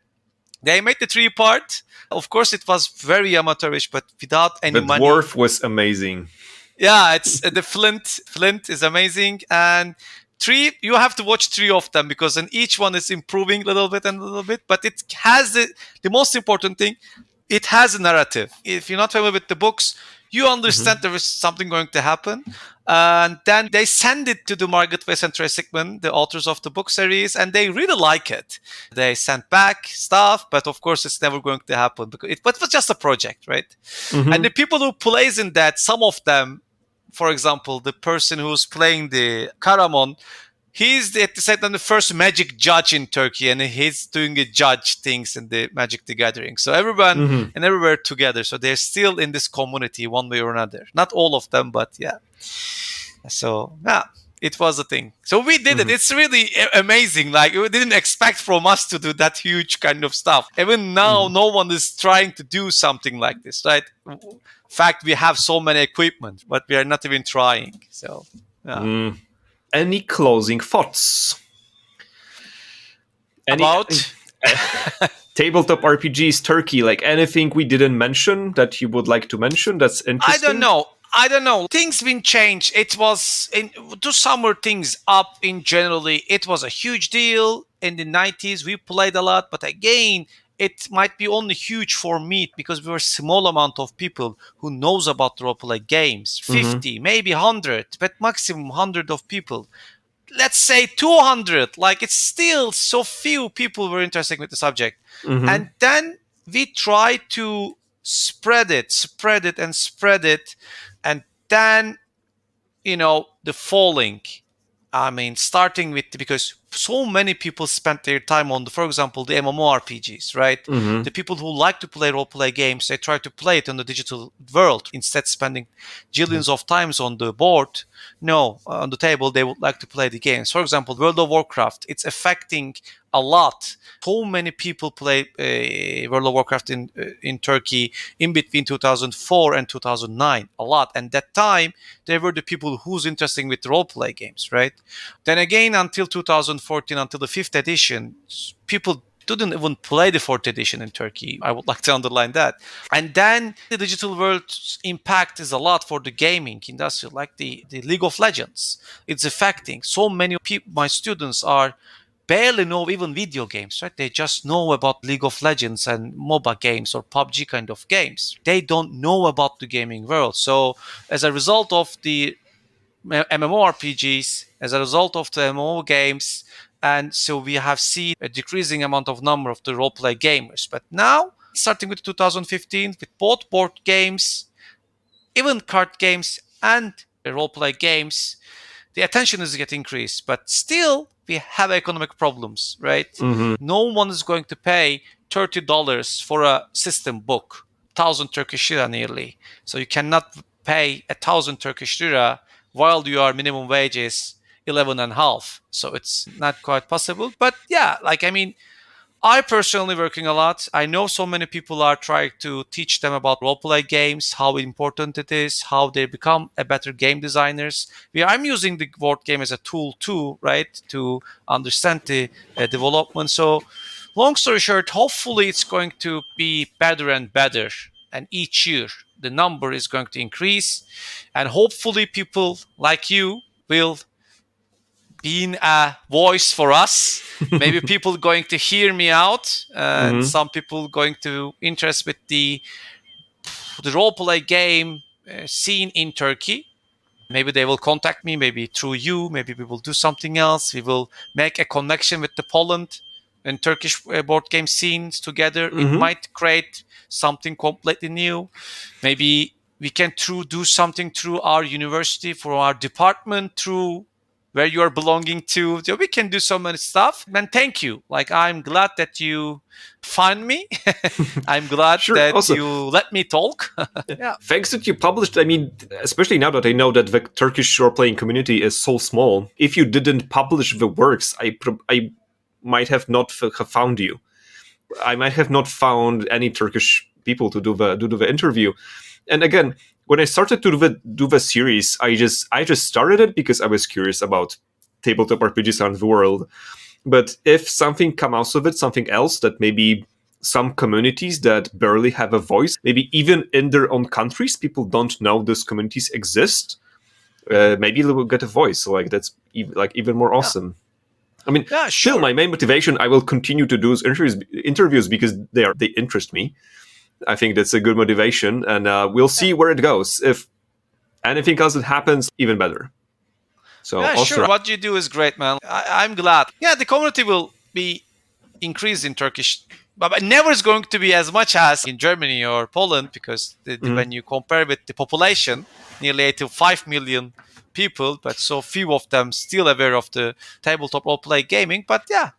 they made the 3-part. Of course, it was very amateurish, but without any money. The dwarf was amazing. Yeah, it's the flint. Flint is amazing. And 3, you have to watch 3 of them because then each one is improving a little bit, but it has the most important thing, it has a narrative. If you're not familiar with the books, you understand there is something going to happen. And then they send it to the Margaret Weiss and Tracy Sigmund, the authors of the book series, and they really like it. They sent back stuff, but of course it's never going to happen because it was just a project, right? And the people who plays in that, some of them, for example, the person who's playing the Karamon, he's at the same time the first magic judge in Turkey, and he's doing the judge things in the Magic the Gathering. So everyone and everywhere together. So they're still in this community one way or another. Not all of them, but yeah. So yeah, it was a thing. So we did it. It's really amazing. Like we didn't expect from us to do that huge kind of stuff. Even now, no one is trying to do something like this, right? Fact, we have so many equipment, but we are not even trying. So, yeah. Any closing thoughts? About tabletop RPGs, Turkey? Like anything we didn't mention that you would like to mention? That's interesting. I don't know. Things been changed. It was to summer things up in generally. It was a huge deal in the 90s. We played a lot, but again, it might be only huge for me because we were a small amount of people who knows about role-play games. 50, maybe 100, but maximum 100 of people. Let's say 200. Like it's still so few people were interested with the subject. And then we tried to spread it. And then, the falling. I mean, starting with, because so many people spent their time on, for example, the MMORPGs, right? The people who like to play role-play games, they try to play it in the digital world instead spending jillions of times on the board. No, on the table, they would like to play the games. For example, World of Warcraft, it's affecting a lot. So many people play World of Warcraft in Turkey in between 2004 and 2009, a lot. And that time, they were the people who's interested with role-play games, right? Then again, until 2014, until the 5th edition, people didn't even play the 4th edition in Turkey. I would like to underline that. And then the digital world's impact is a lot for the gaming industry, like the League of Legends. It's affecting. So many people, my students are barely know even video games, right? They just know about League of Legends and MOBA games or PUBG kind of games. They don't know about the gaming world. So as a result of the MMORPGs, as a result of the MMO games, and so we have seen a decreasing amount of number of the role-play gamers. But now, starting with 2015, with both board games, even card games and role-play games, the attention is getting increased. But still, we have economic problems, right? No one is going to pay $30 for a system book, 1,000 Turkish lira nearly. So you cannot pay 1,000 Turkish lira while your minimum wage is 11.5. So it's not quite possible. But yeah, I personally working a lot. I know so many people are trying to teach them about role-play games, how important it is, how they become a better game designers. I'm using the board game as a tool too, right, to understand the development. So long story short, hopefully it's going to be better and better And each year, the number is going to increase. And hopefully people like you will be a voice for us. Maybe people going to hear me out, and some people going to interest with the role-play game scene in Turkey. Maybe they will contact me, maybe through you, maybe we will do something else. We will make a connection with the Poland and Turkish board game scenes together. It might create something completely new. Maybe we can do something through our university, for our department, through where you are belonging to. So we can do so many stuff. And thank you. Like, I'm glad that you find me. I'm glad that also, you let me talk. Yeah. Thanks that you published. I mean, especially now that I know that the Turkish role-playing community is so small, if you didn't publish the works, I might have not have found you. I might have not found any Turkish people to do the interview. And again, when I started to do the series, I just started it because I was curious about tabletop RPGs around the world. But if something comes out of it, something else that maybe some communities that barely have a voice, maybe even in their own countries, people don't know those communities exist. Maybe they will get a voice. So like that's even more awesome. I mean, still, my main motivation, I will continue to do interviews because they interest me. I think that's a good motivation, and we'll see where it goes. If anything else that happens, even better. So, sure. What you do is great, man. I'm glad. Yeah, the community will be increased in Turkish, but never is going to be as much as in Germany or Poland, because when you compare with the population, nearly 85 million people, but so few of them still aware of the tabletop role-play gaming. But yeah,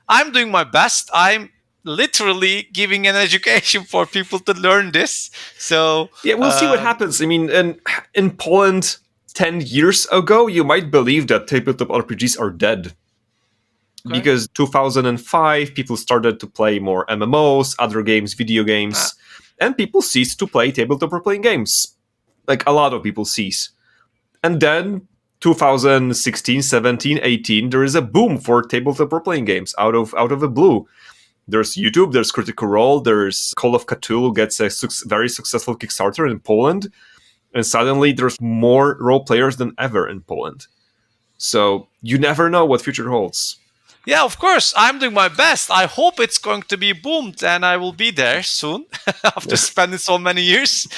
I'm doing my best. I'm literally giving an education for people to learn this. So yeah, we'll see what happens. I mean, in Poland 10 years ago, you might believe that tabletop RPGs are dead. Okay. Because 2005, people started to play more MMOs, other games, video games, and people ceased to play tabletop role-playing games. Like, a lot of people cease. And then 2016, 17, 18, there is a boom for tabletop role-playing games out of the blue. There's YouTube, there's Critical Role, there's Call of Cthulhu gets a very successful Kickstarter in Poland, and suddenly there's more role players than ever in Poland. So you never know what future holds. Yeah, of course. I'm doing my best. I hope it's going to be boomed and I will be there soon after spending so many years.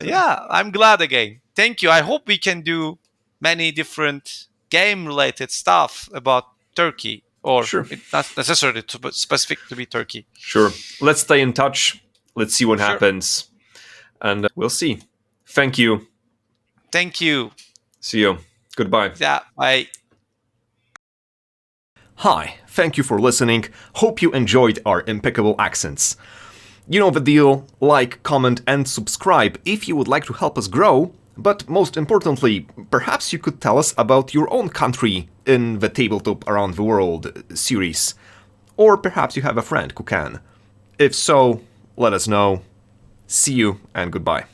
Yeah, I'm glad again. Thank you. I hope we can do many different game-related stuff about Turkey. Or it's not necessarily specific to be Turkey. Sure. Let's stay in touch. Let's see what happens. And we'll see. Thank you. Thank you. See you. Goodbye. Yeah, bye. Hi, thank you for listening. Hope you enjoyed our impeccable accents. You know the deal. Like, comment, and subscribe if you would like to help us grow. But most importantly, perhaps you could tell us about your own country in the Tabletop Around the World series. Or perhaps you have a friend who can. If so, let us know. See you and goodbye.